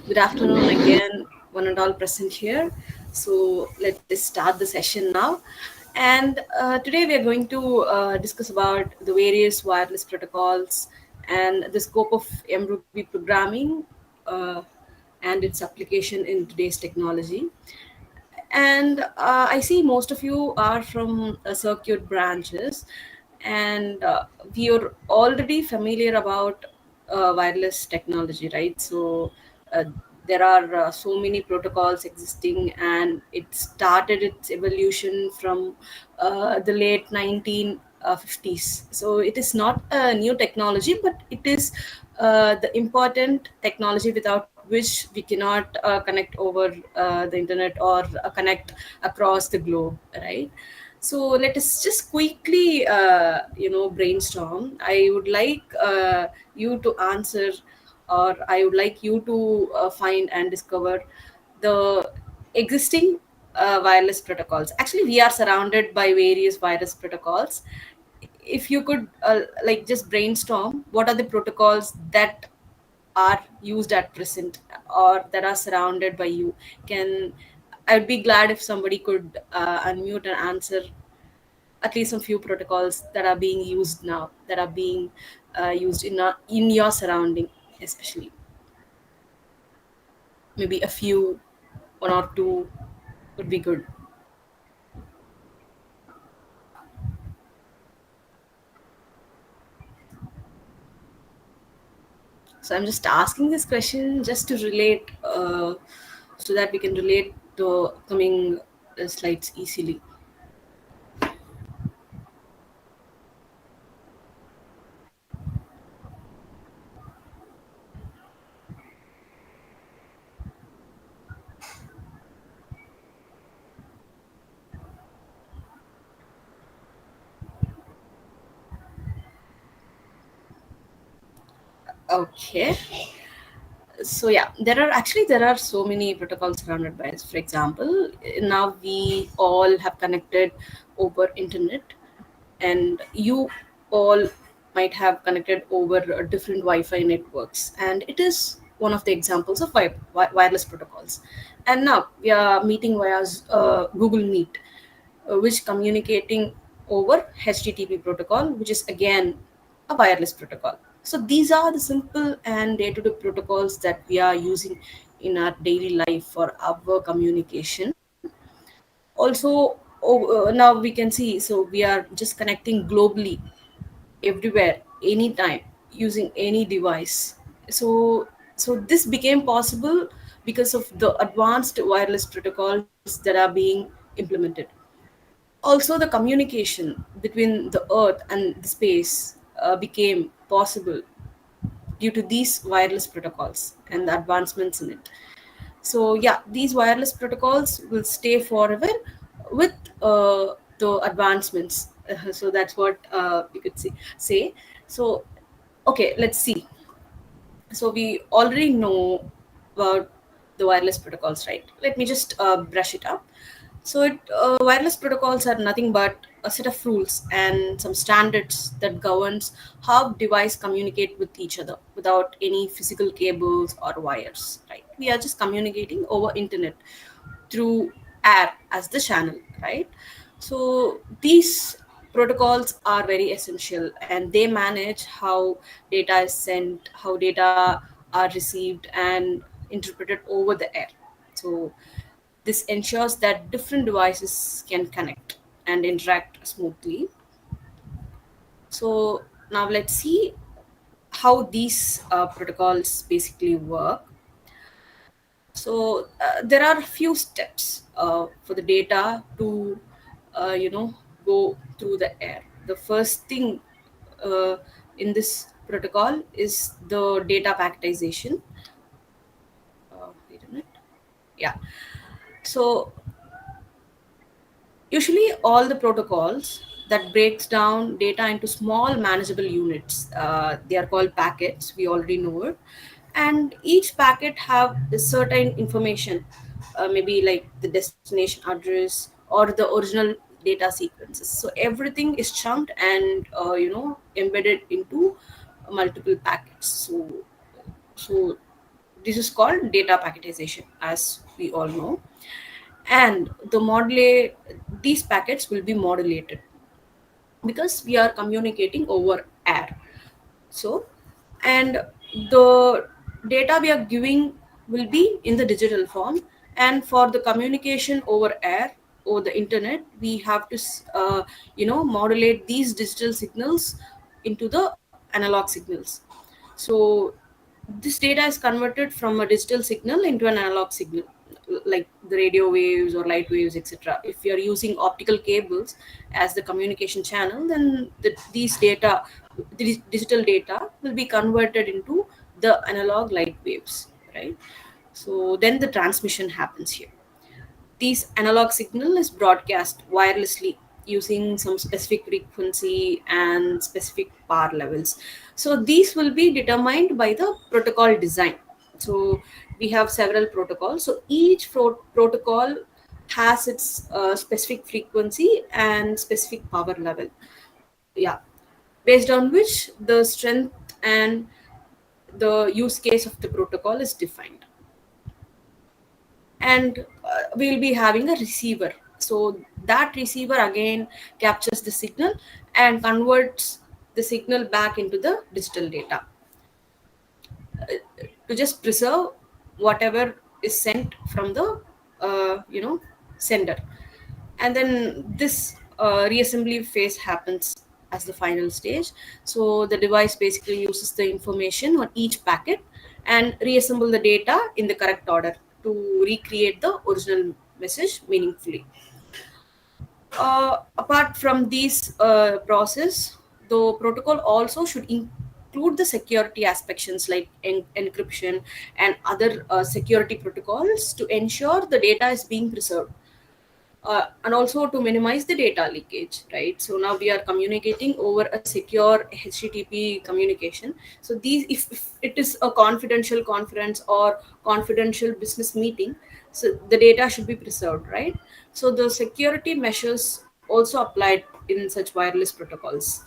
Good afternoon again, one and all present here. So let's start the session now. And today we are going to discuss about the various wireless protocols and the scope of Ruby programming uh, and its application in today's technology. And I see most of you are from circuit branches, and we are already familiar about wireless technology, right? So uh, there are so many protocols existing, and it started its evolution from the late 1950s. So it is not a new technology, but it is the important technology without which we cannot connect over the internet or connect across the globe, right? So let us just quickly brainstorm. I would like you to answer, or I would like you to find and discover the existing wireless protocols. Actually, we are surrounded by various wireless protocols. If you could like just brainstorm, what are the protocols that are used at present or that are surrounded by you? Can I would be glad if somebody could unmute and answer at least some few protocols that are being used now, that are being used in your surrounding, especially maybe a few, one or two would be good. So I'm just asking this question just to relate, so that we can relate to coming slides easily. Okay. So yeah, there are so many protocols surrounded by us. For example, now we all have connected over internet, and you all might have connected over different Wi-Fi networks, and it is one of the examples of wireless protocols. And now we are meeting via Google Meet, which communicating over HTTP protocol, which is again a wireless protocol. So these are the simple and day-to-day protocols that we are using in our daily life for our communication. Also, now we can see, so we are just connecting globally, everywhere, anytime, using any device. So this became possible because of the advanced wireless protocols that are being implemented. Also, the communication between the earth and the space became possible due to these wireless protocols and the advancements in it. So yeah, these wireless protocols will stay forever with the advancements. So that's what we could say. So okay, let's see. So we already know about the wireless protocols, right? Let me just brush it up. So wireless protocols are nothing but a set of rules and some standards that governs how device communicate with each other without any physical cables or wires, right? We are just communicating over internet through air as the channel, right? So these protocols are very essential, and they manage how data is sent, how data are received and interpreted over the air. So this ensures that different devices can connect and interact smoothly. So now let's see how these protocols basically work. So there are a few steps for the data to, go through the air. The first thing uh, in this protocol is the data packetization. Wait a minute. Yeah. So usually all the protocols that breaks down data into small manageable units, they are called packets, we already know it. And each packet have a certain information, maybe like the destination address or the original data sequences. So everything is chunked and embedded into multiple packets. So this is called data packetization, as we all know. And these packets will be modulated because we are communicating over air. So, and the data we are giving will be in the digital form. And for the communication over air, over the internet, we have to modulate these digital signals into the analog signals. So this data is converted from a digital signal into an analog signal, like the radio waves or light waves, etc. If you are using optical cables as the communication channel, then these data, the digital data, will be converted into the analog light waves, right? So then the transmission happens here. This analog signal is broadcast wirelessly using some specific frequency and specific power levels. So these will be determined by the protocol design. So we have several protocols. So each protocol has its specific frequency and specific power level. Yeah, based on which the strength and the use case of the protocol is defined. And we'll be having a receiver. So that receiver again captures the signal and converts the signal back into the digital data to just preserve whatever is sent from the sender. And then this reassembly phase happens as the final stage. So the device basically uses the information on each packet and reassemble the data in the correct order to recreate the original message meaningfully. Apart from these process, the protocol also should include the security aspects like encryption and other security protocols to ensure the data is being preserved, and also to minimize the data leakage, right? So now we are communicating over a secure HTTP communication. So if it is a confidential conference or confidential business meeting, so the data should be preserved, right? So the security measures also applied in such wireless protocols,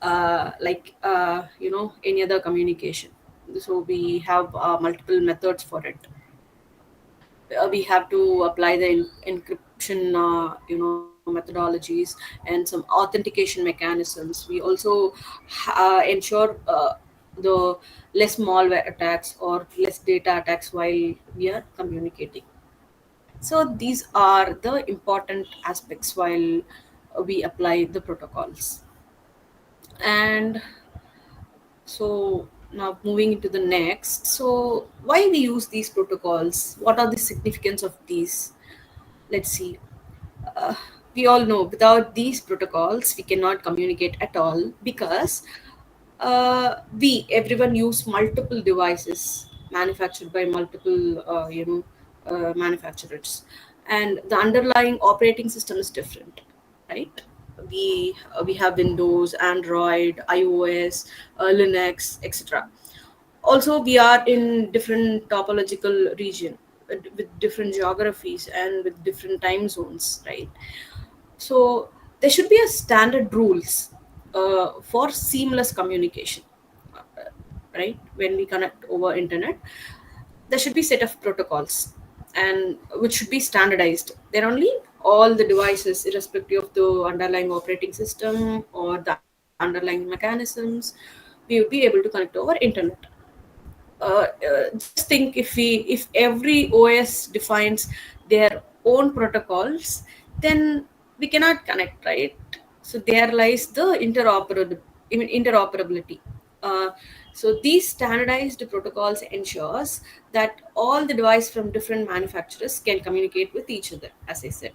any other communication. So we have multiple methods for it. We have to apply the encryption methodologies and some authentication mechanisms. We also ensure the less malware attacks or less data attacks while we are communicating. So these are the important aspects while we apply the protocols. And so now moving into the next, so why we use these protocols, what are the significance of these? Let's see. uh, we all know without these protocols we cannot communicate at all, because we everyone use multiple devices manufactured by multiple manufacturers, and the underlying operating system is different, right? We have Windows, Android, iOS, Linux, etc. Also we are in different topological region, with different geographies and with different time zones, right? So there should be a standard rules for seamless communication, uh, right? When we connect over internet, there should be set of protocols, and which should be standardized. Then only all the devices, irrespective of the underlying operating system or the underlying mechanisms, we would be able to connect over internet. Just think, if every OS defines their own protocols, then we cannot connect, right? So there lies the interoperability. uh, so these standardized protocols ensures that all the devices from different manufacturers can communicate with each other, as I said.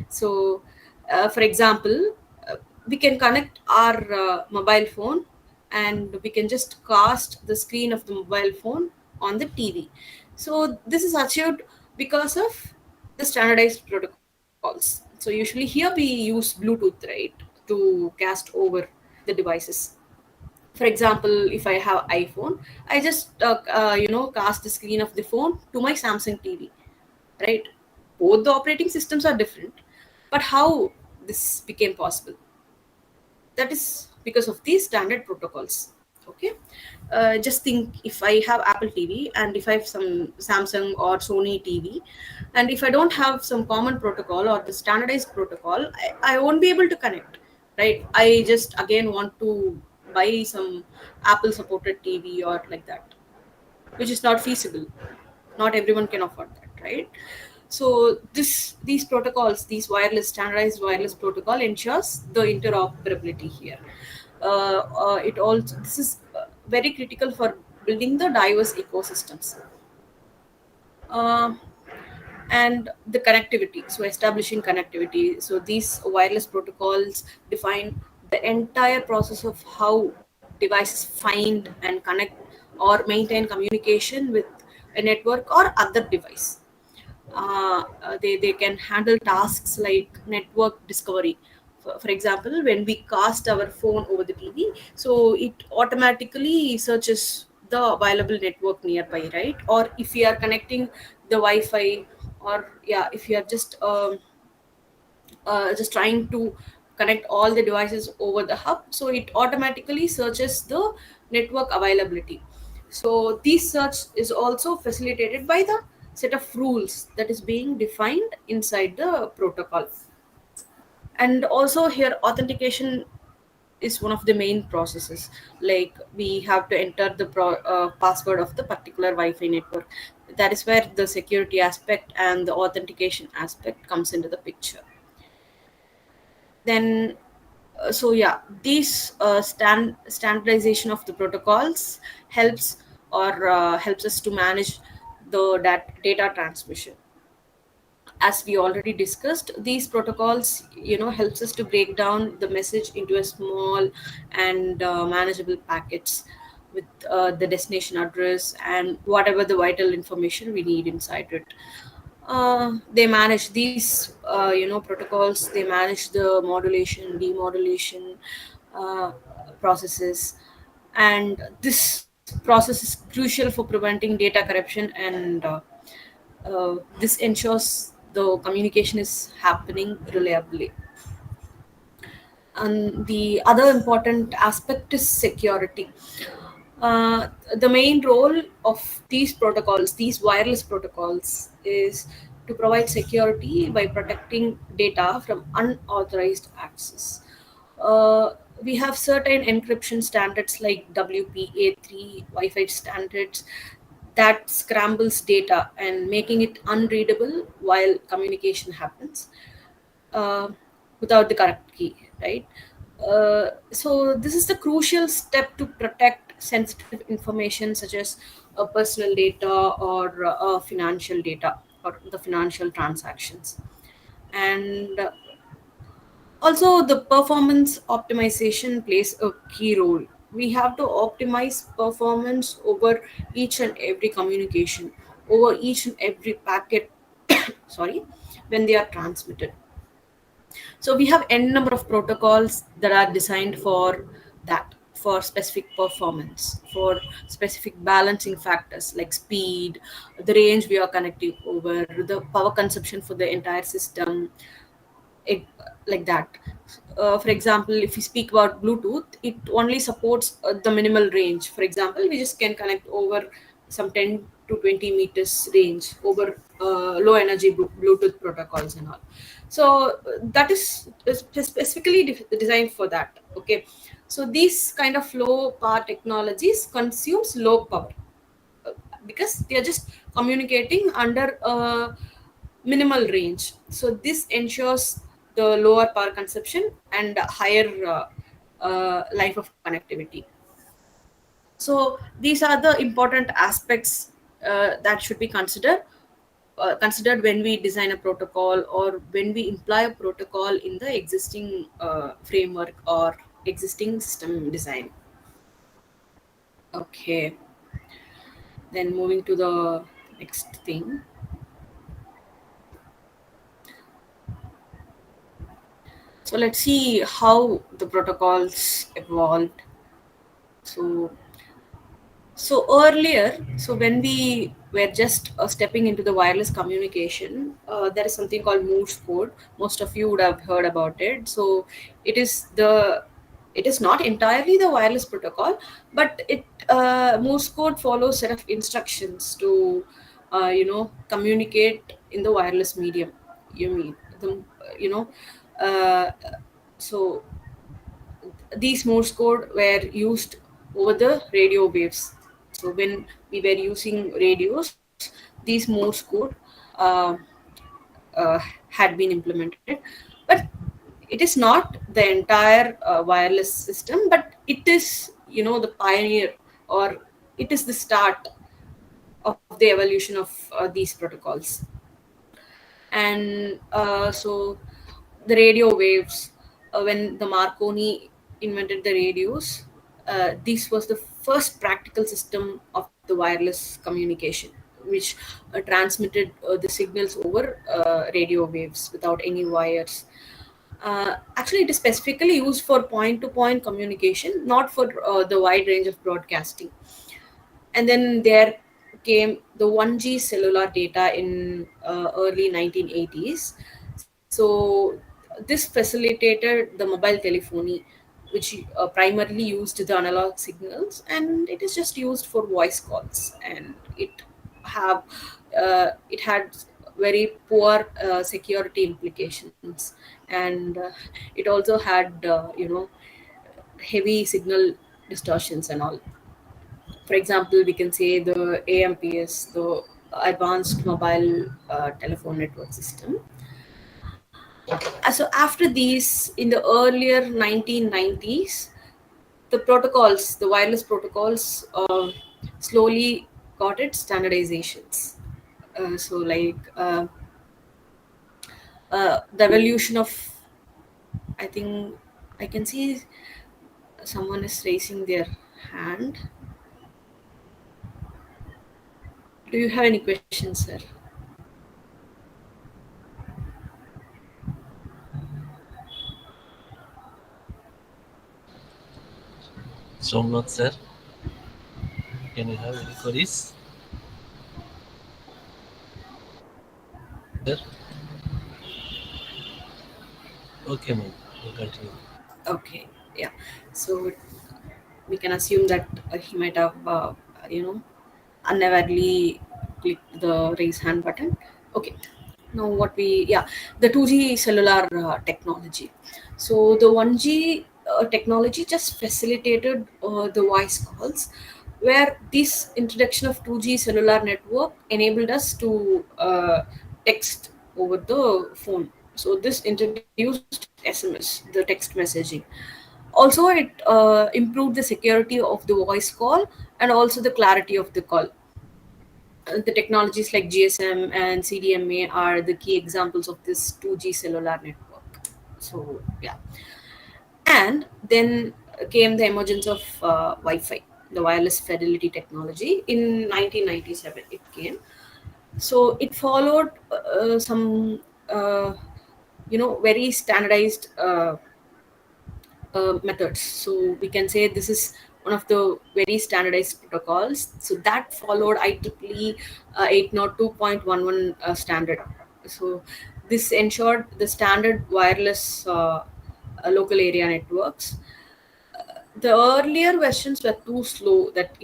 So for example, we can connect our mobile phone, and we can just cast the screen of the mobile phone on the TV. So this is achieved because of the standardized protocols. So usually here we use Bluetooth, right, to cast over the devices. For example, if I have iPhone, I just cast the screen of the phone to my Samsung TV, right? Both the operating systems are different, but how this became possible? That is because of these standard protocols. Okay, just think, if I have Apple TV and if I have some Samsung or Sony TV, and if I don't have some common protocol or the standardized protocol, I won't be able to connect, right? I just again want to buy some Apple supported TV or like that, which is not feasible. Not everyone can afford that, right? So these protocols, these wireless standardized wireless protocol ensures the interoperability here. It also, this is very critical for building the diverse ecosystems. Uh, and the connectivity, so establishing connectivity, so these wireless protocols define the entire process of how devices find and connect or maintain communication with a network or other device. They can handle tasks like network discovery. For example, when we cast our phone over the TV, so it automatically searches the available network nearby, right? Or if we are connecting the Wi-Fi, or yeah, if you are just trying to connect all the devices over the hub, so it automatically searches the network availability. So this search is also facilitated by the set of rules that is being defined inside the protocol. And also here, authentication is one of the main processes. Like, we have to enter the password of the particular Wi-Fi network. That is where the security aspect and the authentication aspect comes into the picture. Then so yeah, these standardization of the protocols helps us to manage the data transmission. As we already discussed, these protocols, helps us to break down the message into a small and manageable packets with the destination address and whatever the vital information we need inside it. They manage these protocols, they manage the modulation, demodulation uh, processes. And this process is crucial for preventing data corruption, and this ensures the communication is happening reliably. And the other important aspect is security. The main role of these protocols, these wireless protocols, is to provide security by protecting data from unauthorized access. Uh, we have certain encryption standards like WPA3 Wi-Fi standards that scrambles data and making it unreadable while communication happens, uh, without the correct key, right? So this is the crucial step to protect sensitive information such as personal data or financial data or the financial transactions. And also, the performance optimization plays a key role. We have to optimize performance over each and every communication, over each and every packet, sorry, when they are transmitted. So we have n number of protocols that are designed for that, for specific performance, for specific balancing factors like speed, the range we are connecting over, the power consumption for the entire system, it, like that. For example, if we speak about Bluetooth, it only supports the minimal range. For example, we just can connect over some 10 to 20 meters range over low energy Bluetooth protocols and all. So that is specifically designed for that. Okay, so these kind of low power technologies consumes low power, uh, because they are just communicating under a minimal range. So this ensures the lower power consumption and higher life of connectivity. So these are the important aspects that should be considered when we design a protocol or when we imply a protocol in the existing framework or existing system design. Okay, then moving to the next thing. So let's see how the protocols evolved. So so when we were just stepping into the wireless communication, there is something called Morse code. Most of you would have heard about it. So it is the It is not entirely the wireless protocol, but it Morse code follows set of instructions to communicate in the wireless medium. You mean the you know uh, so these Morse code were used over the radio waves. So when we were using radios, these Morse code uh, had been implemented, but it is not the entire wireless system, but it is the pioneer, or it is the start of the evolution of these protocols. And so the radio waves, when the Marconi invented the radios, this was the first practical system of the wireless communication, which transmitted the signals over radio waves without any wires. Actually, it is specifically used for point to point communication, not for the wide range of broadcasting. And then there came the 1G cellular data in early 1980s. So this facilitated the mobile telephony, which primarily used the analog signals, and it is just used for voice calls. And have it had very poor security implications, and it also had heavy signal distortions and all. For example, we can say the AMPS, the Advanced Mobile Telephone Network System. So after these, in the earlier 1990s, the protocols, the wireless protocols, slowly got its standardizations. So like the evolution of, I think I can see someone is raising their hand. Do you have any questions, sir? Somnath sir, can you have any queries? Sir? Okay, ma'am. We'll continue. Okay, yeah. So we can assume that he might have, unawarely clicked the raise hand button. Okay. Now what we, yeah, the 2G cellular technology. So the 1G technology just facilitated the voice calls, where this introduction of 2G cellular network enabled us to text over the phone. So this introduced SMS, the text messaging. Also, it improved the security of the voice call and also the clarity of the call. The technologies like GSM and CDMA are the key examples of this 2G cellular network. So, yeah. And then came the emergence of Wi-Fi, the wireless fidelity technology. In 1997, it came. So it followed some, very standardized methods. So we can say this is one of the very standardized protocols. So that followed IEEE 802.11 standard. So this ensured the standard wireless local area networks. The earlier versions were too slow that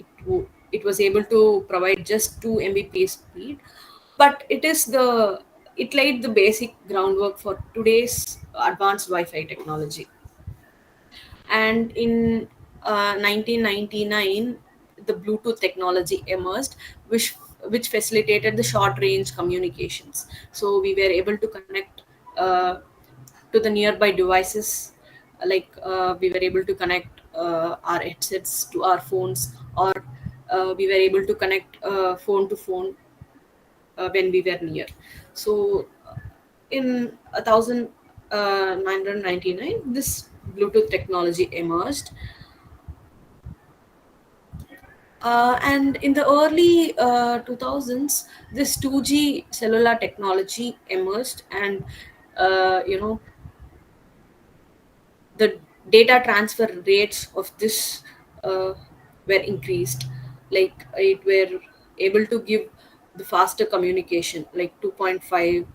it was able to provide just 2 Mbps speed, but it laid the basic groundwork for today's advanced Wi-Fi technology. And in 1999, the Bluetooth technology emerged, which facilitated the short range communications. So we were able to connect uh, to the nearby devices, like we were able to connect our headsets to our phones, or we were able to connect phone to phone when we were near. So in 1999, this Bluetooth technology emerged. And in the early 2000s, this 2G cellular technology emerged, and uh, the data transfer rates of this uh, were increased. Like it were able to give the faster communication, like 2.5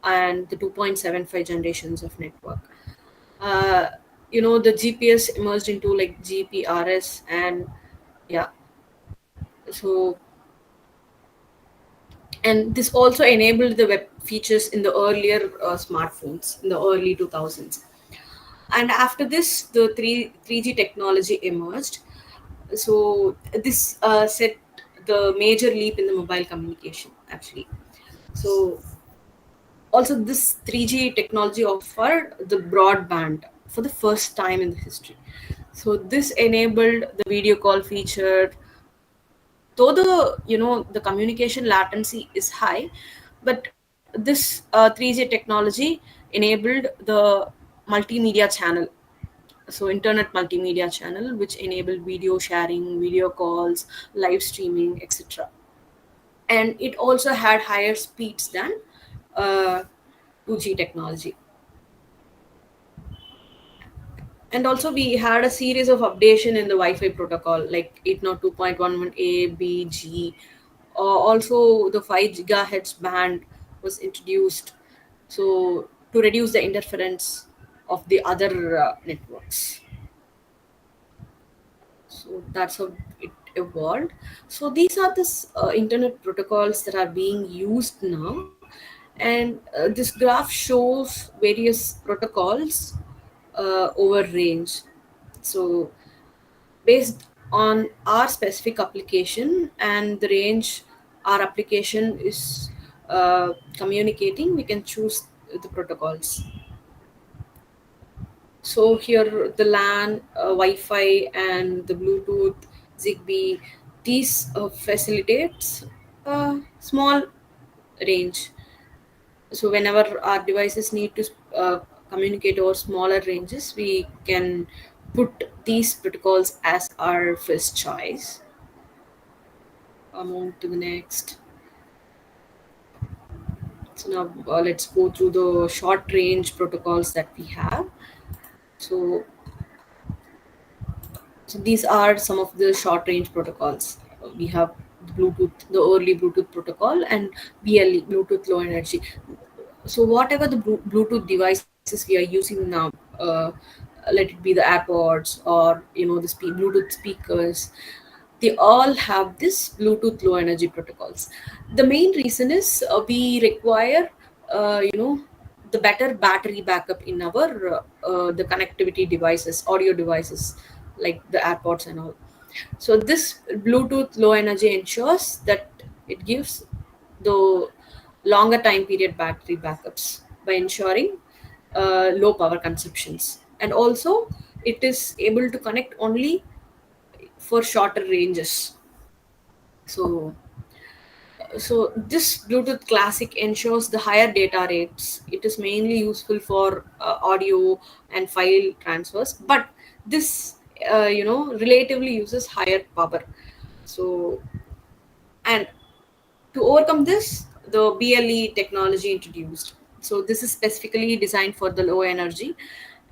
and the 2.75 generations of network. Uh, The GPS emerged into like GPRS, and yeah, so and this also enabled the web features in the earlier smartphones in the early 2000s. And after this, the 3G technology emerged. So this set the major leap in the mobile communication actually. So also this 3G technology offered the broadband for the first time in the history. So this enabled the video call feature, though the communication latency is high, but this 3G technology enabled the multimedia channel, so internet multimedia channel, which enabled video sharing, video calls, live streaming, etc. And it also had higher speeds than uh, 2G technology. And also we had a series of updation in the Wi-Fi protocol like 802.11a b g. Also the 5 gigahertz band was introduced, so to reduce the interference of the other networks. So that's how it evolved. So these are the internet protocols that are being used now. And this graph shows various protocols over range. So based on our specific application and the range our application is communicating, we can choose the protocols. So here the LAN, Wi-Fi, and the Bluetooth, Zigbee, these facilitates a small range. So whenever our devices need to communicate over smaller ranges, we can put these protocols as our first choice. I'll move to the next. So now let's go through the short range protocols that we have. So So these are some of the short range protocols. We have the Bluetooth, the early Bluetooth protocol, and BLE, Bluetooth Low Energy. So whatever the Bluetooth devices we are using now, uh, let it be the AirPods or the Bluetooth speakers, they all have this Bluetooth Low Energy protocols. The main reason is we require the better battery backup in our the connectivity devices, audio devices like the AirPods and all. So this Bluetooth Low Energy ensures that it gives the longer time period battery backups by ensuring low power consumptions, and also it is able to connect only for shorter ranges. So this Bluetooth Classic ensures the higher data rates. It is mainly useful for audio and file transfers, but this relatively uses higher power. So, and to overcome this, the BLE technology introduced. So this is specifically designed for the low energy,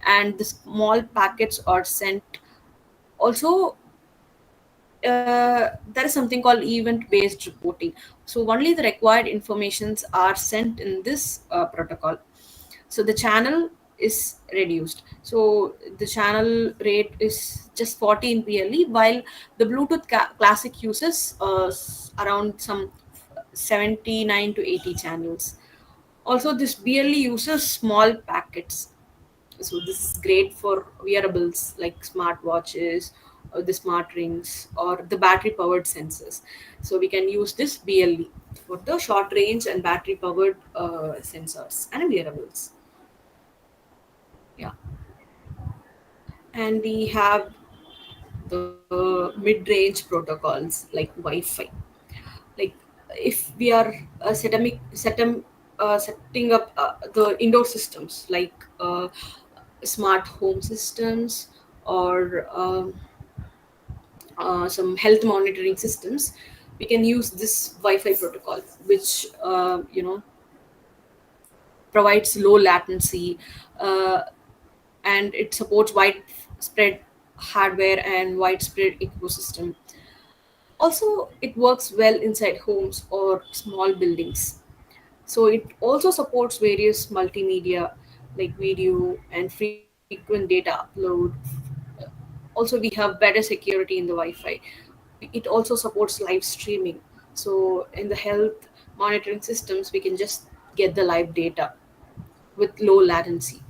and the small packets are sent. Also, there is something called event-based reporting. So only the required informations are sent in this protocol. So the channel is reduced. So the channel rate is just 14 PLE, while the Bluetooth Classic uses around some 79 to 80 channels. Also, this BLE uses small packets, so this is great for wearables like smartwatches or the smart rings or the battery powered sensors. So we can use this BLE for the short range and battery powered sensors and wearables. Yeah. And we have the mid-range protocols like Wi-Fi. Like if we are setting up the indoor systems like smart home systems or some health monitoring systems, we can use this Wi-Fi protocol, which provides low latency, uh, and it supports widespread hardware and widespread ecosystem. Also, it works well inside homes or small buildings. So it also supports various multimedia like video and free frequent data upload. Also, we have better security in the Wi-Fi. It also supports live streaming. So in the health monitoring systems, we can just get the live data with low latency.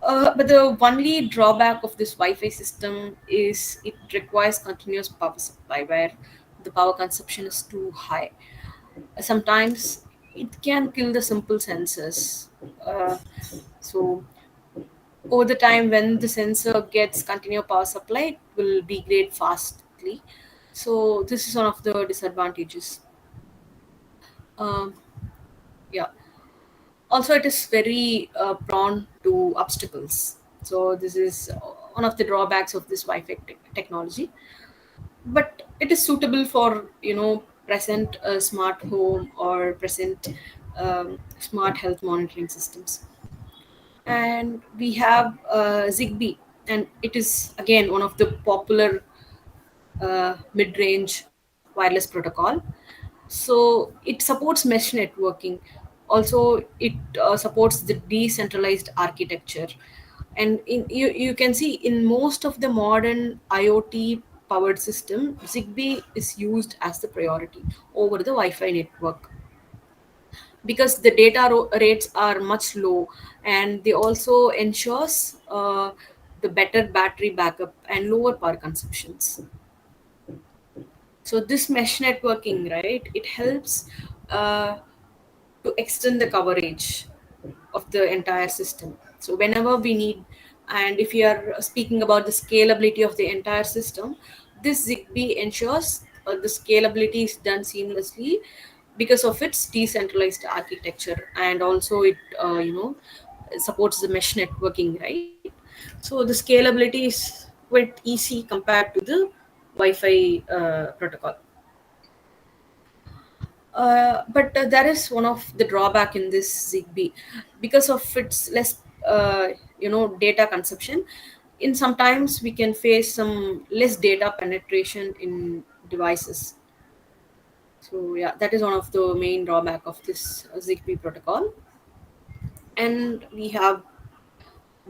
But the only drawback of this Wi-Fi system is it requires continuous power supply, where the power consumption is too high. Sometimes it can kill the simple sensors. So over the time, when the sensor gets continuous power supply, it will degrade fastly. So this is one of the disadvantages. Um, yeah. Also, it is very prone to obstacles. So this is one of the drawbacks of this Wi-Fi technology. But it is suitable for present smart home or present smart health monitoring systems. And we have Zigbee, and it is again one of the popular mid-range wireless protocol. So it supports mesh networking. Also, it supports the decentralized architecture. And you can see in most of the modern IoT powered system, Zigbee is used as the priority over the Wi-Fi network because the data rates are much low, and they also ensures the better battery backup and lower power consumptions. So this mesh networking, right, it helps uh, to extend the coverage of the entire system. So whenever we need, and if you are speaking about the scalability of the entire system, this Zigbee ensures the scalability is done seamlessly because of its decentralized architecture, and also it supports the mesh networking, right? So the scalability is quite easy compared to the Wi-Fi protocol. But there is one of the drawback in this Zigbee because of its less, data consumption. In sometimes we can face some less data penetration in devices. So yeah, that is one of the main drawback of this Zigbee protocol. And we have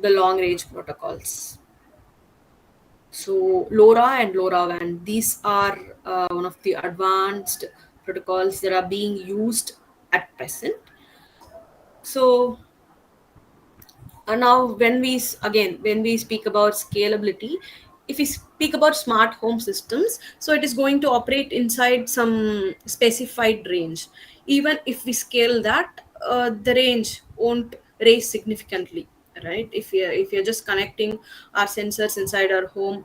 the long range protocols. So LoRa and LoRaWAN, these are one of the advanced protocols that are being used at present. So now when we speak about scalability, if we speak about smart home systems, so it is going to operate inside some specified range. Even if we scale that, the range won't raise significantly, right? If you're just connecting our sensors inside our home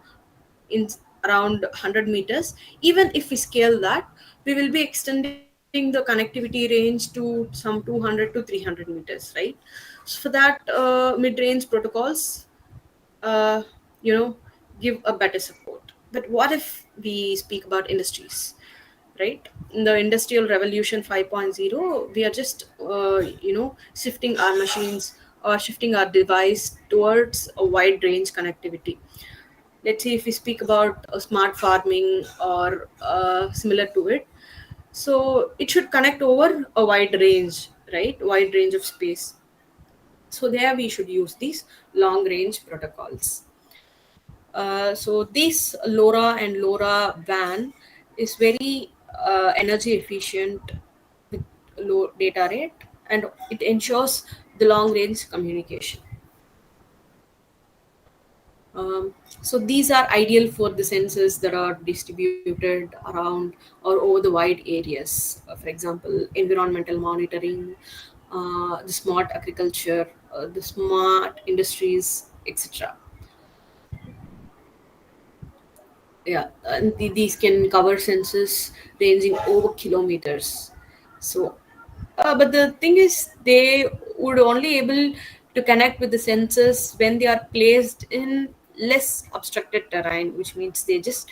in around 100 meters, even if we scale that, we will be extending the connectivity range to some 200 to 300 meters, right? So for that, mid-range protocols uh, you know give a better support. But what if we speak about industries, right? In the industrial revolution 5.0, we are just shifting our machines or shifting our device towards a wide range connectivity. Let's say if we speak about smart farming or similar to it, so it should connect over a wide range, right? Wide range of space. So there we should use these long range protocols. So this LoRa and LoRaWAN is very energy efficient with low data rate, and it ensures the long range communication. So these are ideal for the sensors that are distributed around or over the wide areas. For example, environmental monitoring, the smart agriculture, the smart industries, etc. Yeah, and these can cover sensors ranging over kilometers. So but the thing is, they would only able to connect with the sensors when they are placed in less obstructed terrain, which means they just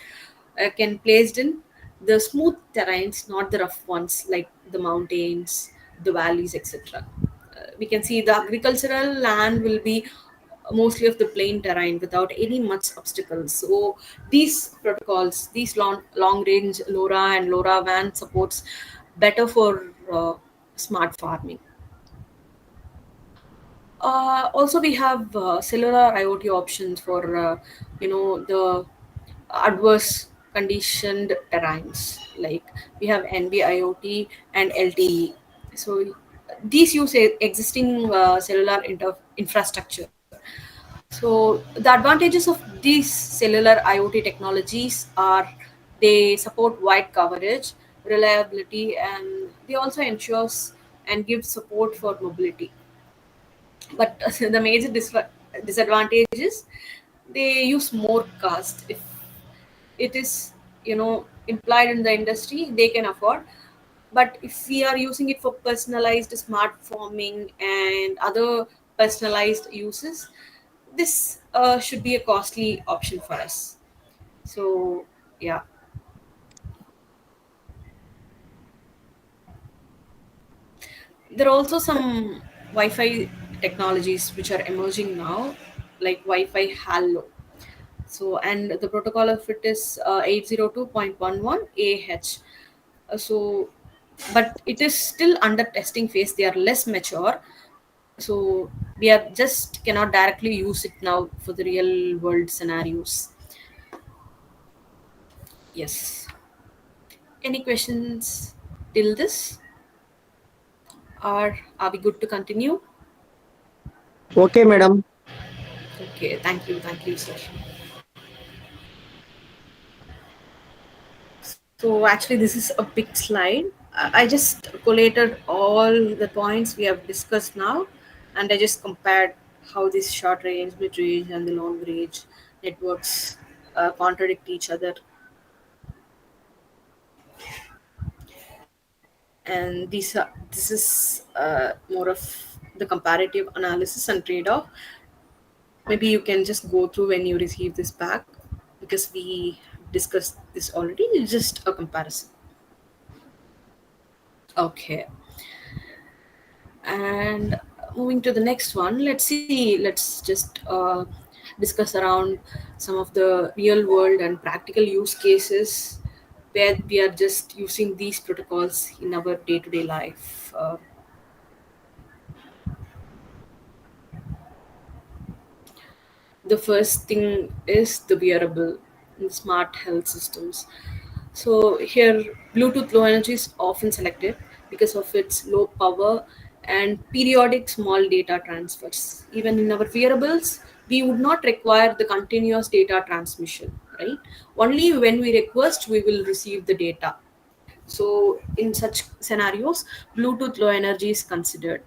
can placed in the smooth terrains, not the rough ones like the mountains, the valleys, etc. We can see the agricultural land will be mostly of the plain terrain without any much obstacles. So these protocols, these long range LoRa and LoRaWAN supports better for smart farming. Also, we have cellular IoT options for the adverse conditioned terrains. Like we have NB-IoT and LTE. So these use existing cellular infrastructure. So the advantages of these cellular IoT technologies are they support wide coverage, reliability, and they also ensures and give support for mobility. But the major disadvantage is they use more cost. If it is implied in the industry, they can afford. But if we are using it for personalized smart farming and other personalized uses, this should be a costly option for us. So yeah, there are also some Wi-Fi technologies which are emerging now, like Wi-Fi Halo. So, and the protocol of it is 802.11 AH. So, but it is still under testing phase. They are less mature. So, we are just cannot directly use it now for the real world scenarios. Yes. Any questions till this? Or are we good to continue? Okay, madam. Okay, thank you, sir. So actually, this is a big slide. I just collated all the points we have discussed now, and I just compared how this short range, mid range, and the long range networks contradict each other. And this is more of the comparative analysis and trade-off. Maybe you can just go through when you receive this back, because we discussed this already. It's just a comparison. Okay. And moving to the next one, let's just discuss around some of the real world and practical use cases where we are just using these protocols in our day-to-day life. The first thing is the wearable and smart health systems. So here, Bluetooth Low Energy is often selected because of its low power and periodic small data transfers. Even in our wearables, we would not require the continuous data transmission, right? Only when we request, we will receive the data. So in such scenarios, Bluetooth Low Energy is considered,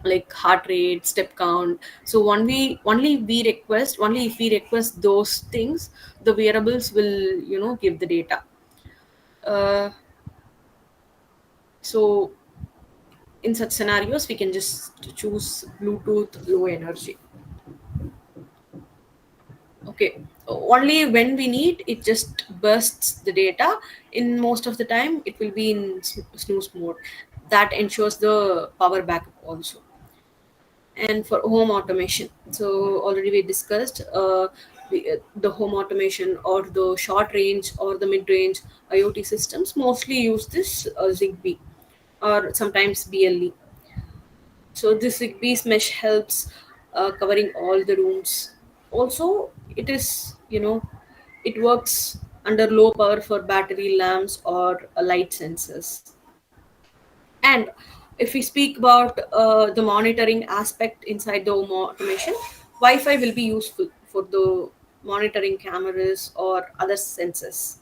like heart rate, step count. So only if we request those things, the wearables will give the data. uh, so in such scenarios, we can just choose Bluetooth Low Energy. Okay, only when we need it just bursts the data. In most of the time it will be in snooze mode. That ensures the power backup also. And for home automation, so already we discussed the home automation or the short range or the mid range IoT systems mostly use this Zigbee or sometimes BLE. So this Zigbee's mesh helps covering all the rooms. Also, it is it works under low power for battery lamps or light sensors. And if we speak about the monitoring aspect inside the home automation, Wi-Fi will be useful for the monitoring cameras or other sensors.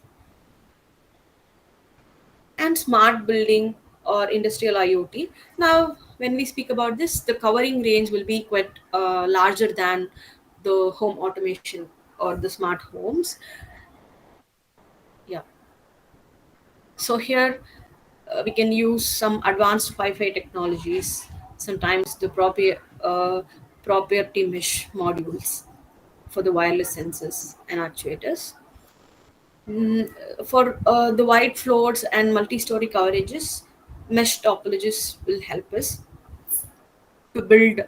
And smart building or industrial IoT. Now, when we speak about this, the covering range will be quite larger than the home automation or the smart homes. Yeah. So here we can use some advanced Wi-Fi technologies. Sometimes the proprietary mesh modules for the wireless sensors and actuators. For the wide floors and multi-story coverages, mesh topologies will help us to build,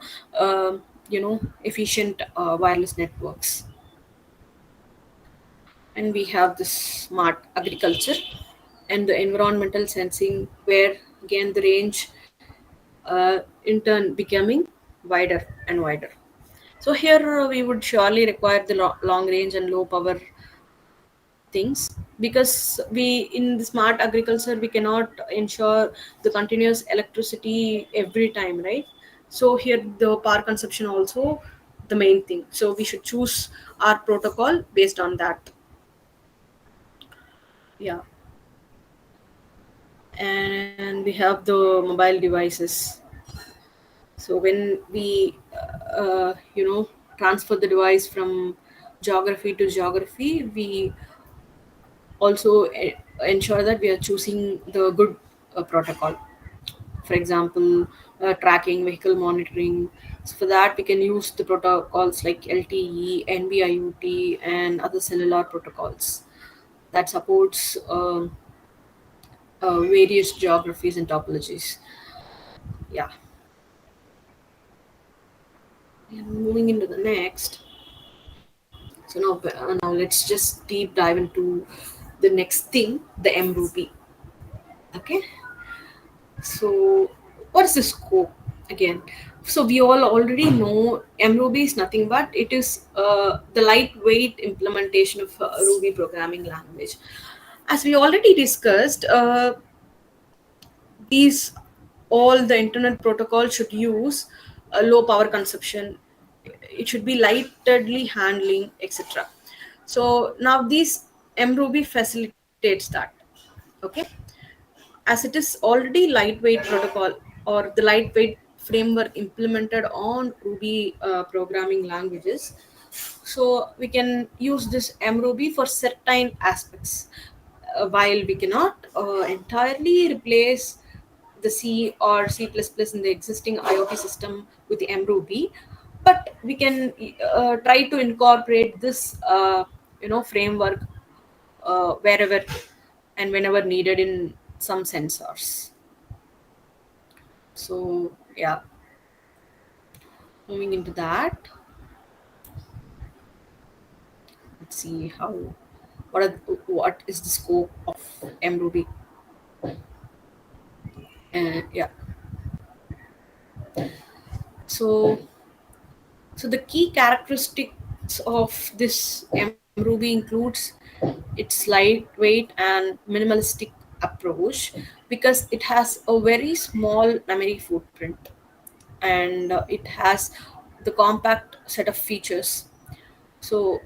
efficient wireless networks. And we have the smart agriculture and the environmental sensing, where again the range in turn becoming. wider and wider. So here we would surely require the long range and low power things, because we in the smart agriculture we cannot ensure the continuous electricity every time, right? So here the power consumption also the main thing, so we should choose our protocol based on that. Yeah. And we have the mobile devices. So when we transfer the device from geography to geography, we also ensure that we are choosing the good protocol. For example, tracking, vehicle monitoring. So for that, we can use the protocols like LTE, NB-IoT, and other cellular protocols that supports various geographies and topologies. Yeah. And moving into the next. So now let's just deep dive into the next thing, the MRUB. Okay. So, what is the scope again? So we all already know mruby is nothing but it is the lightweight implementation of Ruby programming language. As we already discussed, these all the internet protocol should use a low power consumption. It should be lightly handling, etc. So now these mruby facilitates that. Okay, as it is already lightweight protocol or the lightweight framework implemented on Ruby programming languages. So we can use this mruby for certain aspects, while we cannot entirely replace the C or C++ in the existing IoT system with the mruby, but we can try to incorporate this framework wherever and whenever needed in some sensors. So yeah, moving into that, let's see how what is the scope of mruby. Yeah, so the key characteristics of this mruby includes its lightweight and minimalistic approach, because it has a very small memory footprint, and it has the compact set of features. So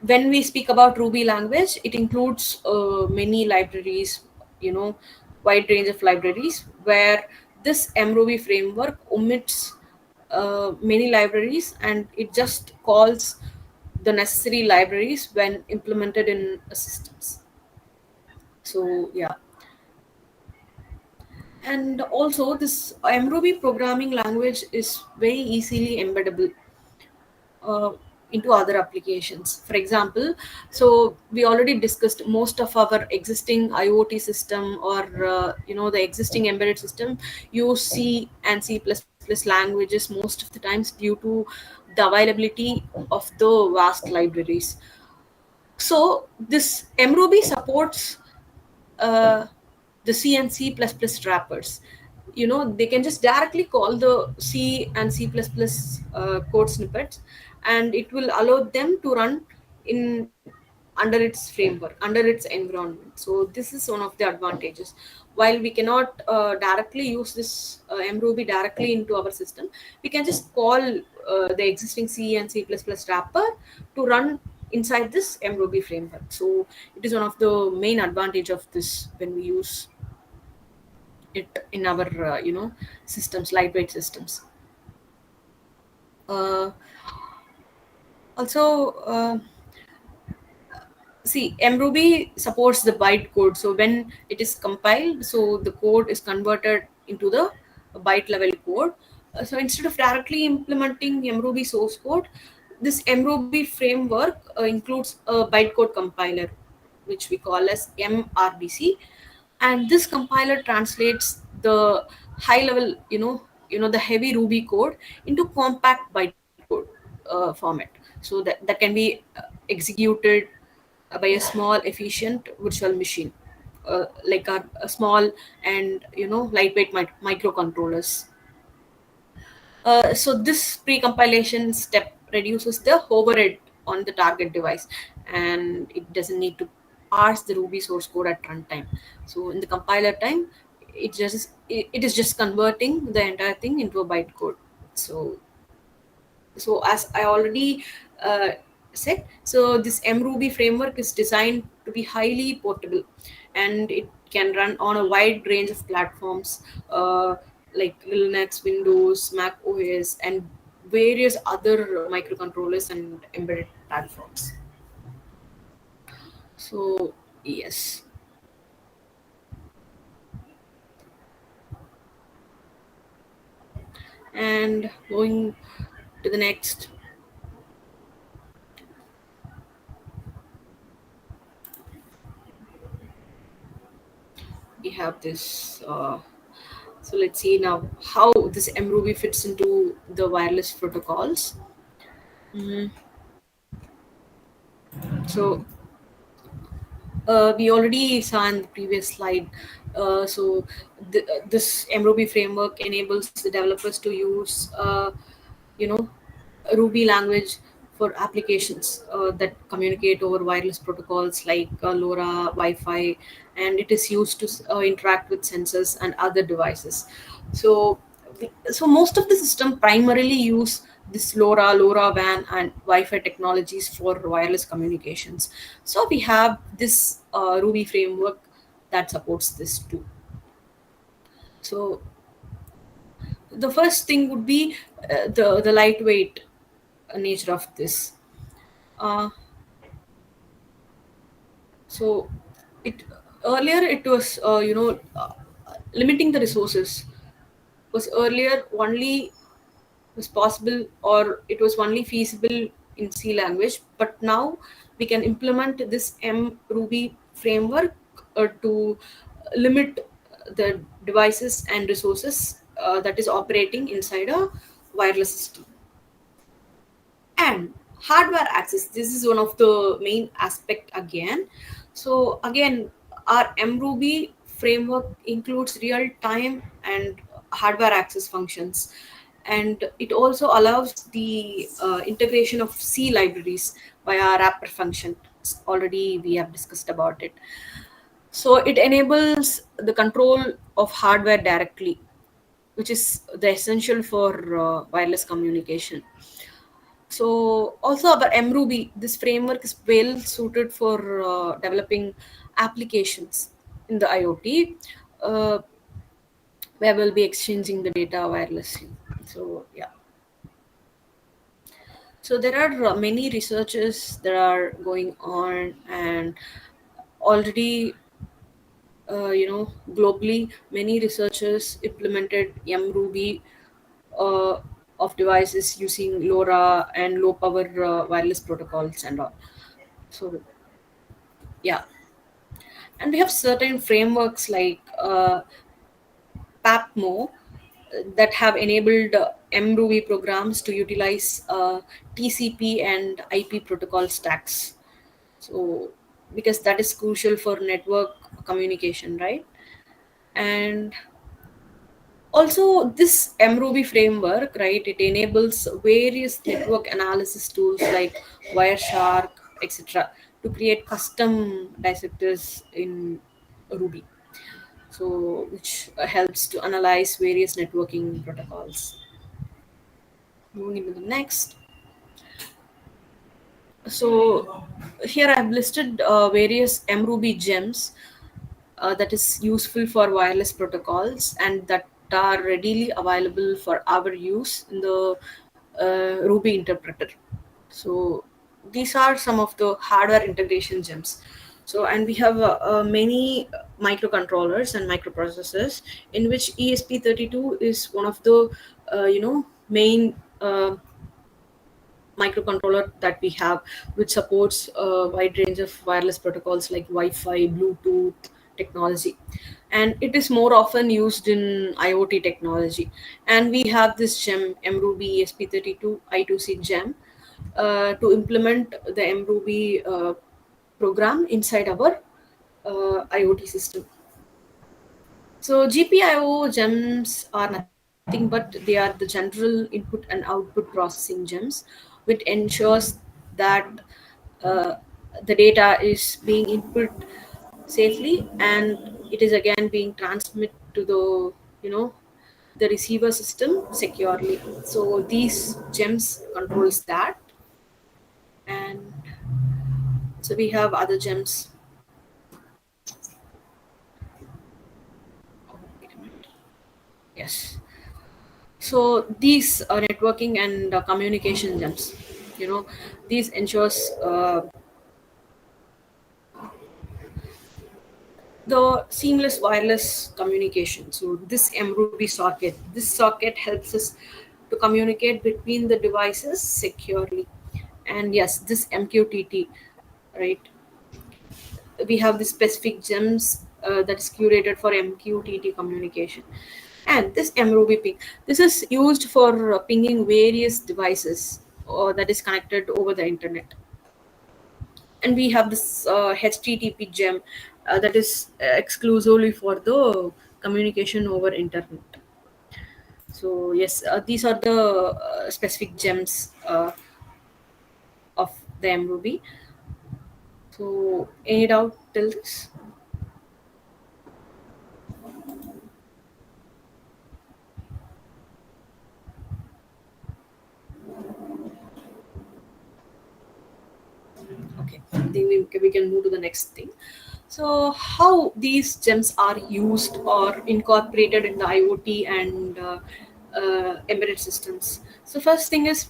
when we speak about Ruby language, it includes many libraries, you know, wide range of libraries, where this mruby framework omits many libraries and it just calls the necessary libraries when implemented in systems. So yeah, and also this mruby programming language is very easily embeddable uh, into other applications. For example, so we already discussed most of our existing IoT system or the existing embedded system use C and C++ languages most of the times due to the availability of the vast libraries. So this mruby supports uh, the C and C++ wrappers. They can just directly call the C and C++ code snippets, and it will allow them to run in under its framework, under its environment. So this is one of the advantages. While we cannot directly use this mruby directly into our system, we can just call the existing C and C++ wrapper to run inside this mruby framework. So it is one of the main advantage of this when we use it in our systems, lightweight systems. uh, Also, see, mruby supports the byte code. So when it is compiled, so the code is converted into the byte level code. So instead of directly implementing mruby source code, this mruby framework includes a bytecode compiler, which we call as MRBC, and this compiler translates the high level, the heavy Ruby code into compact bytecode format, so that can be executed by a small efficient virtual machine, like a small and lightweight microcontrollers. So this pre-compilation step reduces the overhead on the target device, and it doesn't need to parse the Ruby source code at runtime. So in the compiler time, it is just converting the entire thing into a bytecode. So as I already uh, said, so this mruby framework is designed to be highly portable, and it can run on a wide range of platforms, uh, like Linux, Windows, Mac OS, and various other microcontrollers and embedded platforms. So yes. And going to the next, we have this so let's see now how this mruby fits into the wireless protocols. Mhm. So we already saw in the previous slide. This mruby framework enables the developers to use you know Ruby language for applications that communicate over wireless protocols like LoRa, Wi-Fi, and it is used to interact with sensors and other devices. So, so most of the system primarily use this LoRa, LoRaWAN, and Wi-Fi technologies for wireless communications. So we have this Ruby framework that supports this too. So the first thing would be the lightweight nature of this. Uh, so it earlier it was limiting the resources was earlier only was possible, or it was only feasible in C language, but now we can implement this M Ruby framework to limit the devices and resources that is operating inside a wireless system. And hardware access, this is one of the main aspect again. So again, our mruby framework includes real time and hardware access functions, and it also allows the integration of C libraries via wrapper function. Already we have discussed about it. So it enables the control of hardware directly, which is the essential for wireless communication. So also our mruby, this framework is well suited for developing applications in the IoT, uh, where we'll be exchanging the data wirelessly. So yeah, so there are many researches that are going on, and already globally many researchers implemented mruby uh, of devices using LoRa and low power wireless protocols and all. So yeah, and we have certain frameworks like PAPMO that have enabled mruby programs to utilize TCP and IP protocol stacks. So because that is crucial for network communication, right? And also this mruby framework, right, it enables various network analysis tools like wireshark, etc., to create custom dissectors in ruby, so which helps to analyze various networking protocols. Moving into the next, so here I've listed various mruby gems that is useful for wireless protocols and that are readily available for our use in the Ruby interpreter. So these are some of the hardware integration gems. So and we have many microcontrollers and microprocessors in which ESP32 is one of the main microcontroller that we have, which supports a wide range of wireless protocols like Wi-Fi, Bluetooth technology, and it is more often used in IoT technology. And we have this gem mruby ESP32 I2C gem to implement the mruby program inside our IoT system. So GPIO gems are nothing nothing but they are the general input and output processing gems, which ensures that uh, the data is being input safely and it is again being transmitted to the the receiver system securely. So these gems controls that, and so we have other gems. Wait a minute. Yes. So these networking and communication gems, you know, these ensures the seamless wireless communication. So this mruby socket, this socket helps us to communicate between the devices securely. And yes, this mqtt, right, we have the specific gems that is curated for mqtt communication. And this mruby ping, this is used for pinging various devices or that is connected over the internet. And we have this http gem that is exclusively for the communication over internet. So yes, these are the specific gems of the mruby. So any doubt till this? Okay, I think we can move to the next thing. So, how these gems are used or incorporated in the IoT and embedded systems. So, first thing is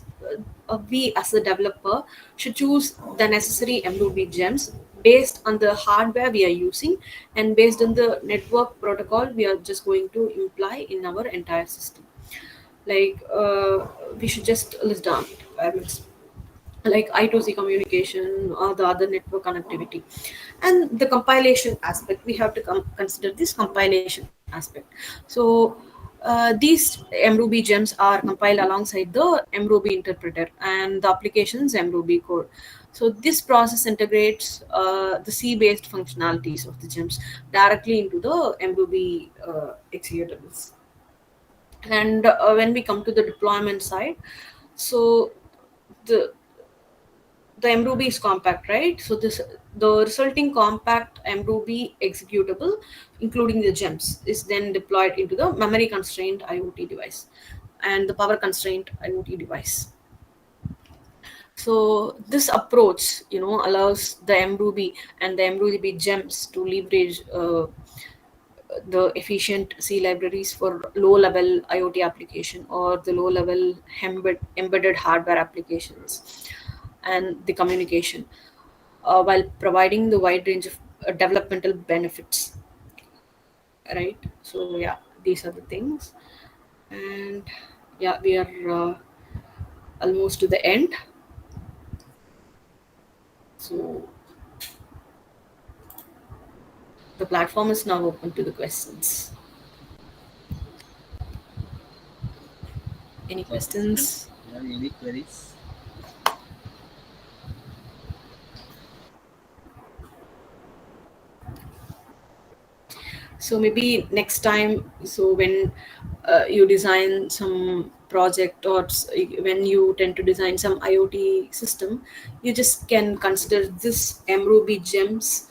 we as a developer should choose the necessary MOB gems based on the hardware we are using and based on the network protocol we are just going to imply in our entire system. Like we should just list down requirements like I2C communication or the other network connectivity. And the compilation aspect, we have to consider this compilation aspect. So these mruby gems are compiled alongside the mruby interpreter and the application's mruby code. So this process integrates the C-based functionalities of the gems directly into the mruby executables. And when we come to the deployment side, so the the mruby is compact, right? So this the resulting compact mruby executable, including the gems, is then deployed into the memory constrained IoT device and the power constrained IoT device. So this approach, allows the mruby and the mruby gems to leverage the efficient C libraries for low level IoT application or the low level embedded hardware applications and the communication, while providing the wide range of developmental benefits, right? So yeah, these are the things. And yeah, we are almost to the end. So the platform is now open to the questions. Any questions? Participants, do you have any queries? So maybe next time, so when you design some project or when you tend to design some IoT system, you just can consider this mruby gems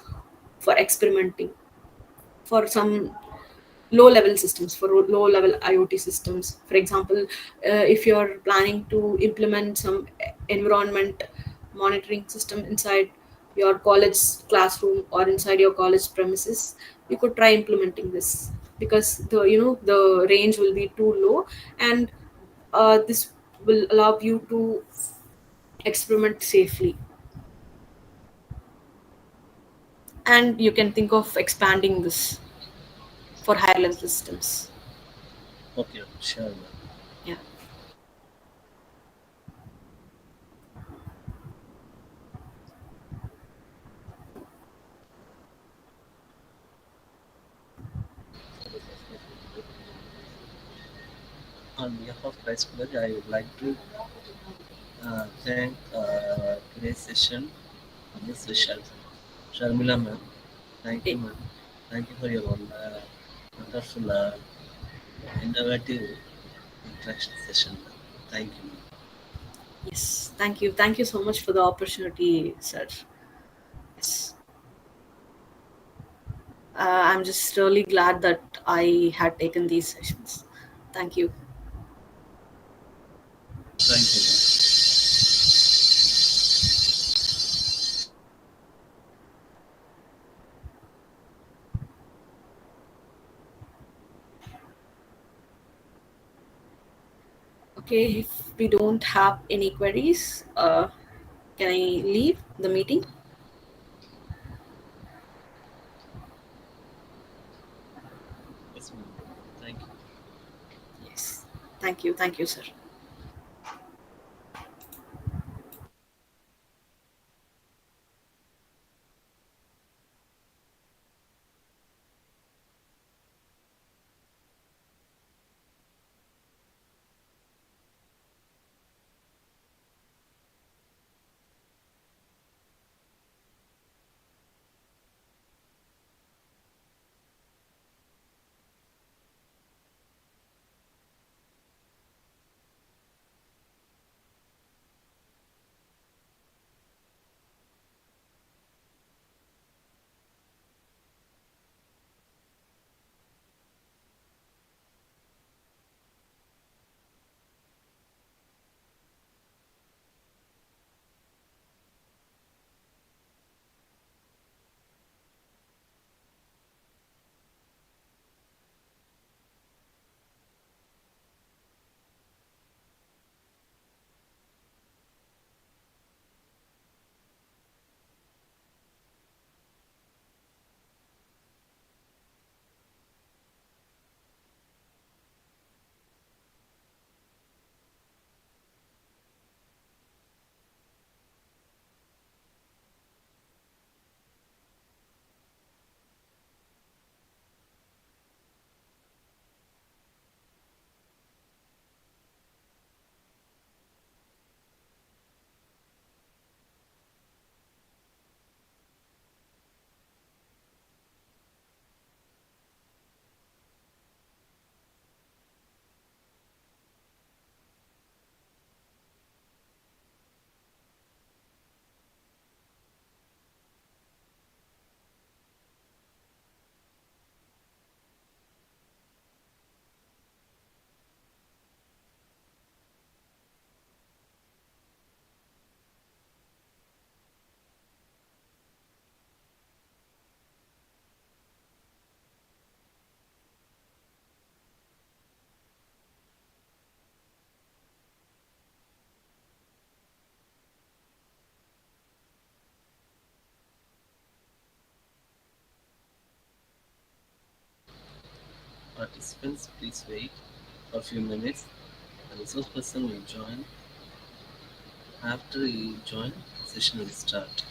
for experimenting for some low level systems, for low level IoT systems. For example, if you're planning to implement some environment monitoring system inside your college classroom or inside your college premises, you could try implementing this, because the range will be too low, and this will allow you to experiment safely. And you can think of expanding this for higher level systems. Okay, sure, ma'am. Yeah. On behalf of Price College, I would like to thank today's session, this session, Sharmila ma'am. Thank you, Eh, ma'am. Thank you for your wonderful, innovative interaction session. Thank you. Yes, thank you. Thank you so much for the opportunity, sir. Yes. I'm just really glad that I had taken these sessions. Thank you. Thank you. Okay, if we don't have any queries, can I leave the meeting? Yes, ma'am. Thank you. Yes. Thank you. Thank you, sir. Participants, please wait for a few minutes. The resource person will join. After you join, the session will start.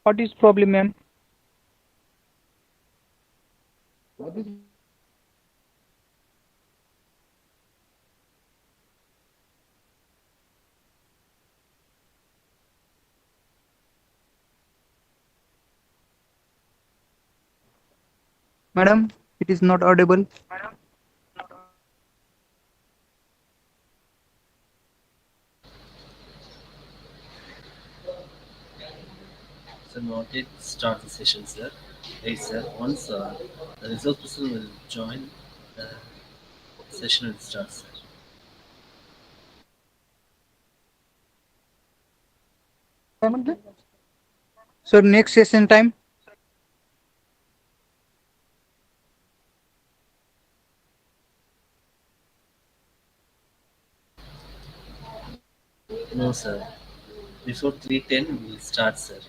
What is problem, ma'am? Madam, it is not audible. So not yet start the session, sir. Hey, sir. Once the resource person will join, the session will start, sir. Sir, next session time. No, sir. Before 3:10, we will start, sir.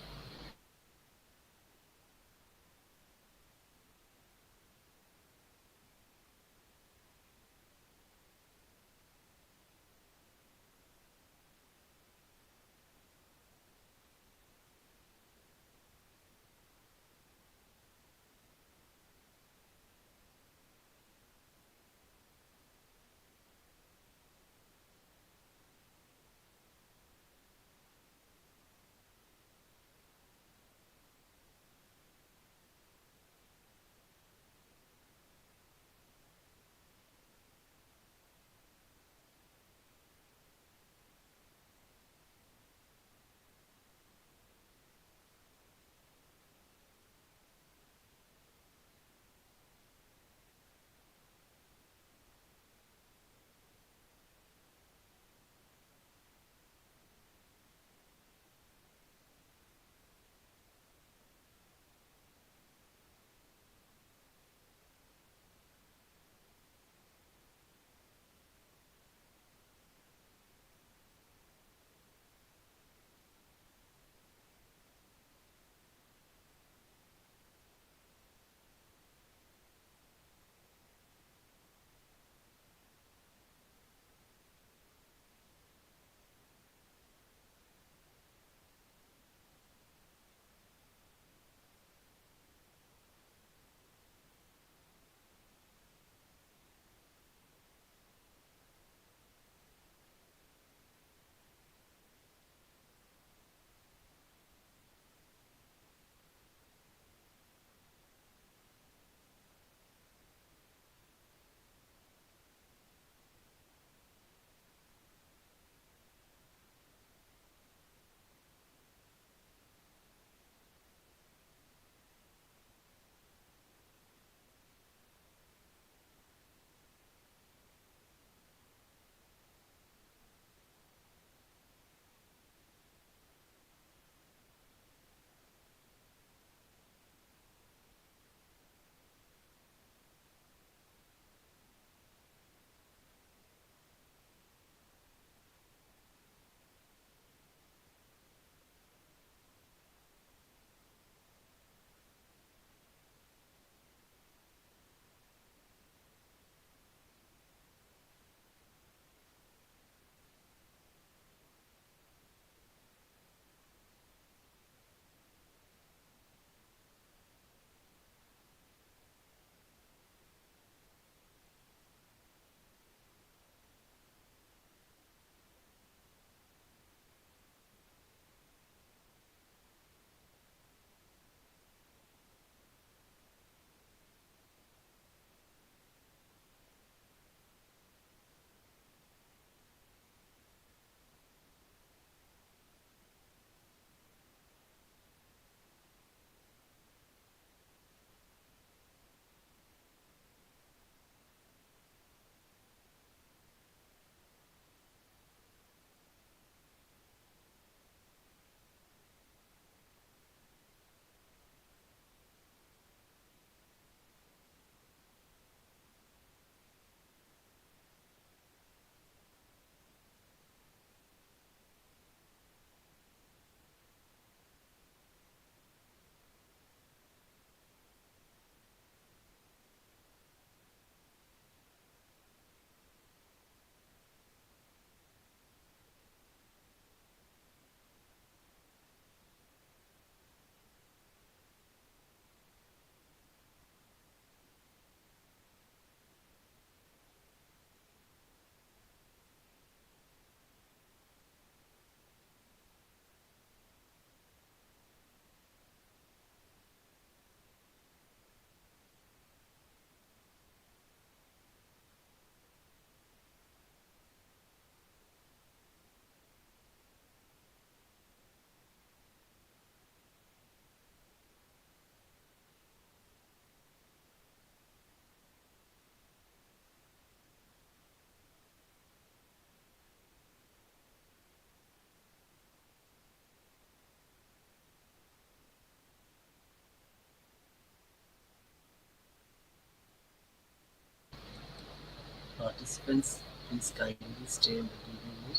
Participants, please kindly stay in the TV room.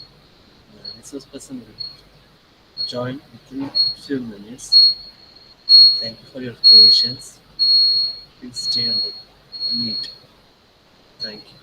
The resource person will join within a few minutes. Thank you for your patience. Please stay on the meet. Thank you.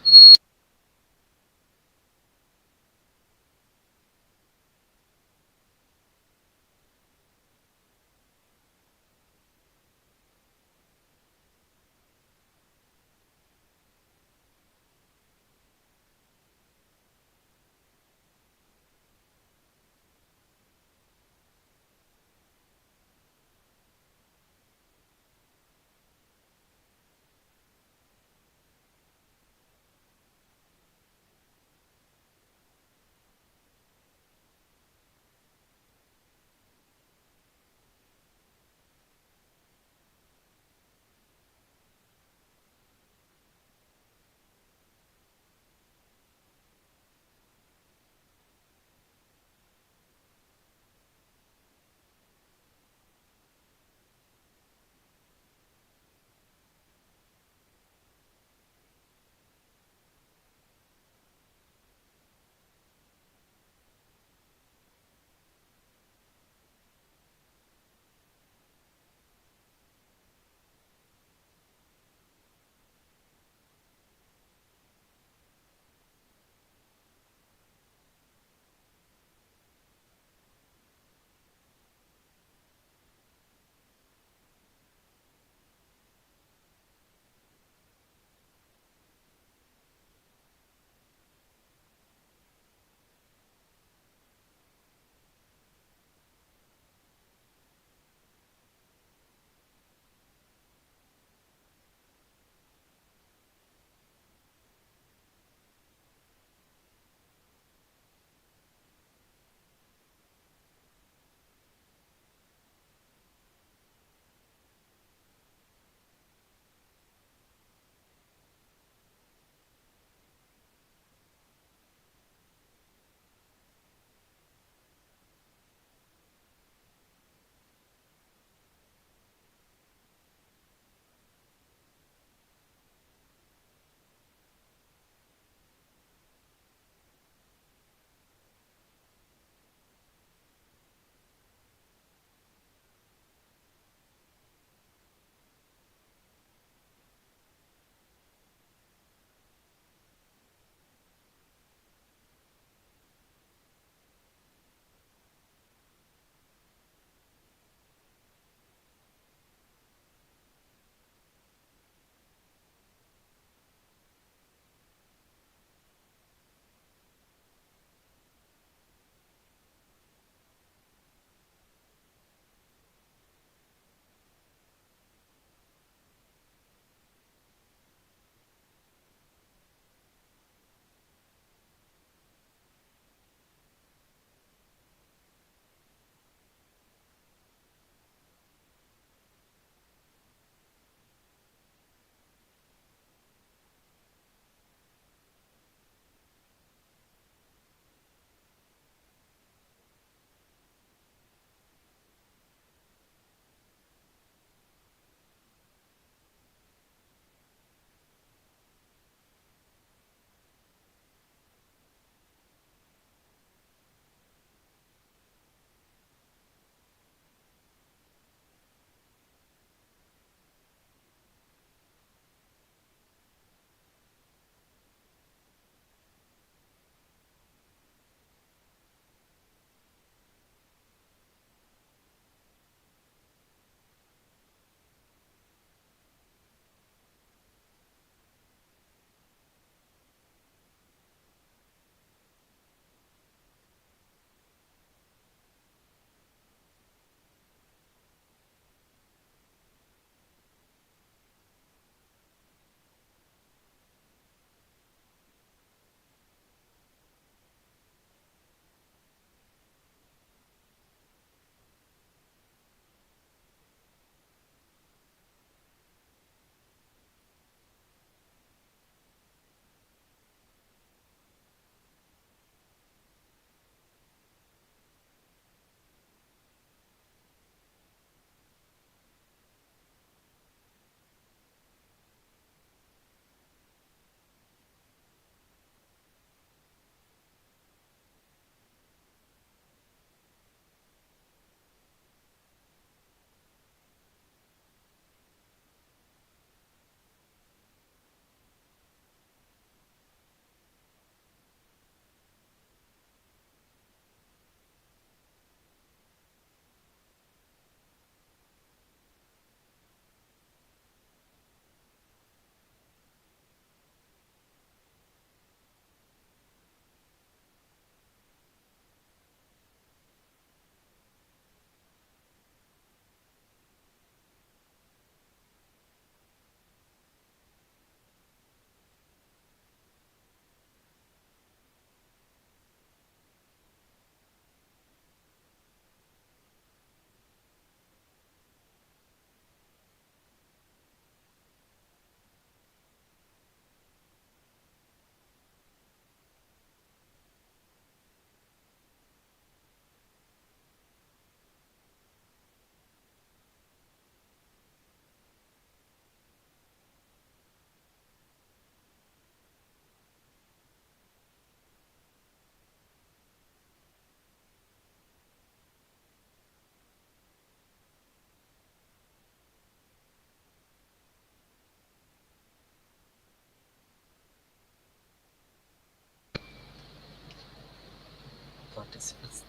participants.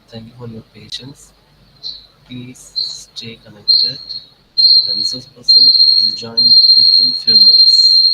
Thank you for your patience. Please stay connected. The resource person will join within few minutes.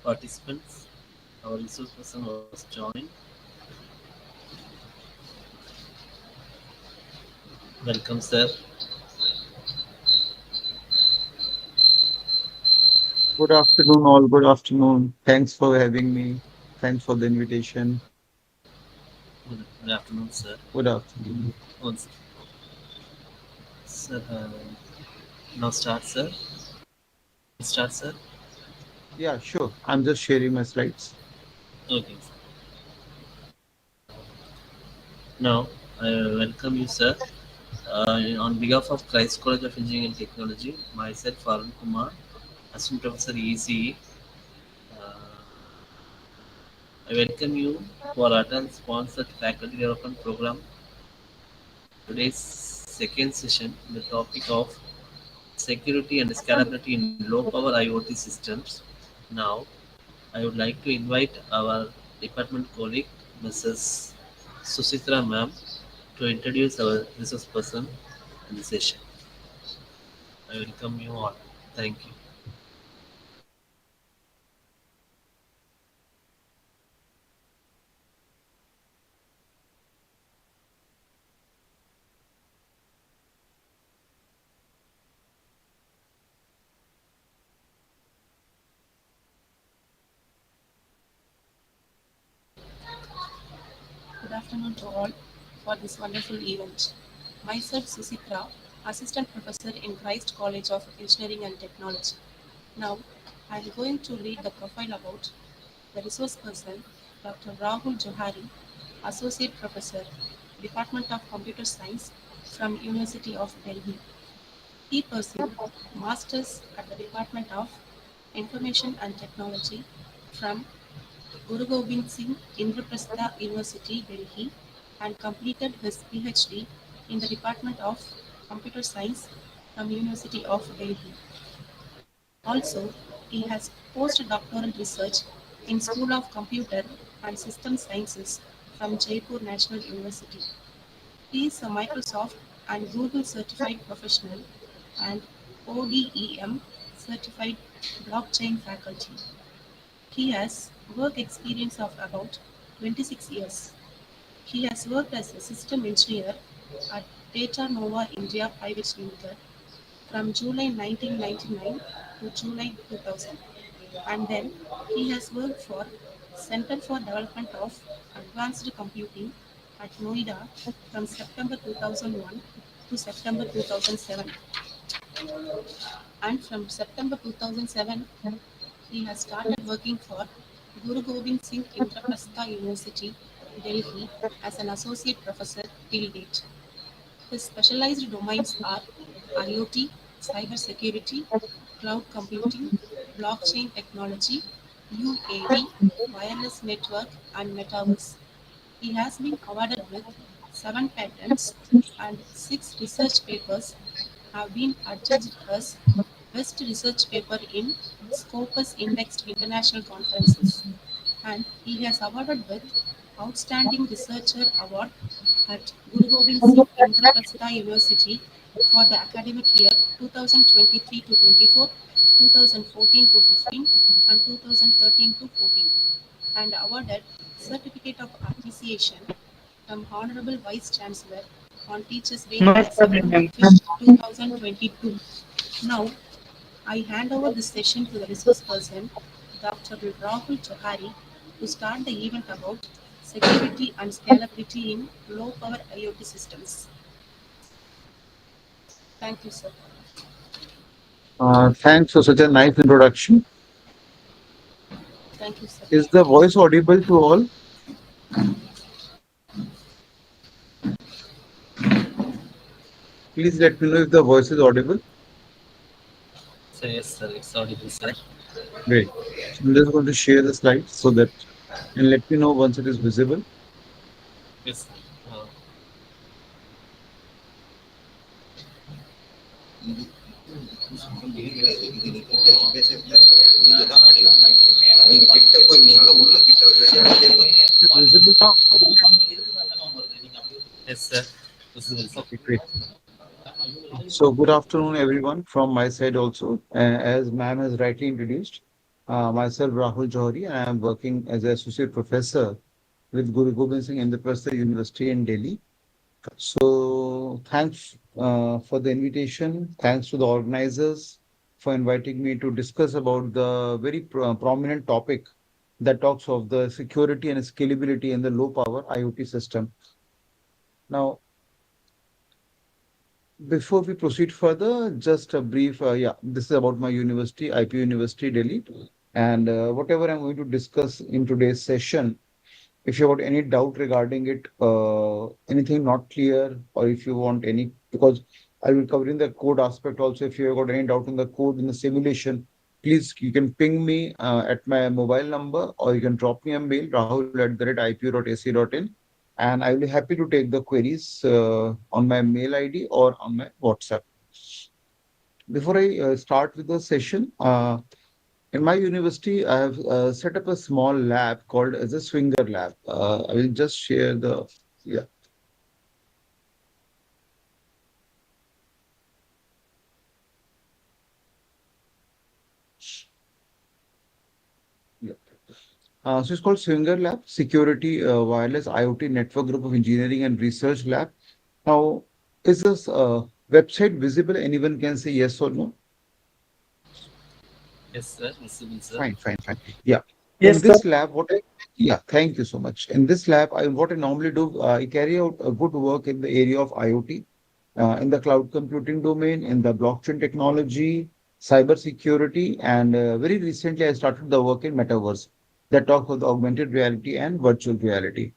participants. Our resource person was joined. Welcome, sir. Good afternoon, all. Good afternoon. Thanks for having me. Thanks for the invitation. Good afternoon, sir. Good afternoon. Once, sir, now start, sir. Start, sir. Yeah, sure. I'm just sharing my slides. Okay. Now, I welcome you, sir. On behalf of Christ College of Engineering and Technology, myself, Arun Kumar, Assistant Professor ECE, uh, I welcome you for Atal sponsored faculty development program. Today's second session, the topic of security and scalability in low power IoT systems. Now, I would like to invite our department colleague, Mrs. Susitra ma'am, to introduce our resource person in the session. I welcome you all. Thank you. Good afternoon to all for this wonderful event. Myself Susitra, Assistant Professor in Christ College of Engineering and Technology. Now, I am going to read the profile about the resource person, Dr. Rahul Johari, Associate Professor, Department of Computer Science from University of Delhi. He pursued Masters at the Department of Information and Technology from Guru Gobind Singh Indraprastha University, Delhi, and completed his PhD in the Department of Computer Science from University of Delhi. Also, he has postdoctoral research in School of Computer and System Sciences from Jaipur National University. He is a Microsoft and Google certified professional and ODEM certified blockchain faculty. He has work experience of about 26 years. He has worked as a system engineer at Data Nova India Private Limited from July 1999 to July 2000. And then he has worked for Center for Development of Advanced Computing at Noida from September 2001 to September 2007. And from September 2007, he has started working for Guru Gobind Singh Indraprastha University, Delhi as an associate professor till date. His specialized domains are IoT, cybersecurity, cloud computing, blockchain technology, UAV, wireless network, and metaverse. He has been awarded with 7 patents and 6 research papers have been adjudged as Best Research Paper in Scopus Indexed International Conferences, and he has awarded with Outstanding Researcher Award at Guru Gobind Singh Indraprastha University for the academic year 2023 to 24, 2014 to 15, and 2013 to 14, and awarded Certificate of Appreciation from Honorable Vice Chancellor on Teachers' Day No on problem, September ma'am. 5th, 2022. Now, I hand over the session to the resource person, Dr. Rahul Johari, to start the event about security and scalability in low power IoT systems. Thank you, sir. Thanks for such a nice introduction. Thank you, sir. Is the voice audible to all? Please let me know if the voice is audible. So, yes, sir, it's audible, sir. Great. So I'm just going to share the slides so that, and let me know once it is visible. Yes, sir. Is it visible? Yes, sir. Visible, sir. Okay, great. So good afternoon, everyone, from my side also. As ma'am has rightly introduced, Myself, Rahul Johari, and I am working as an associate professor with Guru Gobind Singh Indraprastha University in Delhi. So, thanks for the invitation. Thanks to the organizers for inviting me to discuss about the very prominent topic that talks of the security and scalability in the low power IoT system. Now, before we proceed further, just a brief, this is about my university, IP University, Delhi. And whatever I'm going to discuss in today's session, if you got any doubt regarding it, anything not clear, or if you want any, because I will cover in the code aspect also. If you have got any doubt in the code in the simulation, please you can ping me at my mobile number, or you can drop me a mail, rahul@ipu.ac.in, and I will be happy to take the queries on my mail ID or on my WhatsApp. Before I start with the session, in my university, I have set up a small lab called as a swinger lab. I will just share the, yeah, yeah. So it's called Swinger Lab, Security Wireless IoT Network Group of Engineering and Research Lab. Now, is this website visible? Anyone can say yes or no? Yes, sir. Visible, sir. Fine, fine, fine. Yeah. In Yes, sir. this lab, yeah, thank you so much. In this lab, what I normally do, I carry out a good work in the area of IoT, in the cloud computing domain, in the blockchain technology, cyber security, and very recently I started the work in metaverse that talks about augmented reality and virtual reality.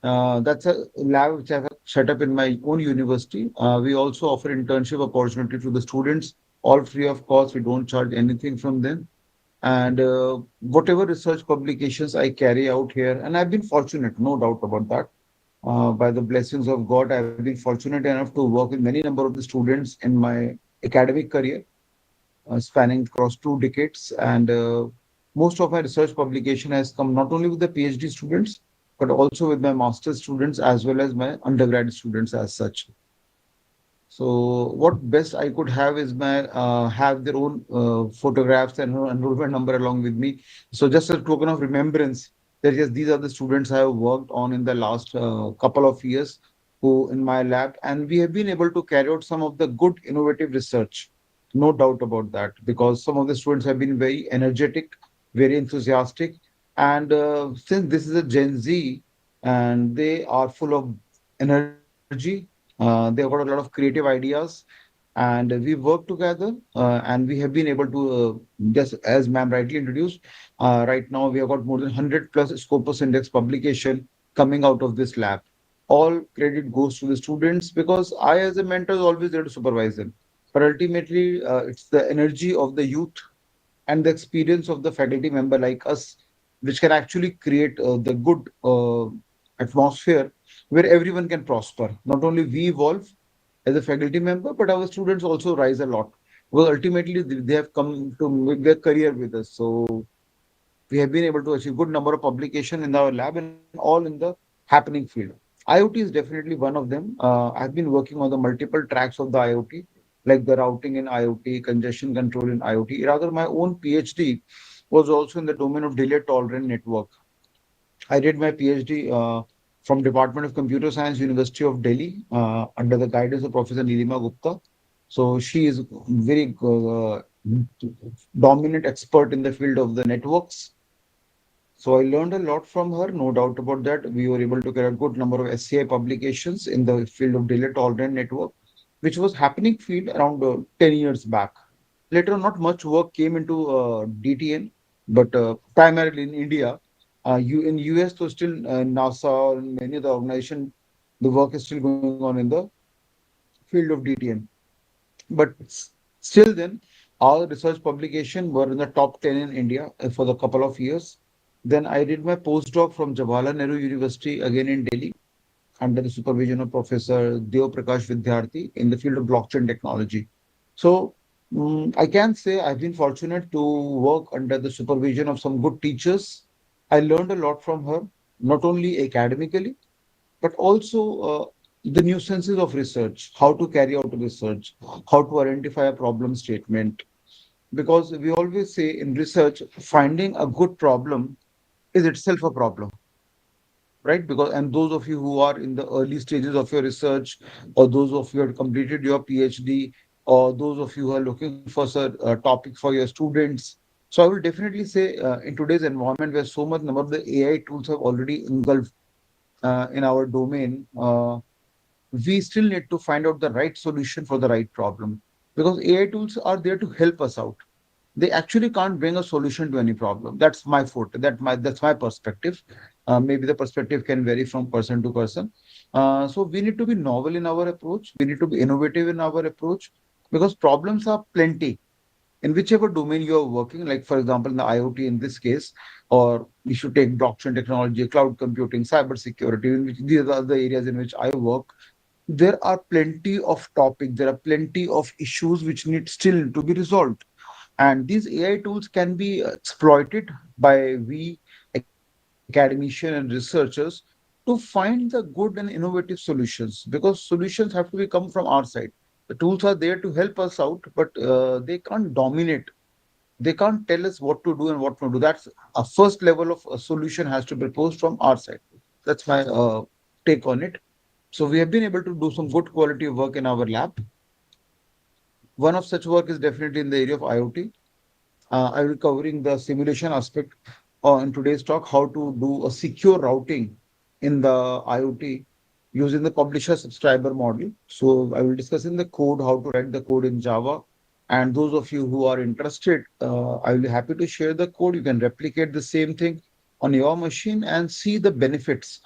That's a lab which I've set up in my own university. We also offer internship opportunity to the students, all free of cost. We don't charge anything from them. And whatever research publications I carry out here, and I've been fortunate, no doubt about that. By the blessings of God, I've been fortunate enough to work with many number of the students in my academic career, spanning across 2 decades. And most of my research publication has come not only with the PhD students, but also with my master's students as well as my undergrad students as such. So what best I could have is my have their own photographs and enrollment number along with me. So just a token of remembrance that yes, these are the students I have worked on in the last couple of years who in my lab, and we have been able to carry out some of the good innovative research. No doubt about that, because some of the students have been very energetic, very enthusiastic, and since this is a Gen Z, and they are full of energy, they've got a lot of creative ideas, and we work together, and we have been able to, just as ma'am rightly introduced, right now we have got more than 100 plus Scopus Index publication coming out of this lab. All credit goes to the students because I, as a mentor, is always there to supervise them. But ultimately, it's the energy of the youth and the experience of the faculty member like us, which can actually create the good atmosphere where everyone can prosper. Not only we evolve as a faculty member, but our students also rise a lot. Well, ultimately, they have come to make their career with us. So we have been able to achieve good number of publication in our lab and all in the happening field. IoT is definitely one of them. I've been working on the multiple tracks of the IoT, like the routing in IoT, congestion control in IoT. Rather, my own PhD was also in the domain of delay tolerant network. I did my PhD from Department of Computer Science, University of Delhi, under the guidance of Professor Nilima Gupta. So she is very dominant expert in the field of the networks. So I learned a lot from her, no doubt about that. We were able to get a good number of SCI publications in the field of delay tolerant network, which was happening field around 10 years back. Later on, not much work came into DTN, but primarily in India. In US, so still NASA and many of the organization, the work is still going on in the field of DTN. But still then, our research publication were in the top 10 in India for the couple of years. Then I did my postdoc from Jawaharlal Nehru University again in Delhi under the supervision of Professor Deo Prakash Vidyarthi in the field of blockchain technology. So I can say I've been fortunate to work under the supervision of some good teachers. I learned a lot from her, not only academically, but also the nuances of research, how to carry out research, how to identify a problem statement, because we always say in research, finding a good problem is itself a problem, right? Because and those of you who are in the early stages of your research, or those of you who have completed your PhD, or those of you who are looking for a topic for your students. So I will definitely say in today's environment where so much number of the AI tools have already engulfed in our domain, we still need to find out the right solution for the right problem, because AI tools are there to help us out. They actually can't bring a solution to any problem. That's my forte. That's my perspective. Maybe the perspective can vary from person to person. So we need to be novel in our approach. We need to be innovative in our approach, because problems are plenty in whichever domain you are working. Like for example, in the IoT in this case, or we should take blockchain technology, cloud computing, cyber security, in which these are the areas in which I work. There are plenty of topics. There are plenty of issues which need still to be resolved, and these AI tools can be exploited by we academicians and researchers to find the good and innovative solutions, because solutions have to be come from our side. The tools are there to help us out, but they can't dominate. They can't tell us what to do and what not to do. That's a first level of a solution has to be proposed from our side. That's my take on it. So we have been able to do some good quality work in our lab. One of such work is definitely in the area of IoT. I will covering the simulation aspect in today's talk, how to do a secure routing in the IoT using the publisher subscriber model. So I will discuss in the code how to write the code in Java. And those of you who are interested, I will be happy to share the code. You can replicate the same thing on your machine and see the benefits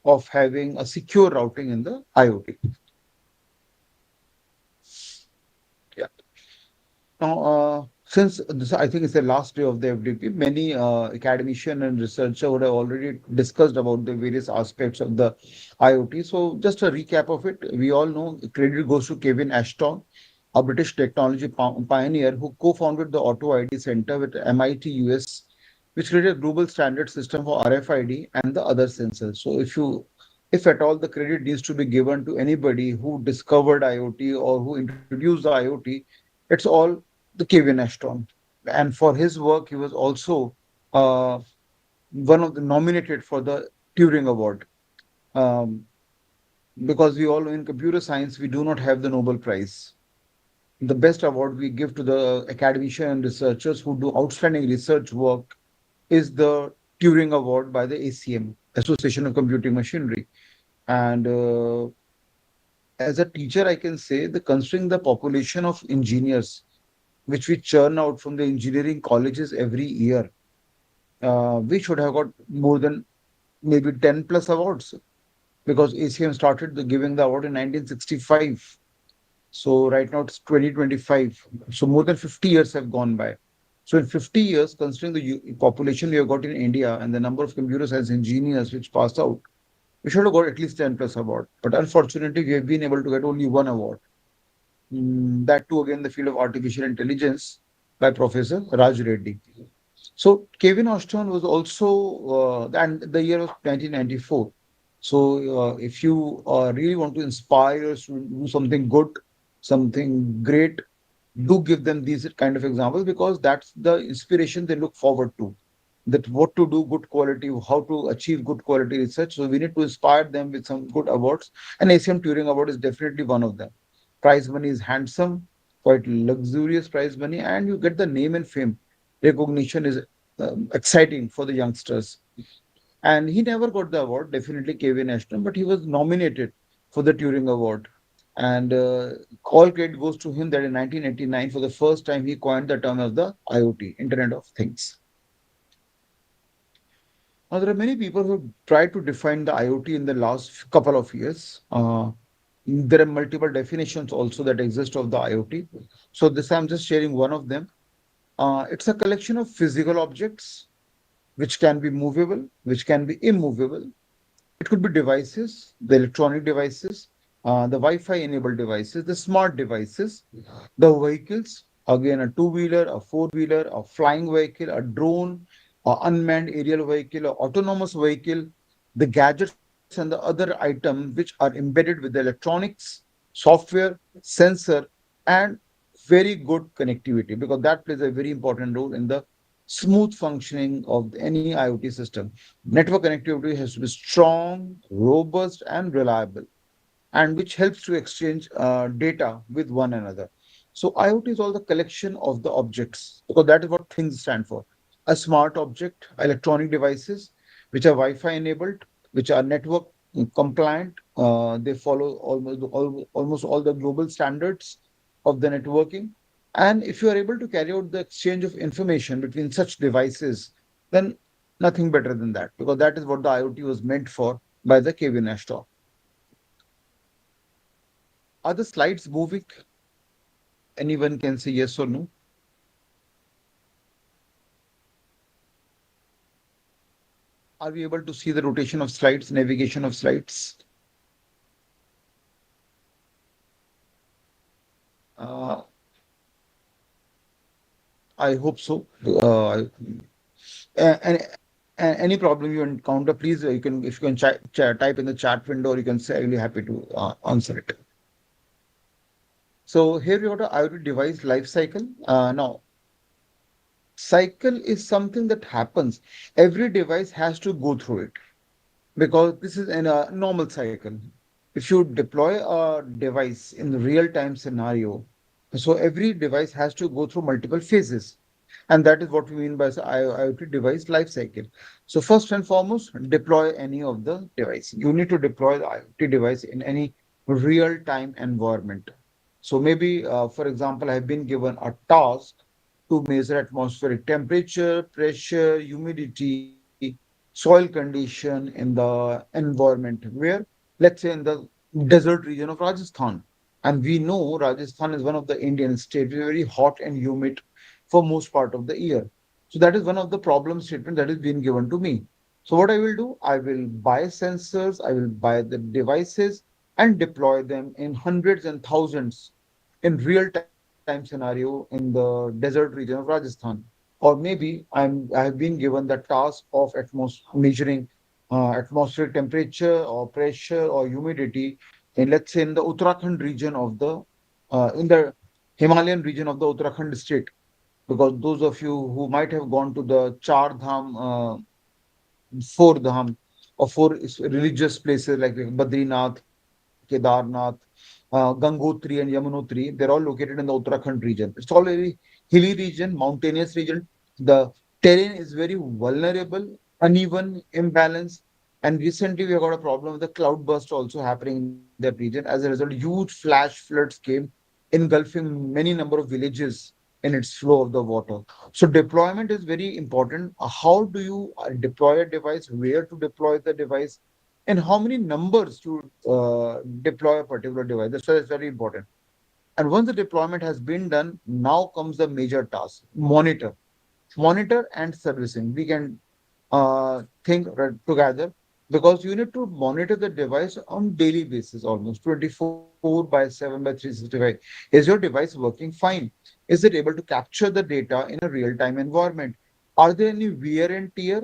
of having a secure routing in the IoT. Yeah. Now, since this, I think it's the last day of the FDP, many academician and researcher would have already discussed about the various aspects of the IoT. So, just a recap of it. We all know credit goes to Kevin Ashton, a British technology pioneer who co-founded the Auto ID Center with MIT US, which created a global standard system for RFID and the other sensors. So, if at all the credit needs to be given to anybody who discovered IoT or who introduced the IoT, it's all the Kevin Ashton. And for his work, he was also uh, one of the nominated for the Turing Award. Um, because we all know in computer science, we do not have the Nobel Prize. The best award we give to the academician and researchers who do outstanding research work is the Turing Award by the ACM, Association of Computing Machinery. And as a teacher, I can say the considering the population of engineers which we churn out from the engineering colleges every year, we should have got more than maybe 10 plus awards, because ACM started giving the award in 1965. So right now it's 2025. So more than 50 years have gone by. So in 50 years, considering the population we have got in India and the number of computer science engineers which passed out, we should have got at least 10 plus award. But unfortunately, we have been able to get only one award. That too, again, the field of artificial intelligence by Professor Raj Reddy. So Kevin Ashton was also, and the year was 1994. So if you really want to inspire us to do something good, something great, do give them these kind of examples, because that's the inspiration they look forward to. That what to do good quality, how to achieve good quality research. So we need to inspire them with some good awards. And ACM Turing Award is definitely one of them. Prize money is handsome, quite luxurious prize money, and you get the name and fame. Recognition is exciting for the youngsters. And he never got the award, definitely Kevin Ashton, but he was nominated for the Turing Award. And all credit goes to him that in 1989, for the first time, he coined the term of the IoT, Internet of Things. Now, there are many people who have tried to define the IoT in the last couple of years. There are multiple definitions also that exist of the IoT. So this I'm just sharing one of them. It's a collection of physical objects which can be movable, which can be immovable. It could be devices, the electronic devices, the Wi-Fi enabled devices, the smart devices, the vehicles, again a two-wheeler, a four-wheeler, a flying vehicle, a drone, a unmanned aerial vehicle, a autonomous vehicle, the gadgets and the other items which are embedded with the electronics, software, sensor, and very good connectivity, because that plays a very important role in the smooth functioning of any IoT system. Network connectivity has to be strong, robust, and reliable, and which helps to exchange data with one another. So IoT is all the collection of the objects, because that is what things stand for. A smart object, electronic devices, which are Wi-Fi enabled, which are network compliant. They follow almost all the global standards of the networking. And if you are able to carry out the exchange of information between such devices, then nothing better than that, because that is what the IoT was meant for by the Kevin Ashton. Are the slides moving? Anyone can say yes or no. Are we able to see the rotation of slides, navigation of slides? Uh, I hope so. And any problem you encounter, please, you can, if you can type in the chat window, you can say, really happy to answer it. So here we got a IoT device life cycle. Now, cycle is something that happens. Every device has to go through it, because this is in a normal cycle. If you deploy a device in the real time scenario, so every device has to go through multiple phases. And that is what we mean by the IoT device life cycle. So first and foremost, deploy any of the device. You need to deploy the IoT device in any real time environment. So maybe, for example, I have been given a task to measure atmospheric temperature, pressure, humidity, soil condition in the environment where, let's say, in the desert region of Rajasthan. And we know Rajasthan is one of the Indian states, very hot and humid for most part of the year. So that is one of the problem statement that is being given to me. So what I will do, I will buy sensors, I will buy the devices and deploy them in hundreds and thousands in real time scenario in the desert region of Rajasthan. Or maybe I have been given the task of measuring atmospheric temperature or pressure or humidity in, let's say, in the Uttarakhand region of the in the Himalayan region of the Uttarakhand state. Because those of you who might have gone to the Char Dham, four Dham, or four religious places like Badrinath, Kedarnath, Gangotri, and Yamunotri, they're all located in the Uttarakhand region. It's all very hilly region, mountainous region. The terrain is very vulnerable, uneven, imbalanced. And recently, we have got a problem with the cloud burst also happening in that region. As a result, huge flash floods came, engulfing many number of villages in its flow of the water. So deployment is very important. How do you deploy a device? Where to deploy the device? And how many numbers to deploy a particular device? That's very important. And once the deployment has been done, now comes the major task: monitor and servicing. We can think together, because you need to monitor the device on daily basis, almost 24 by 7 by 365. Is your device working fine? Is it able to capture the data in a real-time environment? Are there any wear and tear?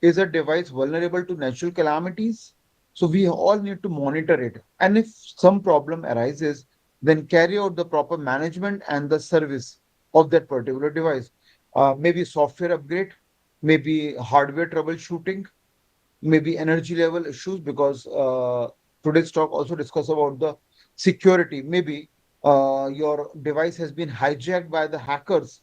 Is a device vulnerable to natural calamities? So we all need to monitor it. And if some problem arises, then carry out the proper management and the service of that particular device. Maybe software upgrade, maybe hardware troubleshooting, maybe energy level issues, because today's talk also discuss about the security. Maybe your device has been hijacked by the hackers,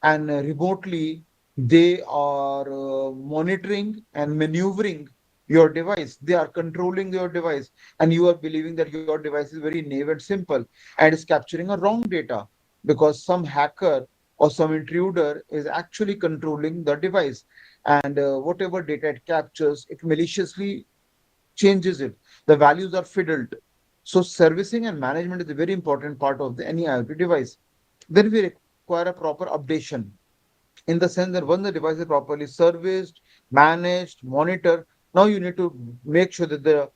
and remotely they are monitoring and maneuvering your device. They are controlling your device, and you are believing that your device is very naive and simple and is capturing a wrong data, because some hacker or some intruder is actually controlling the device. And whatever data it captures, it maliciously changes it. The values are fiddled. So servicing and management is a very important part of any IoT device. Then we require a proper updation, in the sense that once the device is properly serviced, managed, monitored, now you need to make sure that the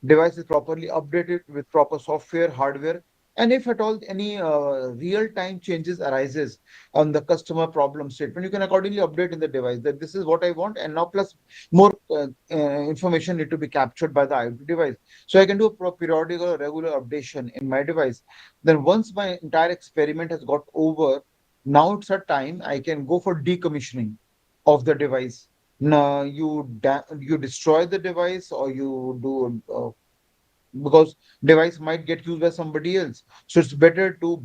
device is properly updated with proper software, hardware, And if at all any real-time changes arises on the customer problem statement, you can accordingly update in the device that this is what I want, and now plus more information need to be captured by the IoT device. So I can do a periodic or regular updation in my device. Then once my entire experiment has got over, now it's a time I can go for decommissioning of the device. Now you destroy the device, or you do because device might get used by somebody else. So it's better to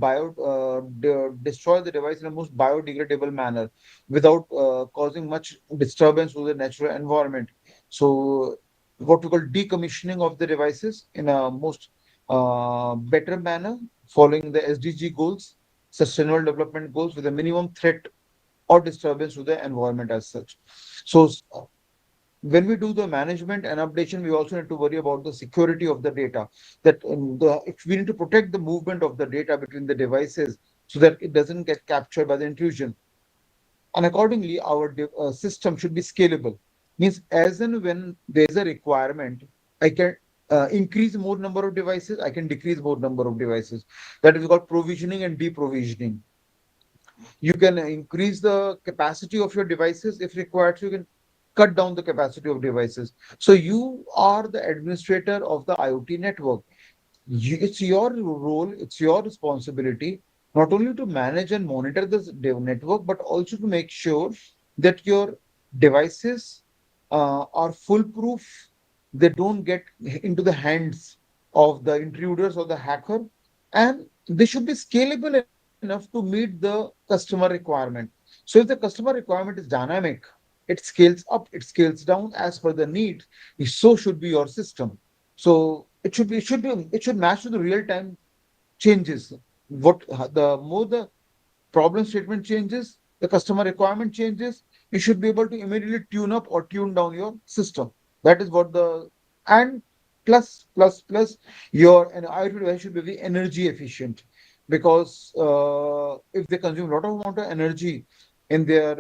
destroy the device in a most biodegradable manner without causing much disturbance to the natural environment. So what we call decommissioning of the devices in a most better manner, following the SDG goals, sustainable development goals, with a minimum threat or disturbance to the environment as such. So when we do the management and updation, we also need to worry about the security of the data. That if we need to protect the movement of the data between the devices so that it doesn't get captured by the intrusion. And accordingly, our system should be scalable. Means as and when there's a requirement, I can increase more number of devices, I can decrease more number of devices. That is called provisioning and deprovisioning. You can increase the capacity of your devices if required. So you can cut down the capacity of devices. So you are the administrator of the IoT network. It's your role, it's your responsibility, not only to manage and monitor this network, but also to make sure that your devices are foolproof. They don't get into the hands of the intruders or the hacker, and they should be scalable enough to meet the customer requirement. So if the customer requirement is dynamic, it scales up, it scales down as per the need. So should be your system. So it should match to the real time changes. What the more the problem statement changes, the customer requirement changes, you should be able to immediately tune up or tune down your system. That is what the and plus your an IoT device should be very energy efficient, because if they consume a lot of amount of energy in their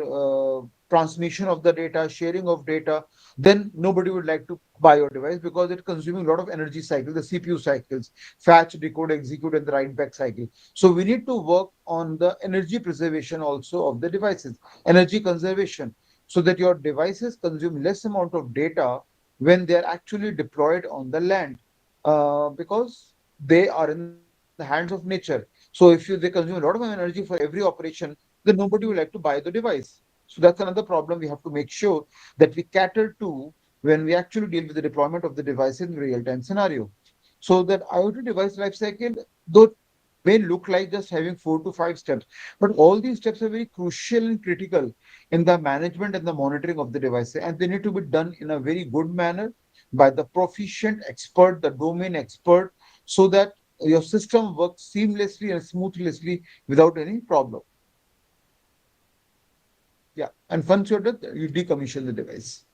transmission of the data, sharing of data, then nobody would like to buy your device because it's consuming a lot of energy cycles, the CPU cycles, fetch, decode, execute, and the write back cycle. So we need to work on the energy preservation also of the devices, energy conservation, so that your devices consume less amount of data when they are actually deployed on the land, because they are in the hands of nature. So if they consume a lot of energy for every operation, then nobody will like to buy the device. So that's another problem we have to make sure that we cater to when we actually deal with the deployment of the device in real-time scenario. So that IoT device lifecycle, though may look like just having 4 to 5 steps, but all these steps are very crucial and critical in the management and the monitoring of the device, and they need to be done in a very good manner by the proficient expert, the domain expert, so that your system works seamlessly and smoothly without any problem. Yeah, and once you're done, you decommission the device.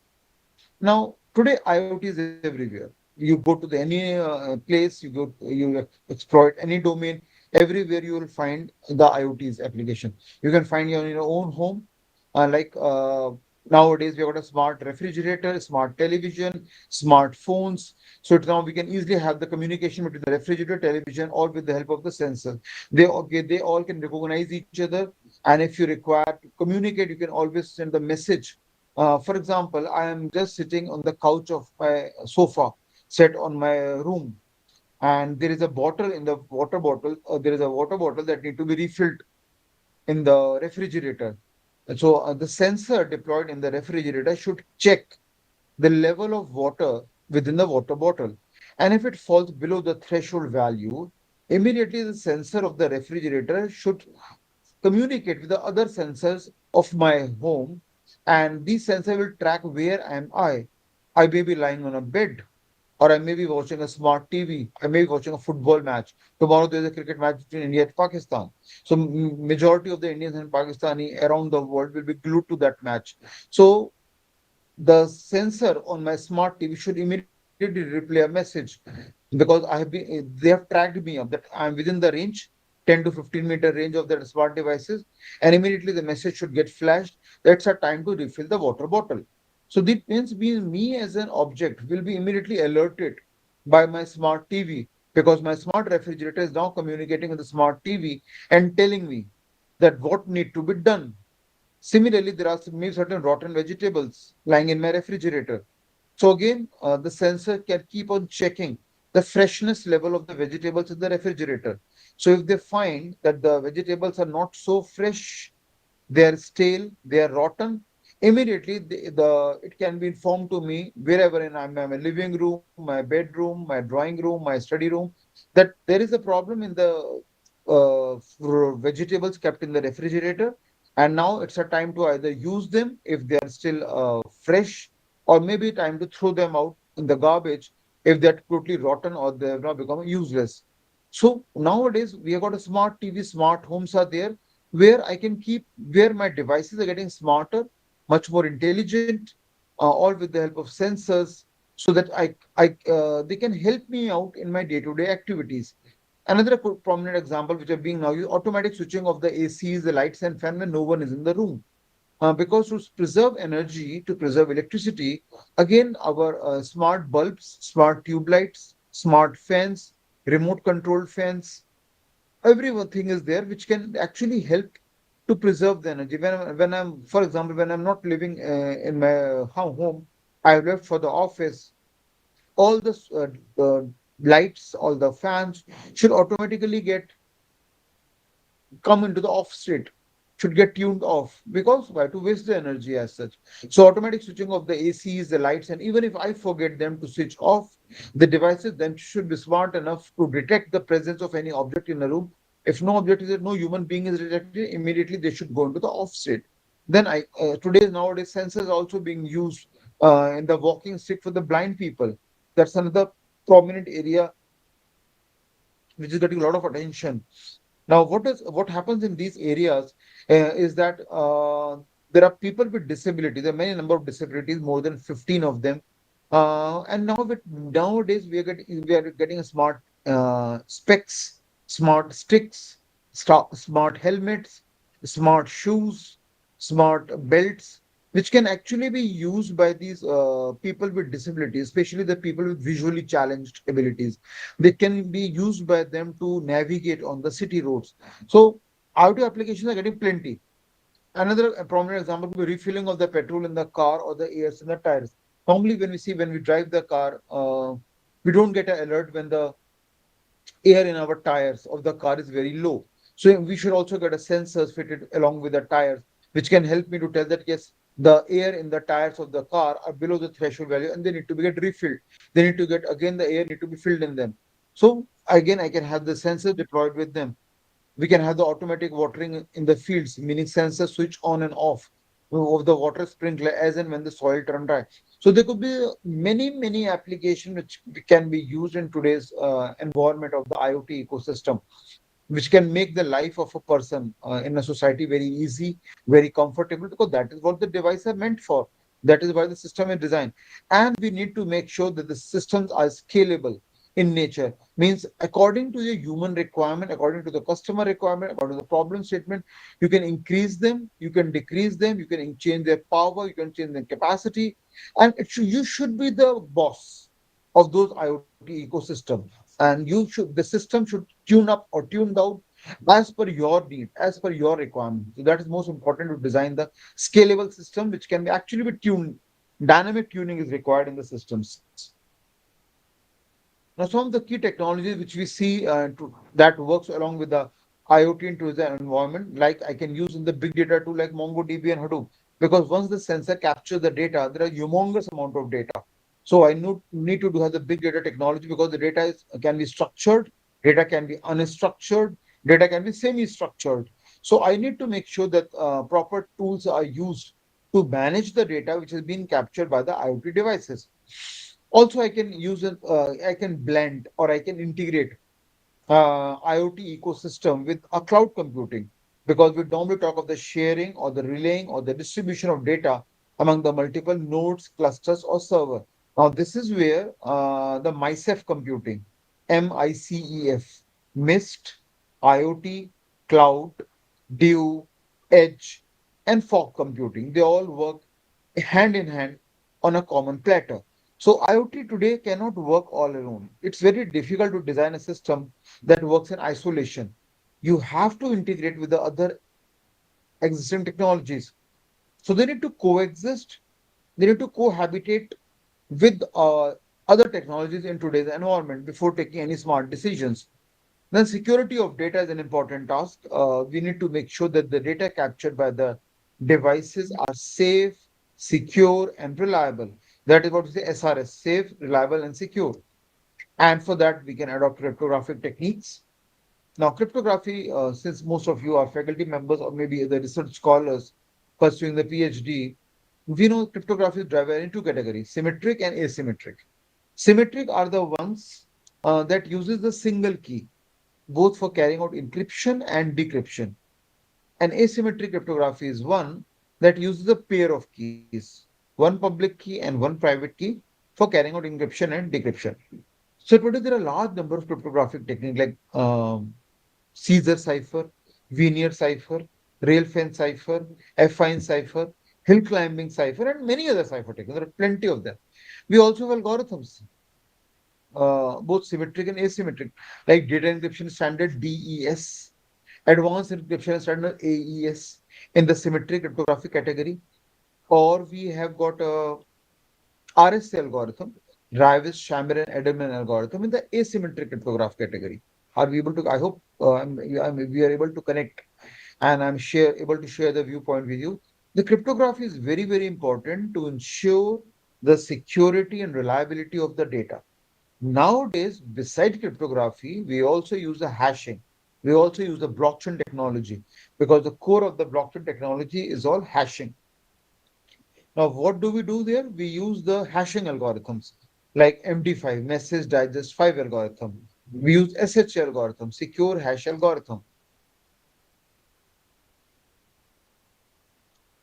Now, today IoT is everywhere. You go to any place, you exploit any domain, everywhere you will find the IoT's application. You can find your in your own home, nowadays we have got a smart refrigerator, smart television, smartphones. So now we can easily have the communication between the refrigerator, television, all with the help of the sensor. They all can recognize each other, and if you require to communicate, you can always send the message. For example, I am just sitting on the couch of my sofa set on my room, and there is a bottle in the water bottle. There is a water bottle that need to be refilled in the refrigerator. And so the sensor deployed in the refrigerator should check the level of water within the water bottle. And if it falls below the threshold value, immediately the sensor of the refrigerator should communicate with the other sensors of my home, and these sensors will track where am I. I may be lying on a bed, or I may be watching a smart TV. I may be watching a football match. Tomorrow there's a cricket match between India and Pakistan. So majority of the Indians and Pakistani around the world will be glued to that match. So the sensor on my smart TV should immediately replay a message, because they have tracked me up that I'm within the range, 10 to 15-meter range of the smart devices, and immediately the message should get flashed. That's a time to refill the water bottle. So this means me as an object will be immediately alerted by my smart TV because my smart refrigerator is now communicating with the smart TV and telling me that what need to be done. Similarly, there are maybe certain rotten vegetables lying in my refrigerator. So again, the sensor can keep on checking the freshness level of the vegetables in the refrigerator. So if they find that the vegetables are not so fresh, they are stale, they are rotten, immediately it can be informed to me wherever in my living room, my bedroom, my drawing room, my study room, that there is a problem in the vegetables kept in the refrigerator, and now it's a time to either use them if they are still fresh, or maybe time to throw them out in the garbage if they're totally rotten or they have now become useless. So nowadays we have got a smart TV, smart homes are there, where I can keep, where my devices are getting smarter, much more intelligent, all with the help of sensors, so that they can help me out in my day-to-day activities. Another prominent example which are being now used, automatic switching of the ACs, the lights and fan when no one is in the room. Because to preserve energy, to preserve electricity, again, our smart bulbs, smart tube lights, smart fans, remote controlled fans, everything is there which can actually help to preserve the energy. When I'm, for example, when I'm not living in my home, I've left for the office, all the lights, all the fans should automatically get come into the off state, should get tuned off, because why, to waste the energy as such. So automatic switching of the ACs, the lights, and even if I forget them to switch off the devices, then should be smart enough to detect the presence of any object in a room. If no object is there, no human being is detected, immediately they should go into the off state. Then today's nowadays sensors also being used in the walking stick for the blind people. That's another prominent area which is getting a lot of attention. Now, what happens in these areas is that there are people with disabilities. There are many number of disabilities, more than 15 of them. And nowadays we are getting a smart specs, smart sticks, smart helmets, smart shoes, smart belts, which can actually be used by these people with disabilities, especially the people with visually challenged abilities. They can be used by them to navigate on the city roads. So audio applications are getting plenty. Another prominent example could be refilling of the petrol in the car or the airs in the tires. Normally, when we drive the car, we don't get an alert when the air in our tires of the car is very low. So we should also get a sensors fitted along with the tires, which can help me to tell that yes, the air in the tires of the car are below the threshold value and they need to be get refilled. They need to get again the air need to be filled in them. So again, I can have the sensor deployed with them. We can have the automatic watering in the fields, meaning sensor switch on and off of the water sprinkler as and when the soil turn dry. So there could be many applications which can be used in today's environment of the IoT ecosystem, which can make the life of a person in a society very easy, very comfortable, because that is what the device are meant for. That is why the system is designed. And we need to make sure that the systems are scalable in nature. Means according to the human requirement, according to the customer requirement, according to the problem statement, you can increase them, you can decrease them, you can change their power, you can change their capacity, and you should be the boss of those IoT ecosystem. And the system should tune up or tuned out as per your need, as per your requirement. So that is most important, to design the scalable system which can be actually be tuned. Dynamic tuning is required in the systems. Now, some of the key technologies which we see that works along with the IoT into the environment, like I can use in the big data tool like MongoDB and Hadoop, because once the sensor captures the data, there are humongous amount of data. So I need to do have the big data technology, because the data can be structured, data can be unstructured, data can be semi-structured. So I need to make sure that proper tools are used to manage the data which has been captured by the IoT devices. Also, I can blend or I can integrate IoT ecosystem with a cloud computing, because we normally talk of the sharing or the relaying or the distribution of data among the multiple nodes, clusters, or server. Now, this is where the MICEF computing, MICEF, MIST, IoT, cloud, Dew, edge, and fog computing, they all work hand in hand on a common platter. So IoT today cannot work all alone. It's very difficult to design a system that works in isolation. You have to integrate with the other existing technologies. So they need to coexist, they need to cohabitate with other technologies in today's environment before taking any smart decisions. Then security of data is an important task. We need to make sure that the data captured by the devices are safe, secure, and reliable. That is what we say SRS, safe, reliable, and secure. And for that, we can adopt cryptographic techniques. Now, cryptography, since most of you are faculty members or maybe the research scholars pursuing the PhD, we know cryptography is divided into two categories, symmetric and asymmetric. Symmetric are the ones that uses the single key, both for carrying out encryption and decryption. And asymmetric cryptography is one that uses a pair of keys, one public key and one private key for carrying out encryption and decryption. So today there are a large number of cryptographic techniques like Caesar cipher, Veneer cipher, rail-fence cipher, affine cipher, hill climbing cipher, and many other cipher techniques. There are plenty of them. We also have algorithms, both symmetric and asymmetric, like data encryption standard DES, advanced encryption standard AES in the symmetric cryptographic category, or we have got a RSA algorithm, Rivest, Shamir, and Edelman algorithm in the asymmetric cryptograph category. Are we able to? I hope we are able to connect, and able to share the viewpoint with you. The cryptography is very, very important to ensure the security and reliability of the data. Nowadays, besides cryptography, we also use the hashing. We also use the blockchain technology because the core of the blockchain technology is all hashing. Now, what do we do there? We use the hashing algorithms like MD5, Message Digest 5 algorithm. We use SH algorithm, secure hash algorithm.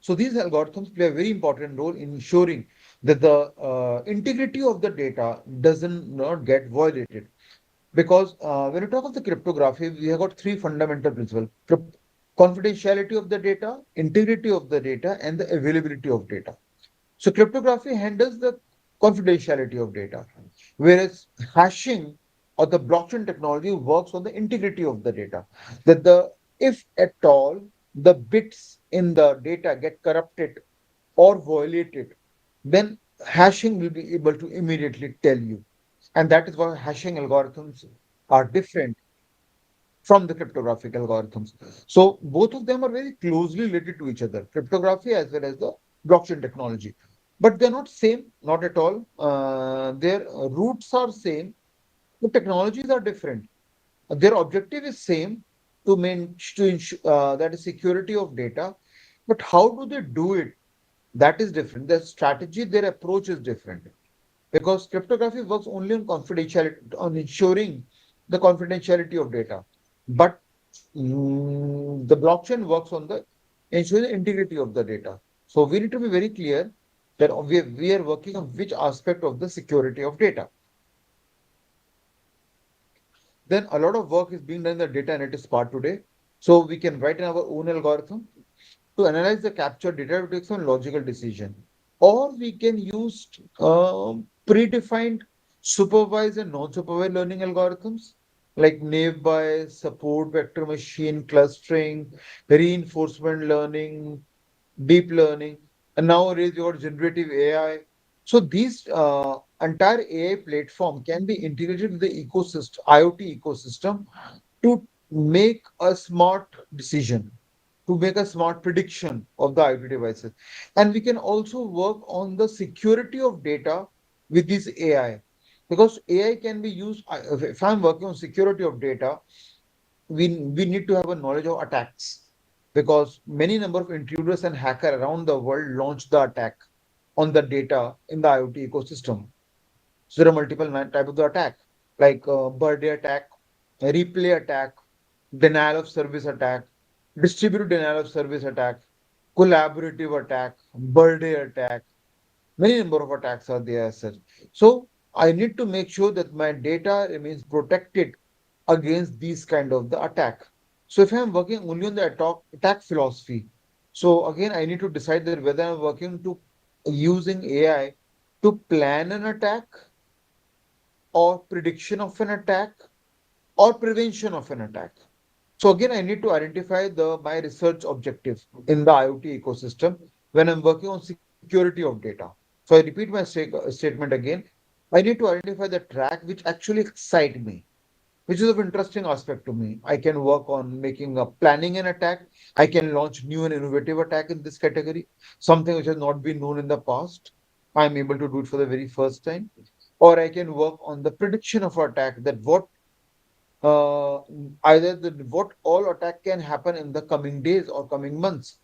So these algorithms play a very important role in ensuring that the integrity of the data doesn't not get violated. Because when you talk of the cryptography, we have got three fundamental principles: confidentiality of the data, integrity of the data, and the availability of data. So cryptography handles the confidentiality of data, whereas hashing or the blockchain technology works on the integrity of the data. That the if at all the bits in the data get corrupted or violated, then hashing will be able to immediately tell you. And that is why hashing algorithms are different from the cryptographic algorithms. So both of them are very closely related to each other, cryptography as well as the blockchain technology. But they're not same, not at all. Their roots are same, the technologies are different. Their objective is same to ensure that is security of data, but how do they do it? That is different. Their strategy, their approach is different because cryptography works only on confidentiality, on ensuring the confidentiality of data. But the blockchain works on the ensuring the integrity of the data. So we need to be very clear that we are working on which aspect of the security of data. Then a lot of work is being done in the data analytics part today. So we can write in our own algorithm to analyze the captured data to take some logical decision. Or we can use predefined supervised and non-supervised learning algorithms like naive Bayes, support vector machine clustering, reinforcement learning, deep learning, and nowadays you got generative AI. So these entire AI platform can be integrated with the ecosystem, IoT ecosystem, to make a smart decision, to make a smart prediction of the IoT devices. And we can also work on the security of data with this AI. Because AI can be used, if I'm working on security of data, we need to have a knowledge of attacks because many number of intruders and hackers around the world launch the attack on the data in the IoT ecosystem. So there are multiple type of the attack like birthday attack, replay attack, denial of service attack, distributed denial of service attack, collaborative attack, birthday attack. Many number of attacks are there as such. So I need to make sure that my data remains protected against these kind of the attack. So if I'm working only on the attack philosophy, so again I need to decide that whether I'm working to using AI to plan an attack or prediction of an attack or prevention of an attack. So again, I need to identify the my research objective in the IoT ecosystem when I'm working on security of data. So I repeat my statement again. I need to identify the track which actually excite me, which is of interesting aspect to me. I can work on making a planning an attack. I can launch new and innovative attack in this category, something which has not been known in the past. I'm able to do it for the very first time. Or I can work on the prediction of attack that uh, either what all attack can happen in the coming days or coming months,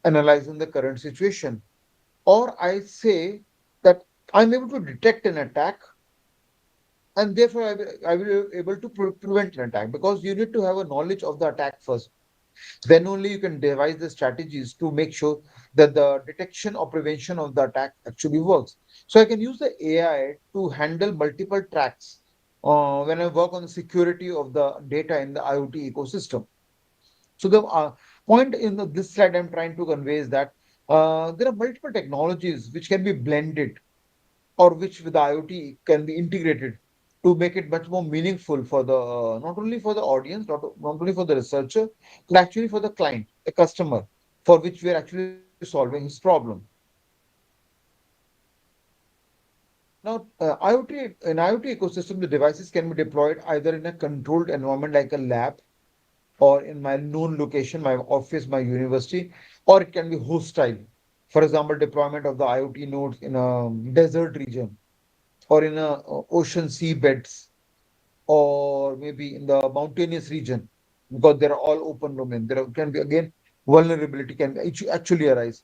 analyzing the current situation. Or I say that I'm able to detect an attack and therefore I will be able to prevent an attack because you need to have a knowledge of the attack first. Then only you can devise the strategies to make sure that the detection or prevention of the attack actually works. So I can use the AI to handle multiple tracks when I work on the security of the data in the IoT ecosystem. So the point in this slide I'm trying to convey is that there are multiple technologies which can be blended or which with the IoT can be integrated to make it much more meaningful for the not only for the audience, not only for the researcher, but actually for the client, the customer, for which we are actually solving his problem. Now, IoT ecosystem, the devices can be deployed either in a controlled environment like a lab or in my known location, my office, my university, or it can be hostile. For example, deployment of the IoT nodes in a desert region or in a ocean seabeds or maybe in the mountainous region because they're all open domain. There can be again vulnerability can actually arise.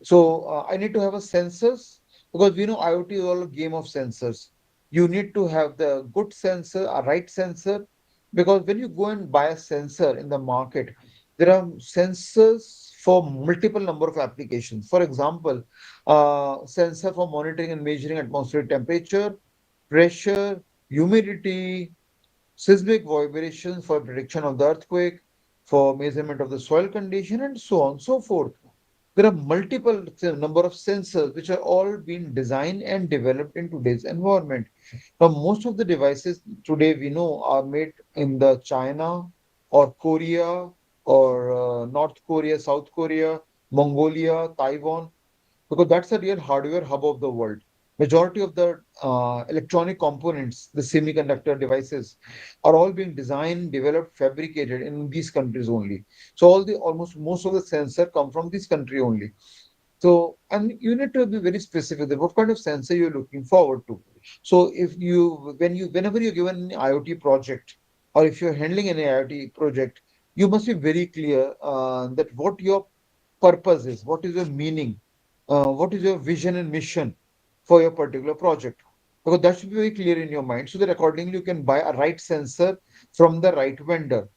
So I need to have a sensors because we know IoT is all a game of sensors. You need to have the good sensor, a right sensor, because when you go and buy a sensor in the market, there are sensors for multiple number of applications. For example, sensor for monitoring and measuring atmospheric temperature, pressure, humidity, seismic vibrations for prediction of the earthquake, for measurement of the soil condition, and so on and so forth. There are multiple number of sensors which are all being designed and developed in today's environment. Now, most of the devices today we know are made in the China or Korea or North Korea, South Korea, Mongolia, Taiwan, because that's the real hardware hub of the world. Majority of the electronic components, the semiconductor devices, are all being designed, developed, fabricated in these countries only. So all the almost most of the sensor come from this country only. So, and you need to be very specific that what kind of sensor you're looking forward to. So if whenever you're given an IoT project or if you're handling an IoT project, you must be very clear that what your purpose is, what is your meaning, what is your vision and mission for your particular project. Because that should be very clear in your mind so that accordingly you can buy a right sensor from the right vendor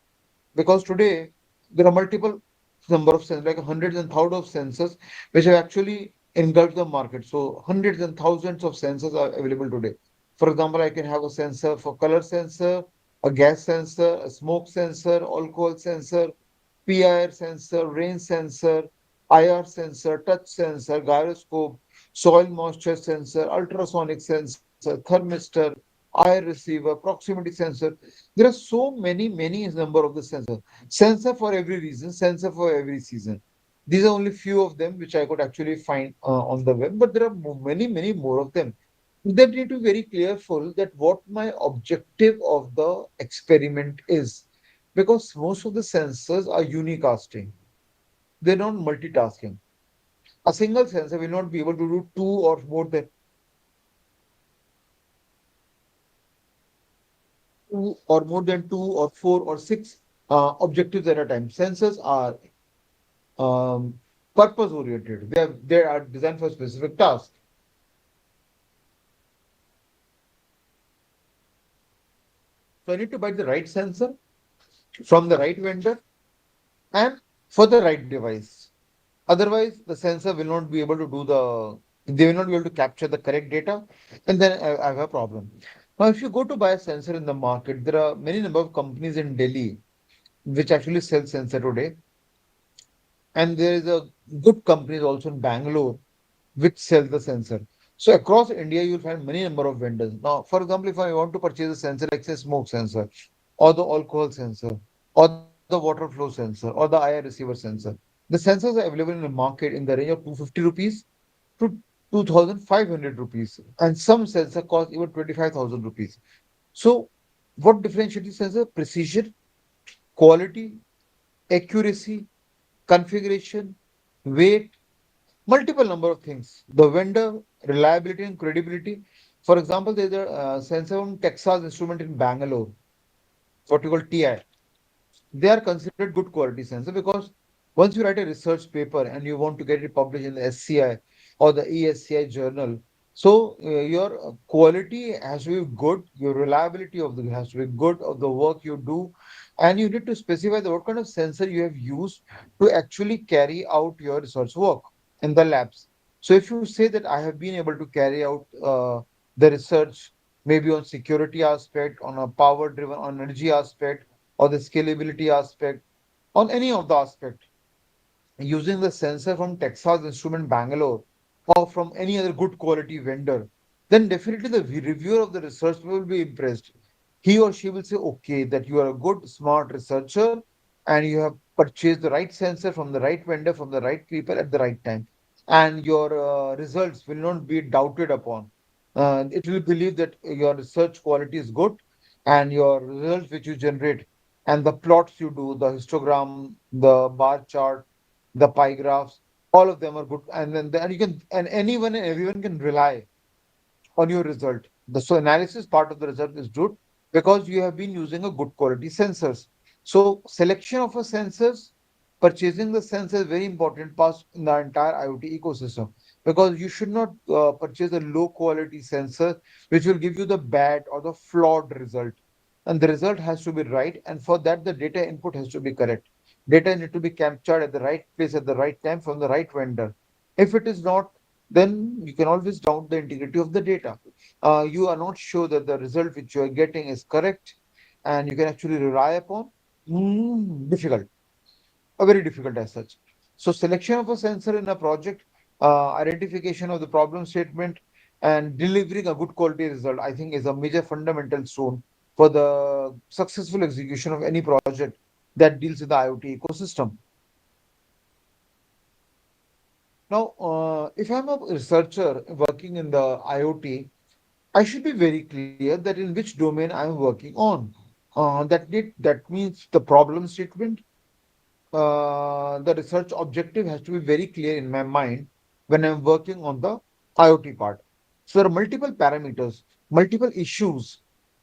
because today there are multiple number of sensors, like hundreds and thousands of sensors, which have actually engulfed the market. So hundreds and thousands of sensors are available today. For example, I can have a sensor for color sensor, a gas sensor, a smoke sensor, alcohol sensor, PIR sensor, rain sensor, IR sensor, touch sensor, gyroscope, soil moisture sensor, ultrasonic sensor, thermistor, eye receiver, proximity sensor. There are so many number of the sensor. Sensor for every reason, sensor for every season. These are only few of them which I could actually find on the web, but there are many more of them. Then need to be very careful that what my objective of the experiment is, because most of the sensors are unicasting. They're not multitasking. A single sensor will not be able to do more than two or four or six objectives at a time. Sensors are um, purpose oriented. They are designed for specific tasks. So I need to buy the right sensor from the right vendor and for the right device. Otherwise, the sensor will not be able to they will not be able to capture the correct data, and then I have a problem. Now, if you go to buy a sensor in the market, there are many number of companies in Delhi which actually sell sensor today, and there is a good companies also in Bangalore which sell the sensor. So across India, you'll find many number of vendors. Now, for example, if I want to purchase a sensor like say smoke sensor, or the alcohol sensor, or the water flow sensor, or the IR receiver sensor, the sensors are available in the market in the range of 250 rupees to 2,500 rupees, and some sensor cost even 25,000 rupees. So, what differentiates the sensor? Precision, quality, accuracy, configuration, weight, multiple number of things. The vendor, reliability and credibility. For example, there's a sensor from Texas Instrument in Bangalore, what we call TI. They are considered good quality sensor because once you write a research paper and you want to get it published in the SCI or the ESCI journal, so your quality has to be good, your reliability of the has to be good of the work you do, and you need to specify the what kind of sensor you have used to actually carry out your research work in the labs. So if you say that I have been able to carry out the research maybe on security aspect, on a power driven, on energy aspect, or the scalability aspect, on any of the aspect, using the sensor from Texas Instrument Bangalore or from any other good quality vendor, then definitely the reviewer of the research will be impressed. He or she will say, okay, that you are a good, smart researcher and you have purchased the right sensor from the right vendor, from the right people at the right time. And your results will not be doubted upon. It will believe that your research quality is good and your results which you generate and the plots you do, the histogram, the bar chart, the pie graphs, all of them are good. And you can and anyone and everyone can rely on your result. The so analysis part of the result is good because you have been using a good quality sensors. So selection of a sensors, purchasing the sensor is very important part in the entire IoT ecosystem because you should not purchase a low quality sensor which will give you the bad or the flawed result. And the result has to be right, and for that the data input has to be correct. Data need to be captured at the right place at the right time from the right vendor. If it is not, then you can always doubt the integrity of the data. You are not sure that the result which you are getting is correct and you can actually rely upon. Difficult, very difficult as such. So selection of a sensor in a project, identification of the problem statement, and delivering a good quality result, I think is a major fundamental stone for the successful execution of any project that deals with the IoT ecosystem. Now, if I'm a researcher working in the IoT, I should be very clear that in which domain I'm working on. That means the problem statement, the research objective has to be very clear in my mind when I'm working on the IoT part. So there are multiple parameters, multiple issues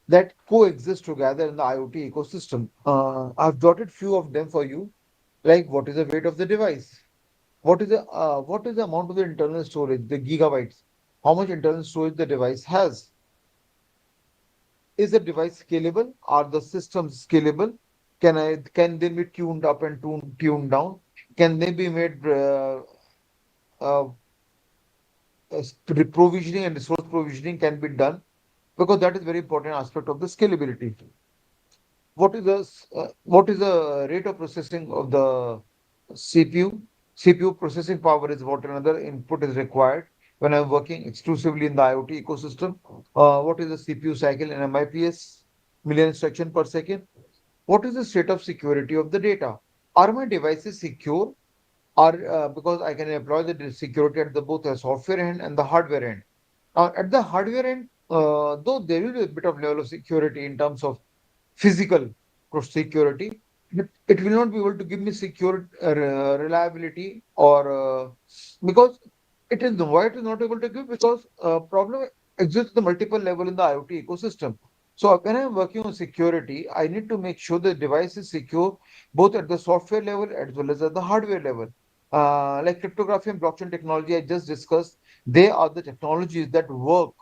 that coexist together in the IoT ecosystem. I've jotted few of them for you, like what is the weight of the device? What is the amount of the internal storage, the gigabytes? How much internal storage the device has? Is the device scalable? Are the systems scalable? Can they be tuned up and tuned down? Can they be made uh, provisioning and resource provisioning can be done because that is very important aspect of the scalability. What is the rate of processing of the CPU? CPU processing power is what another input is required when I'm working exclusively in the IoT ecosystem. What is the CPU cycle in MIPS, million instruction per second? What is the state of security of the data? Are my devices secure? Or because I can employ the security at the both the software end and the hardware end. At the hardware end, though there is a bit of level of security in terms of physical security, but it will not be able to give me secure reliability or because it is why it is not able to give because problem exists at the multiple level in the IoT ecosystem. So when I'm working on security, I need to make sure the device is secure both at the software level as well as at the hardware level. Like cryptography and blockchain technology I just discussed, they are the technologies that work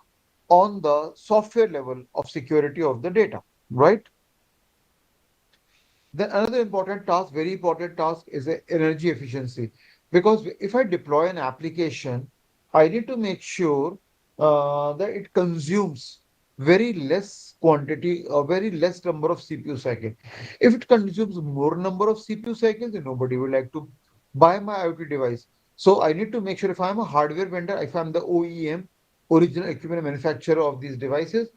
on the software level of security of the data, right? Then another important task, very important task, is energy efficiency. Because if I deploy an application, I need to make sure that it consumes very less quantity, a very less number of CPU cycles. If it consumes more number of CPU cycles, then nobody would like to buy my IoT device. So I need to make sure if I'm a hardware vendor, if I'm the OEM, original equipment manufacturer of these devices,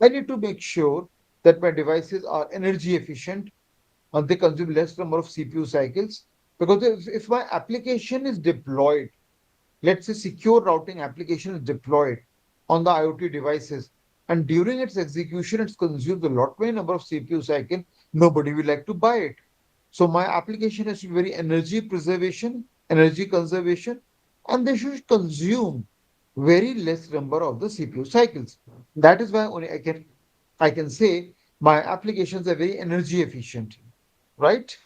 I need to make sure that my devices are energy efficient and they consume less number of CPU cycles. Because if my application is deployed, let's say secure routing application is deployed on the IoT devices, and during its execution, it consumes a lot many number of CPU cycle, nobody will like to buy it. So my application has to be very energy preservation, energy conservation, and they should consume very less number of the CPU cycles. That is why only I can say my applications are very energy efficient, right?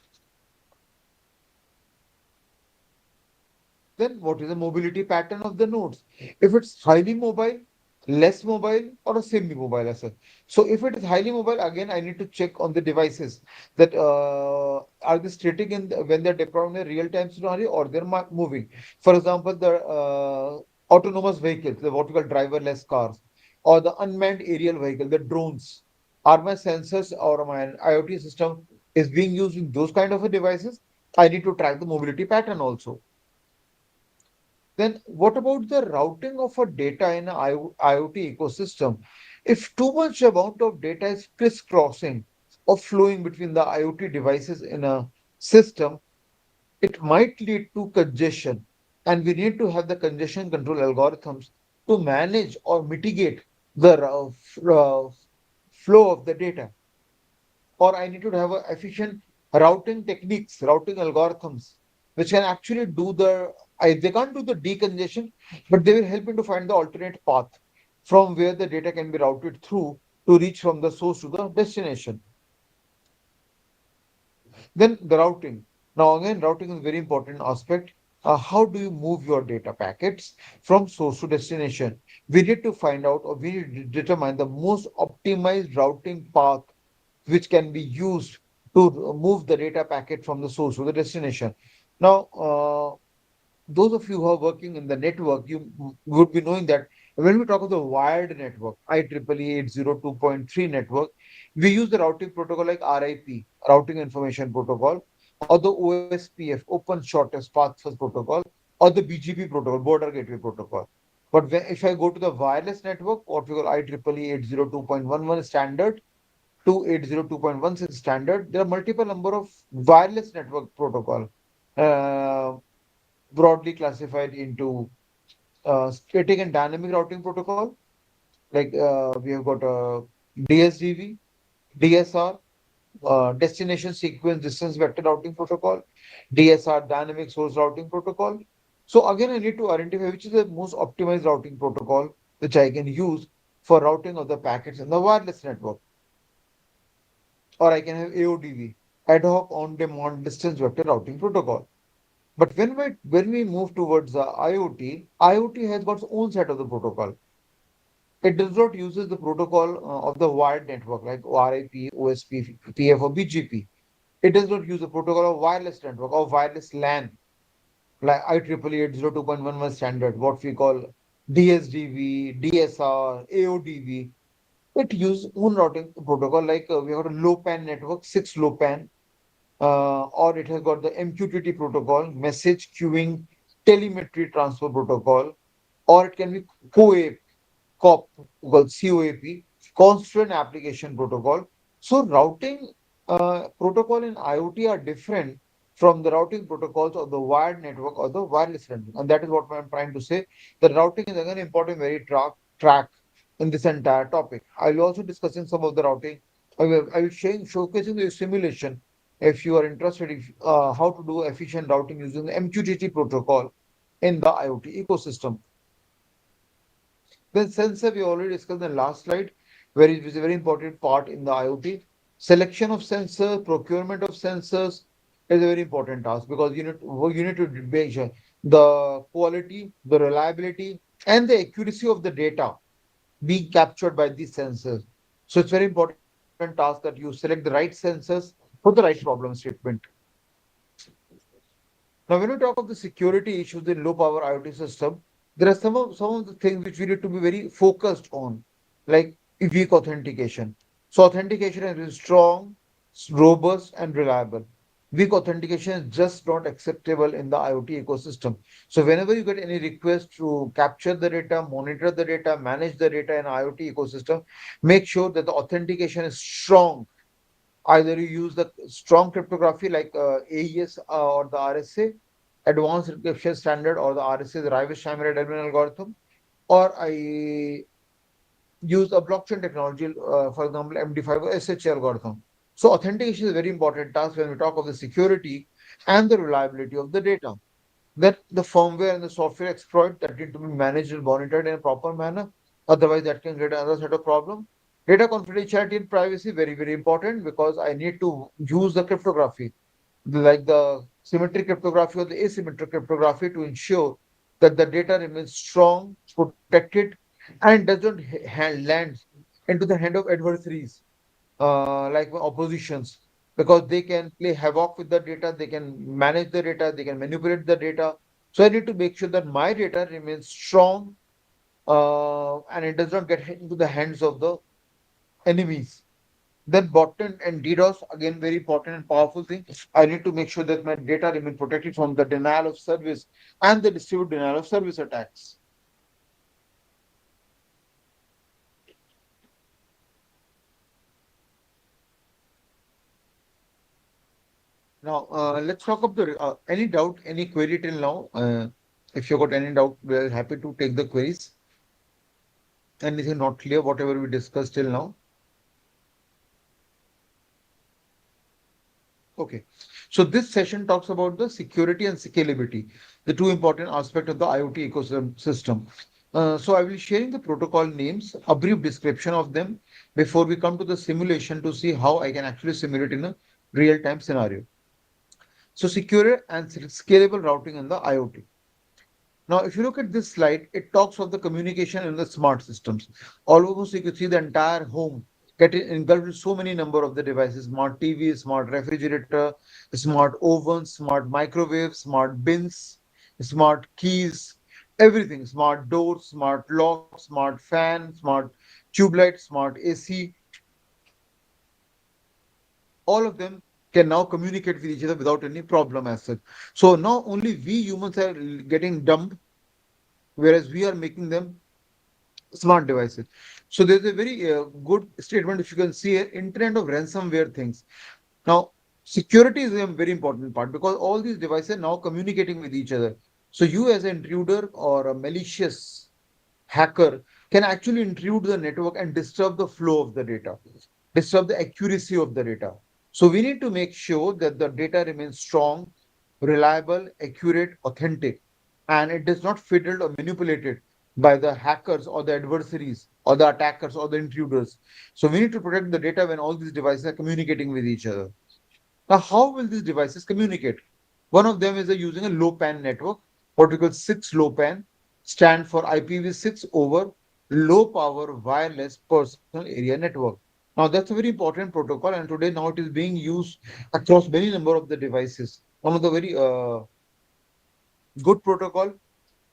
Then what is the mobility pattern of the nodes? If it's highly mobile, less mobile, or a semi-mobile as such. So if it is highly mobile, again, I need to check on the devices that are they static when they're deployed in a real-time scenario or they're moving. For example, the autonomous vehicles, the what we call driverless cars, or the unmanned aerial vehicle, the drones. Are my sensors or my IoT system is being used in those kind of a devices? I need to track the mobility pattern also. Then what about the routing of a data in an IoT ecosystem? If too much amount of data is crisscrossing or flowing between the IoT devices in a system, it might lead to congestion. And we need to have the congestion control algorithms to manage or mitigate the flow of the data. Or I need to have a efficient routing techniques, routing algorithms, which can actually do they can't do the decongestion, but they will help me to find the alternate path from where the data can be routed through to reach from the source to the destination. Then the routing. Now again, routing is a very important aspect. How do you move your data packets from source to destination? We need to find out or we need to determine the most optimized routing path which can be used to move the data packet from the source to the destination. Now, those of you who are working in the network, you would be knowing that when we talk of the wired network, IEEE 802.3 network, we use the routing protocol like RIP, Routing Information Protocol, or the OSPF, Open Shortest Path First Protocol, or the BGP protocol, Border Gateway Protocol. But if I go to the wireless network, what we call IEEE 802.11 standard, to 802.16 standard, there are multiple number of wireless network protocol uh, broadly classified into static and dynamic routing protocol. Like we have got DSDV, DSR, destination sequence distance vector routing protocol, DSR dynamic source routing protocol. So again, I need to identify which is the most optimized routing protocol which I can use for routing of the packets in the wireless network. Or I can have AODV, ad hoc on-demand distance vector routing protocol. But when we move towards the IoT, IoT has got its own set of the protocol. It does not uses the protocol of the wired network like RIP, OSP, PF, or BGP. It does not use the protocol of wireless network or wireless LAN like IEEE 802.11 standard, what we call DSDV, DSR, AODV. It uses own routing protocol like we have a low PAN network, 6 LoWPAN, or it has got the MQTT protocol, message queuing telemetry transfer protocol, or it can be COAP, COP, called COAP, Constraint Application Protocol. So routing protocol in IoT are different from the routing protocols of the wired network or the wireless network. And that is what I'm trying to say. The routing is again important very track in this entire topic. I'll be also discussing some of the routing. I will showcasing the simulation if you are interested if, how to do efficient routing using the MQTT protocol in the IoT ecosystem. Then sensor, we already discussed in the last slide, where it is a very important part in the IoT. Selection of sensors, procurement of sensors is a very important task because you need to make sure the quality, the reliability, and the accuracy of the data being captured by these sensors. So it's very important task that you select the right sensors for the right problem statement. Now, when we talk of the security issues in low power IoT system, there are some of the things which we need to be very focused on, like weak authentication. So authentication is strong, robust, and reliable. Weak authentication is just not acceptable in the IoT ecosystem. So whenever you get any request to capture the data, monitor the data, manage the data in IoT ecosystem, make sure that the authentication is strong. Either you use the strong cryptography like AES or the RSA, Advanced Encryption Standard, or the RSA, the Reverse Chimera Delvin algorithm, or I use a blockchain technology, for example, MD5 or SHA algorithm. So authentication is a very important task when we talk of the security and the reliability of the data. That the firmware and the software exploit that need to be managed and monitored in a proper manner. Otherwise, that can create another set of problem. Data confidentiality and privacy, very, very important, because I need to use the cryptography, like the symmetric cryptography or the asymmetric cryptography, to ensure that the data remains strong, protected, and doesn't land into the hand of adversaries, like oppositions, because they can play havoc with the data, they can manage the data, they can manipulate the data. So I need to make sure that my data remains strong, and it does not get into the hands of the enemies. Then botnet and DDoS, again, very important and powerful thing. I need to make sure that my data remain protected from the denial of service and the distributed denial of service attacks. Now, let's talk about the any doubt, any query till now. If you got any doubt, we're happy to take the queries. Anything not clear, whatever we discussed till now. Okay. So this session talks about the security and scalability, the two important aspects of the IoT ecosystem. So I will be sharing the protocol names, a brief description of them before we come to the simulation to see how I can actually simulate in a real-time scenario. So secure and scalable routing in the IoT. Now, if you look at this slide, it talks of the communication in the smart systems. Almost you can see the entire home getting engulfed with so many number of the devices: smart TV, smart refrigerator, smart ovens, smart microwaves, smart bins, smart keys, everything, smart doors, smart locks, smart fan, smart tube light, smart AC, all of them can now communicate with each other without any problem as such. So now only we humans are getting dumb, whereas we are making them smart devices. So there's a very good statement, if you can see here, internet of ransomware things. Now, security is a very important part because all these devices are now communicating with each other. So you as an intruder or a malicious hacker can actually intrude the network and disturb the flow of the data, disturb the accuracy of the data. So we need to make sure that the data remains strong, reliable, accurate, authentic, and it is not fiddled or manipulated by the hackers or the adversaries or the attackers or the intruders. So we need to protect the data when all these devices are communicating with each other. Now, how will these devices communicate? One of them is using a low pan network, what we call 6 low pan, stand for IPv6 over low power wireless personal area network. Now, that's a very important protocol, and today now it is being used across many number of the devices. One of the very good protocol.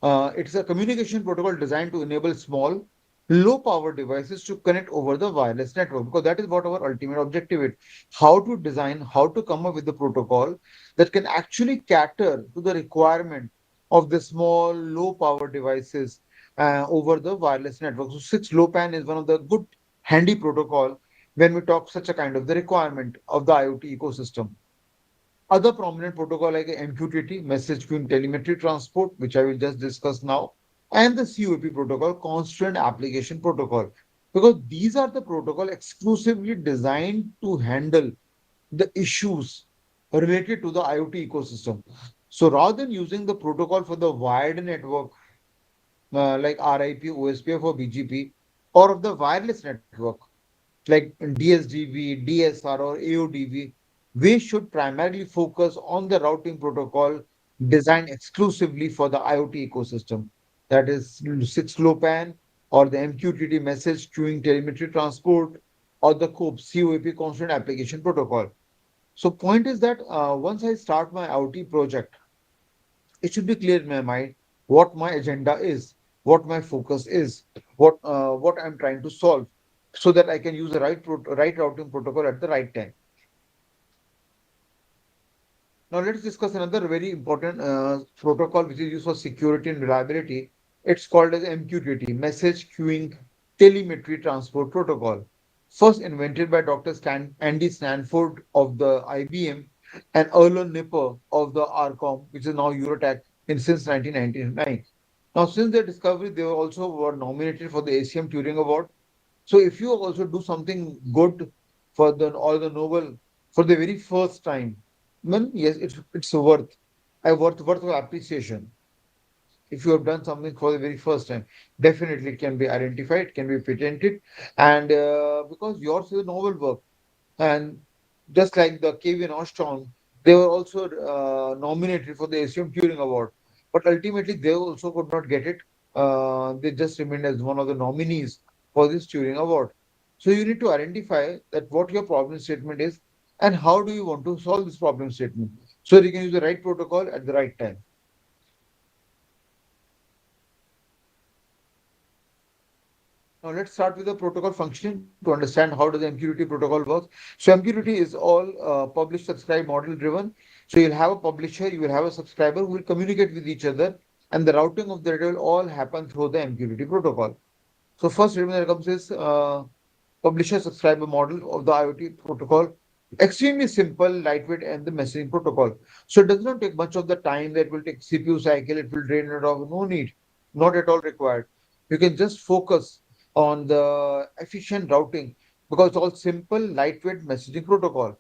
It's a communication protocol designed to enable small, low power devices to connect over the wireless network, because that is what our ultimate objective is. How to design, how to come up with the protocol that can actually cater to the requirement of the small, low power devices over the wireless network. So 6 low pan is one of the good handy protocol when we talk such a kind of the requirement of the IoT ecosystem. Other prominent protocol like MQTT, message queuing telemetry transport, which I will just discuss now, and the COAP protocol, constraint application protocol, because these are the protocol exclusively designed to handle the issues related to the IoT ecosystem. So rather than using the protocol for the wired network, like RIP, OSPF, or BGP, or of the wireless network, like DSDV, DSR, or AODV, we should primarily focus on the routing protocol designed exclusively for the IoT ecosystem. That is 6LoWPAN or the MQTT message queuing telemetry transport or the COAP constant application protocol. So point is that once I start my IoT project, it should be clear in my mind what my agenda is, what my focus is, what I'm trying to solve, so that I can use the right routing protocol at the right time. Now let's discuss another very important protocol which is used for security and reliability. It's called as MQTT, Message Queuing Telemetry Transport Protocol. First invented by Dr. Andy Stanford of the IBM and Erlen Nipper of the ARCOM, which is now Eurotech, since 1999. Now, since their discovery, they also were nominated for the ACM Turing Award. So, if you also do something good for the or the Nobel for the very first time, then yes, it's worth of appreciation. If you have done something for the very first time, definitely it can be identified, can be patented, and because yours is a novel work, and just like the Kevin Ostrom, they were also nominated for the ASM Turing Award, but ultimately they also could not get it. They just remained as one of the nominees for this Turing Award. So you need to identify that what your problem statement is and how do you want to solve this problem statement. So you can use the right protocol at the right time. Now let's start with the protocol functioning to understand how does the MQTT protocol work. So MQTT is all publish subscribe model driven. So you'll have a publisher, you will have a subscriber who will communicate with each other, and the routing of the data will all happen through the MQTT protocol. So first that comes is publisher subscriber model of the IoT protocol. Extremely simple, lightweight, and the messaging protocol. So it does not take much of the time that will take CPU cycle, it will drain it off. No need, not at all required. You can just focus on the efficient routing because it's all simple, lightweight messaging protocol.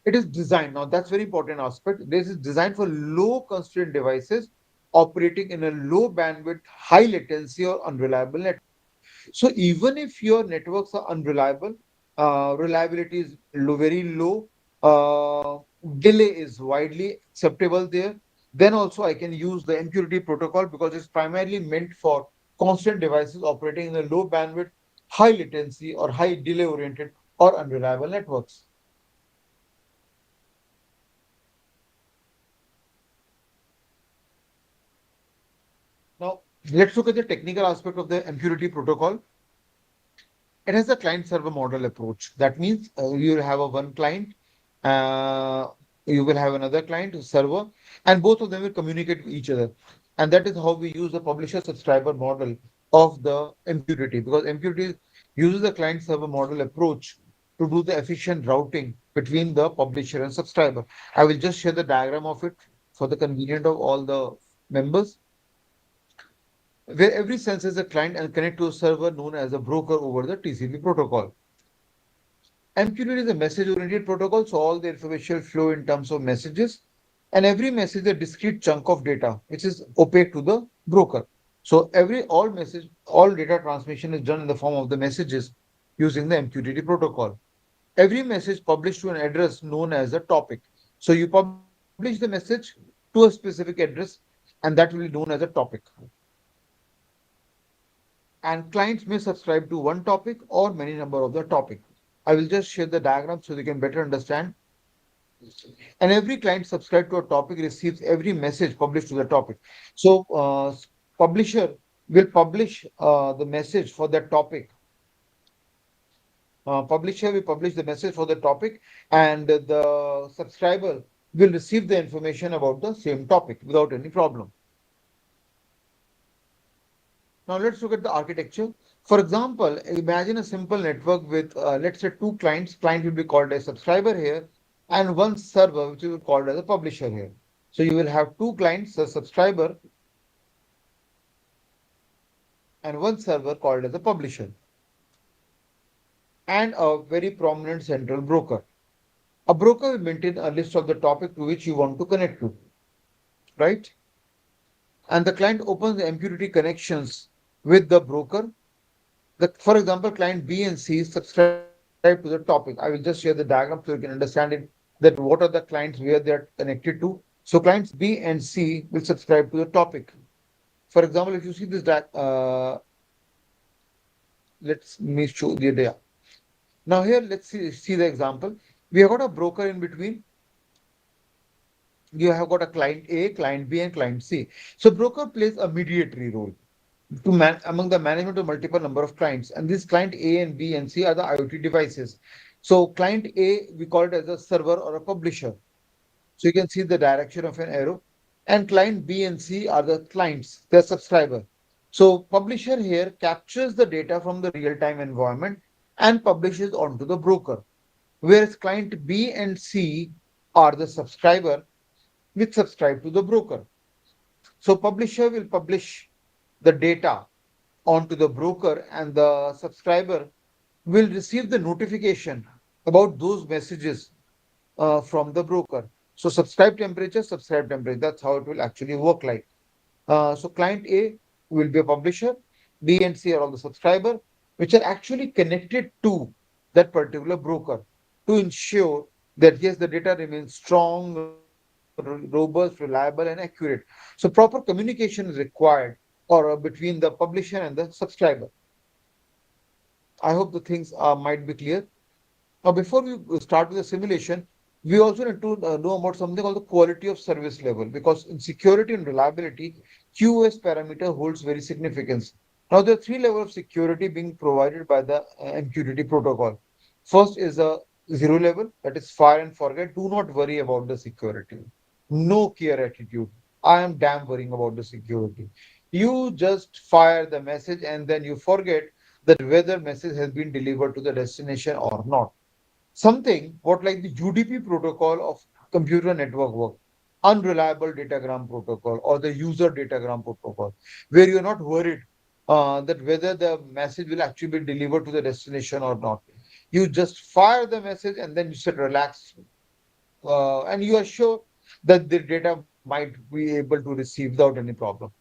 It is designed, now that's very important aspect. This is designed for low constraint devices operating in a low bandwidth, high latency or unreliable network. So even if your networks are unreliable, reliability is very low, delay is widely acceptable there, then also I can use the MQTT protocol because it's primarily meant for constant devices operating in a low bandwidth, high latency or high delay oriented or unreliable networks. Now, let's look at the technical aspect of the MQTT protocol. It has a client server model approach. That means you will have a one client, uh, you will have another client server, and both of them will communicate with each other. And that is how we use the publisher subscriber model of the MQTT because MQTT uses the client server model approach to do the efficient routing between the publisher and subscriber. I will just share the diagram of it for the convenience of all the members, where every sense is a client and connect to a server known as a broker over the TCP protocol. MQTT is a message-oriented protocol, so all the information flow in terms of messages, and every message is a discrete chunk of data, which is opaque to the broker. So all data transmission is done in the form of the messages using the MQTT protocol. Every message published to an address known as a topic. So you publish the message to a specific address, and that will be known as a topic. And clients may subscribe to one topic or many number of the topic. I will just share the diagram so they can better understand. And every client subscribed to a topic receives every message published to the topic. So publisher will publish the message for that topic. Publisher will publish the message for the topic, and the subscriber will receive the information about the same topic without any problem. Now let's look at the architecture. For example, imagine a simple network with, let's say, two clients. Client will be called a subscriber here, and one server, which is called as a publisher here. So you will have two clients, a subscriber, and one server called as a publisher, and a very prominent central broker. A broker will maintain a list of the topic to which you want to connect to, right? And the client opens the MQTT connections with the broker. For example, client B and C subscribe to the topic. I will just share the diagram so you can understand it, that what are the clients where they are connected to. So clients B and C will subscribe to the topic. For example, if you see this, let's me show the data. Now here, let's see the example. We have got a broker in between. You have got a client A, client B, and client C. So broker plays a mediatory role to among the management of multiple number of clients. And this client A and B and C are the IoT devices. So client A, we call it as a server or a publisher. So you can see the direction of an arrow. And client B and C are the clients, the subscriber. So publisher here captures the data from the real-time environment and publishes onto the broker, whereas client B and C are the subscriber which subscribe to the broker. So publisher will publish the data onto the broker and the subscriber will receive the notification about those messages from the broker. So subscribe temperature. That's how it will actually work like. So client A will be a publisher, B and C are all the subscriber, which are actually connected to that particular broker to ensure that yes, the data remains strong, robust, reliable, and accurate. So proper communication is required or between the publisher and the subscriber. I hope the things might be clear. Now, before we start with the simulation, we also need to know about something called the quality of service level because in security and reliability, QoS parameter holds very significance. Now, there are three levels of security being provided by the MQTT protocol. First is a zero level, that is fire and forget. Do not worry about the security. No care attitude. I am damn worrying about the security. You just fire the message and then you forget that whether message has been delivered to the destination or not. Something what like the UDP protocol of computer network work, unreliable datagram protocol or the user datagram protocol, where you're not worried that whether the message will actually be delivered to the destination or not. You just fire the message and then you said relax, and you are sure that the data might be able to receive without any problem.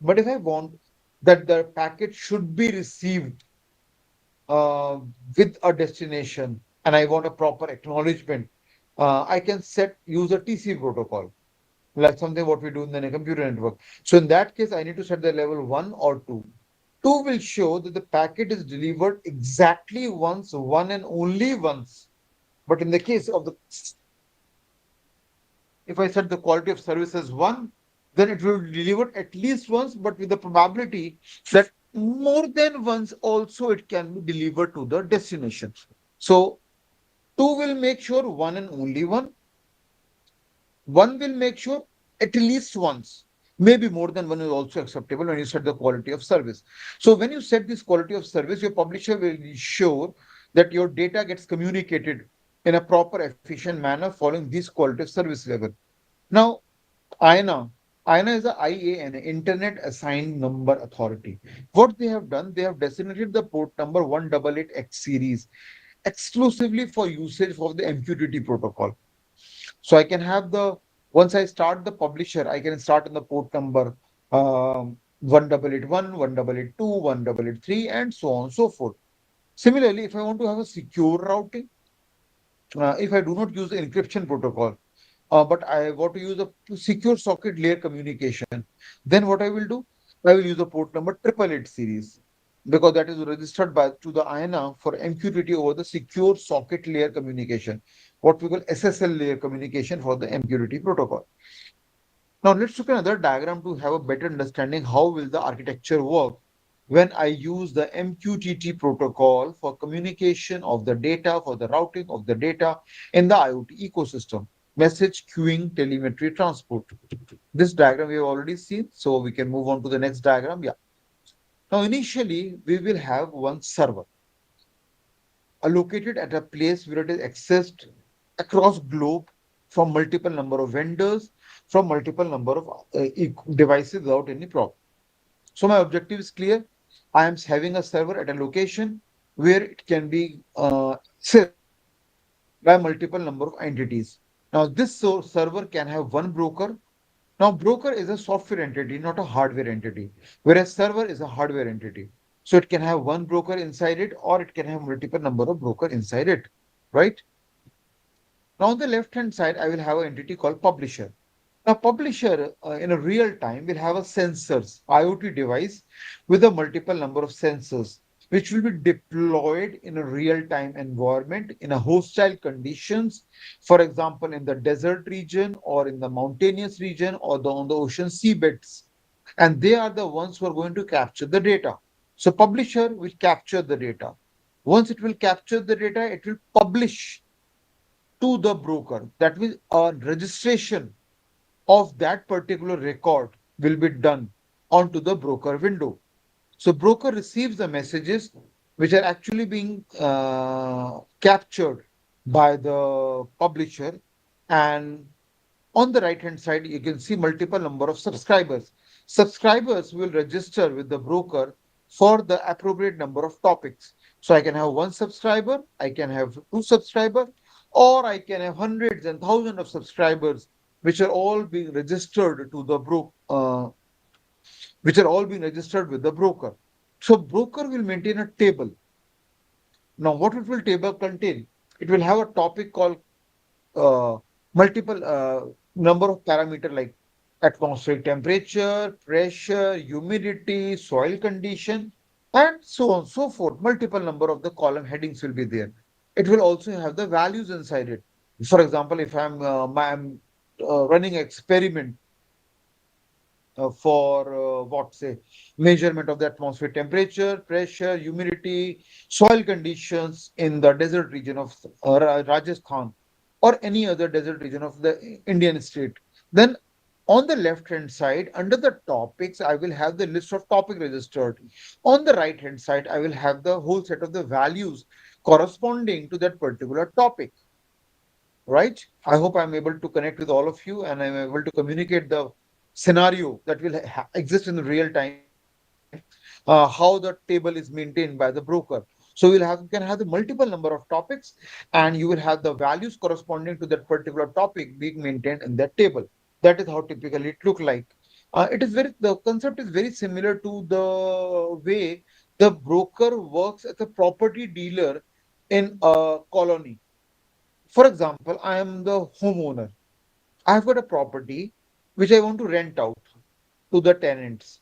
But if I want that the packet should be received uh, with a destination and I want a proper acknowledgement, I can use a TCP protocol, like something what we do in the computer network. So in that case, I need to set the level 1 or 2. 2 will show that the packet is delivered exactly once, one and only once. But in the case of the, if I set the quality of service as 1, then it will be delivered at least once, but with the probability that more than once also it can be delivered to the destination. So 2 will make sure one and only one. One will make sure at least once. Maybe more than one is also acceptable when you set the quality of service. So when you set this quality of service, your publisher will ensure that your data gets communicated in a proper, efficient manner following this quality of service level. Now, INA. INA is the IAN, Internet Assigned Number Authority. What they have done, they have designated the port number 188X series exclusively for usage for the MQTT protocol. So I can have the, once I start the publisher, I can start on the port number 1881, 1882, 1883, and so on and so forth. Similarly, if I want to have a secure routing, if I do not use the encryption protocol, but I want to use a secure socket layer communication, then what I will do, I will use the port number 888 series because that is registered by to the INA for MQTT over the secure socket layer communication, what we call SSL layer communication for the MQTT protocol. Now let's look at another diagram to have a better understanding how will the architecture work when I use the MQTT protocol for communication of the data, for the routing of the data in the IoT ecosystem. Message queuing, telemetry, transport. This diagram we have already seen, so we can move on to the next diagram. Yeah. Now initially we will have one server allocated at a place where it is accessed across globe from multiple number of vendors, from multiple number of devices without any problem. So my objective is clear. I am having a server at a location where it can be accessed by multiple number of entities. Now this server can have one broker. Now broker is a software entity, not a hardware entity, whereas server is a hardware entity. So it can have one broker inside it, or it can have multiple number of broker inside it, right? Now on the left hand side, I will have an entity called publisher. Now, publisher in a real time will have a sensors, IoT device with a multiple number of sensors, which will be deployed in a real time environment in a hostile conditions. For example, in the desert region or in the mountainous region or on the ocean seabeds. And they are the ones who are going to capture the data. So publisher will capture the data. Once it will capture the data, it will publish to the broker. That means a registration of that particular record will be done onto the broker window. So broker receives the messages which are actually being captured by the publisher, and on the right hand side you can see multiple number of subscribers. Subscribers will register with the broker for the appropriate number of topics. So I can have one subscriber, I can have two subscribers, or I can have hundreds and thousands of subscribers which are all being registered to the which are all being registered with the broker. So broker will maintain a table. Now, what it will table contain? It will have a topic called uh, multiple number of parameter like atmospheric temperature, pressure, humidity, soil condition, and so on so forth. Multiple number of the column headings will be there. It will also have the values inside it. For example, if I'm running experiment for what say measurement of the atmospheric temperature, pressure, humidity, soil conditions in the desert region of Rajasthan or any other desert region of the Indian state. Then on the left hand side, under the topics, I will have the list of topic registered. On the right hand side, I will have the whole set of the values corresponding to that particular topic, right? I hope I'm able to connect with all of you and I'm able to communicate the scenario that will exist in the real time, how the table is maintained by the broker. So you can have the multiple number of topics and you will have the values corresponding to that particular topic being maintained in that table. That is how typically it look like. The concept is very similar to the way the broker works as a property dealer in a colony. For example, I am the homeowner. I've got a property which I want to rent out to the tenants.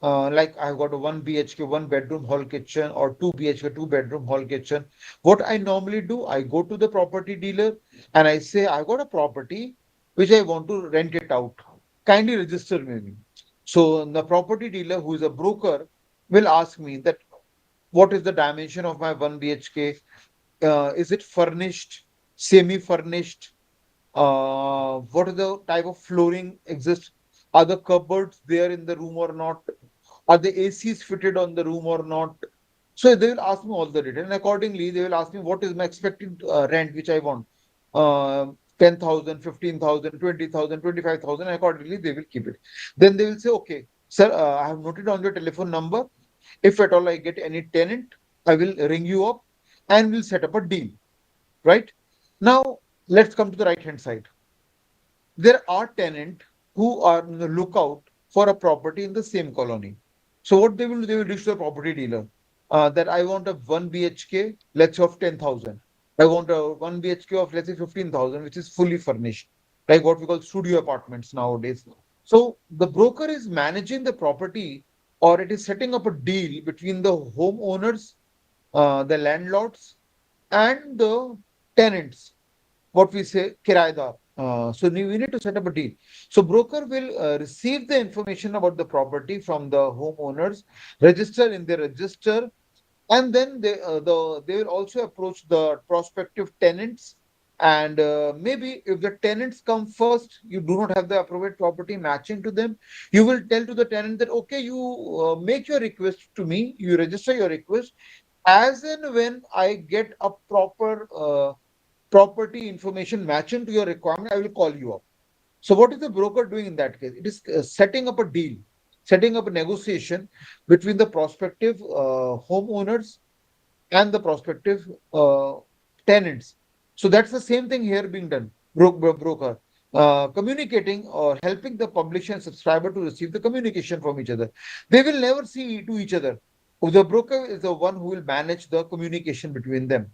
Like I've got a 1 BHK, one bedroom, hall kitchen, or 2 BHK, two bedroom, hall kitchen. What I normally do, I go to the property dealer and I say, I've got a property which I want to rent it out. Kindly register me. So the property dealer, who is a broker, will ask me that what is the dimension of my 1 BHK? Is it furnished, semi-furnished? What is the type of flooring exists? Are the cupboards there in the room or not? Are the ACs fitted on the room or not? So they will ask me all the data, and accordingly they will ask me what is my expected rent which I want. 10,000, 15,000, 20,000, 25,000. Accordingly they will keep it. Then they will say, okay, sir, I have noted on your telephone number. If at all I get any tenant, I will ring you up and we'll set up a deal, right? Now, let's come to the right hand side. There are tenants who are on the lookout for a property in the same colony. So what they will do, they will reach the property dealer that I want a 1 BHK, let's say of 10,000. I want a 1 BHK of let's say 15,000, which is fully furnished, like what we call studio apartments nowadays. So the broker is managing the property or it is setting up a deal between the homeowners, the landlords, and the tenants, what we say kiraida. So we need to set up a deal. So broker will receive the information about the property from the homeowners, register in the register, and then they will also approach the prospective tenants. And maybe if the tenants come first, you do not have the appropriate property matching to them, you will tell to the tenant that okay, you make your request to me, you register your request. As and when I get a proper property information matching to your requirement, I will call you up. So what is the broker doing in that case? It is setting up a deal, setting up a negotiation between the prospective homeowners and the prospective uh, tenants. So that's the same thing here being done. Broker communicating or helping the publisher and subscriber to receive the communication from each other. They will never see to each other. The broker is the one who will manage the communication between them.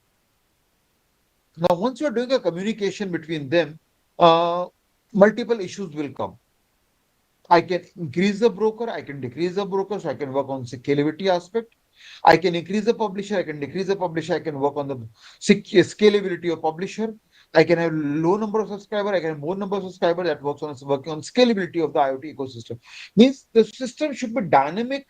Now, once you're doing a communication between them, uh, multiple issues will come. I can increase the broker, I can decrease the broker, so I can work on scalability aspect. I can increase the publisher, I can decrease the publisher, I can work on the scalability of publisher. I can have low number of subscriber, I can have more number of subscriber that working on scalability of the IoT ecosystem. Means the system should be dynamic,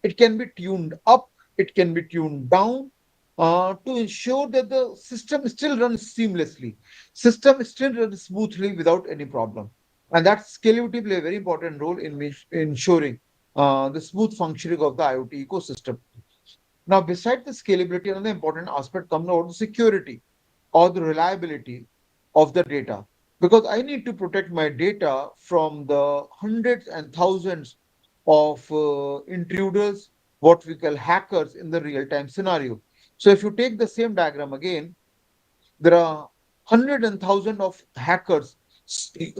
it can be tuned up, it can be tuned down, to ensure that the system still runs seamlessly, system still runs smoothly without any problem. And that scalability play a very important role in ensuring the smooth functioning of the IoT ecosystem. Now, beside the scalability, another important aspect comes out the security or the reliability of the data. Because I need to protect my data from the hundreds and thousands of intruders, what we call hackers in the real time scenario. So, if you take the same diagram again, there are hundred and thousand of hackers,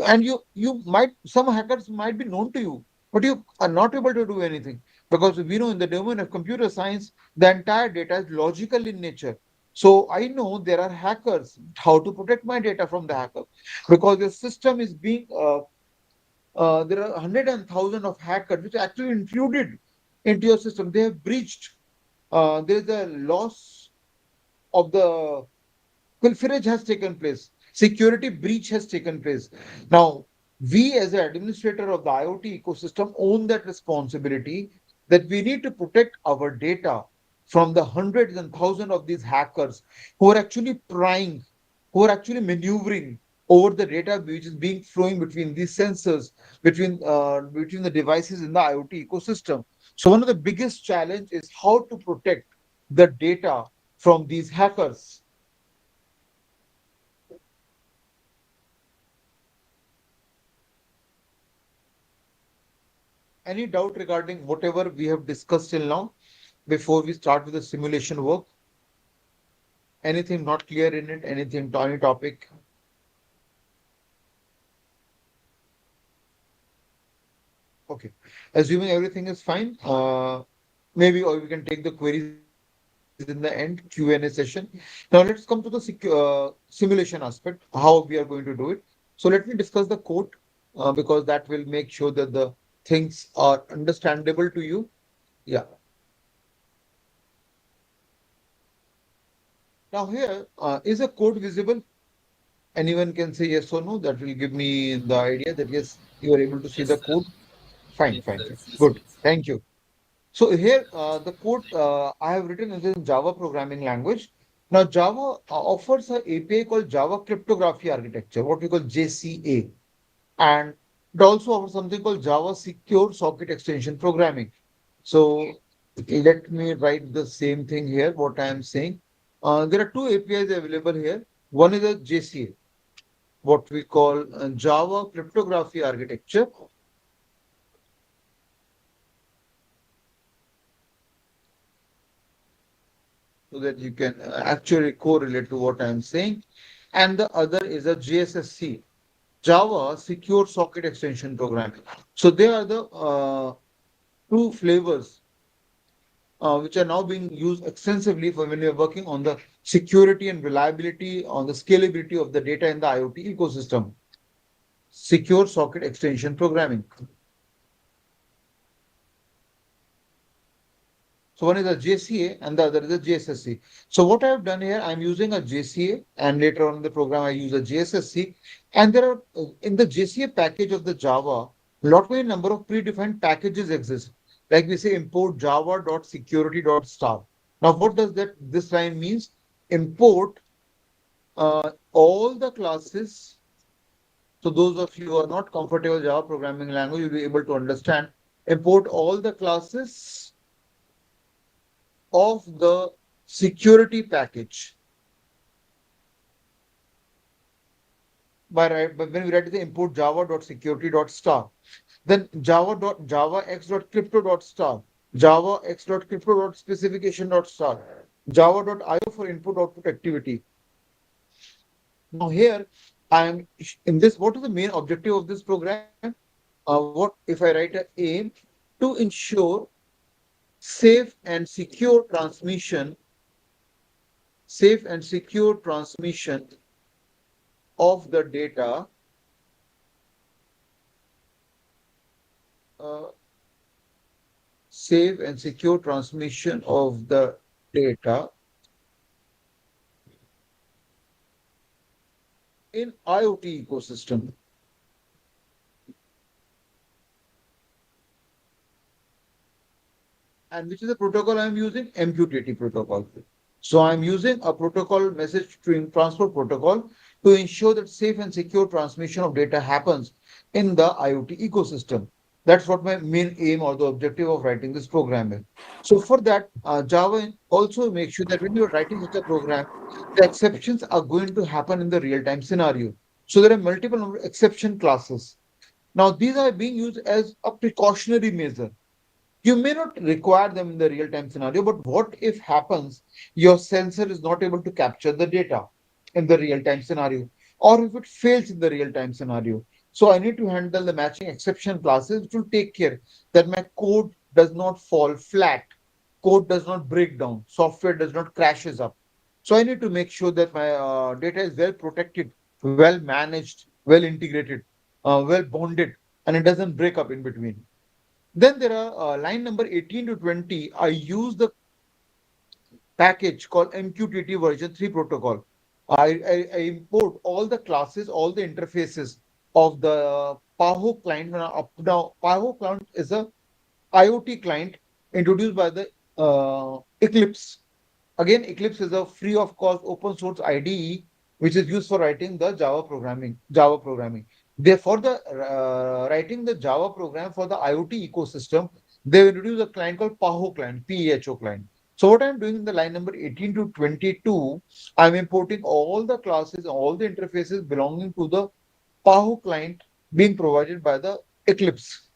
and you might some hackers might be known to you, but you are not able to do anything because we know in the domain of computer science the entire data is logical in nature. So I know there are hackers. How to protect my data from the hacker? Because the system is being there are hundred and thousand of hackers which actually intruded into your system. They have breached. There is a loss of the pilferage has taken place, security breach has taken place. Now, we as an administrator of the IoT ecosystem own that responsibility that we need to protect our data from the hundreds and thousands of these hackers who are actually prying, who are actually maneuvering over the data which is being flowing between these sensors, between the devices in the IoT ecosystem. So one of the biggest challenge is how to protect the data from these hackers. Any doubt regarding whatever we have discussed till now before we start with the simulation work? Anything not clear in it? Anything, any topic? Okay. Assuming everything is fine, maybe or we can take the queries in the end, Q&A session. Now let's come to the simulation aspect, how we are going to do it. So let me discuss the code because that will make sure that the things are understandable to you. Yeah. Now here is a code visible? Anyone can say yes or no. That will give me the idea that yes, you are able to see Yes, the sir. code. Fine, Yes, fine, sir. fine. It's visible, Good. sir. Thank you. So here, the code I have written is in Java programming language. Now, Java offers a API called Java Cryptography Architecture, what we call JCA, and it also offers something called Java Secure Socket Extension Programming. So let me write the same thing here. What I am saying, there are two APIs available here. One is a JCA, what we call Java Cryptography Architecture, so that you can actually correlate to what I'm saying. And the other is a JSSC, Java Secure Socket Extension Programming. So they are the two flavors which are now being used extensively for when you're working on the security and reliability, on the scalability of the data in the IoT ecosystem. Secure Socket Extension Programming. So one is a JCA and the other is a JSSC. So what I have done here, I'm using a JCA and later on in the program I use a JSSC. And there are in the JCA package of the Java, lot many number of predefined packages exist. Like we say import java.security.star. Now what does that this line means? Import all the classes. So those of you who are not comfortable with Java programming language, you'll be able to understand. Import all the classes of the security package but when we write the import java.security.star, then java.javax.crypto.star, javax.crypto.specification.star, java.io for input output activity. Now here I am in this. What is the main objective of this program? What if I write a aim to ensure safe and secure transmission, safe and secure transmission of the data, uh, safe and secure transmission of the data in IoT ecosystem. And which is the protocol I'm using? MQTT protocol. So I'm using a protocol message string transfer protocol to ensure that safe and secure transmission of data happens in the IoT ecosystem. That's what my main aim or the objective of writing this program is. So for that, Java also makes sure that when you're writing such a program, the exceptions are going to happen in the real-time scenario. So there are multiple number of exception classes. Now these are being used as a precautionary measure. You may not require them in the real-time scenario, but what if happens your sensor is not able to capture the data in the real-time scenario, or if it fails in the real-time scenario? So I need to handle the matching exception classes, which will take care that my code does not fall flat, code does not break down, software does not crashes up. So I need to make sure that my data is well protected, well managed, well integrated, well bonded, and it doesn't break up in between. Then there are line number 18 to 20. I use the package called MQTT version 3 protocol. I import all the classes, all the interfaces of the PAHO client. Now, PAHO client is a IoT client introduced by the Eclipse. Again, Eclipse is a free of cost open source IDE which is used for writing the Java programming. Java programming. Therefore, the writing the Java program for the IoT ecosystem, they introduce a client called PAHO client, PAHO client. So what I'm doing in the line number 18 to 22, I'm importing all the classes, all the interfaces belonging to the PAHO client being provided by the Eclipse.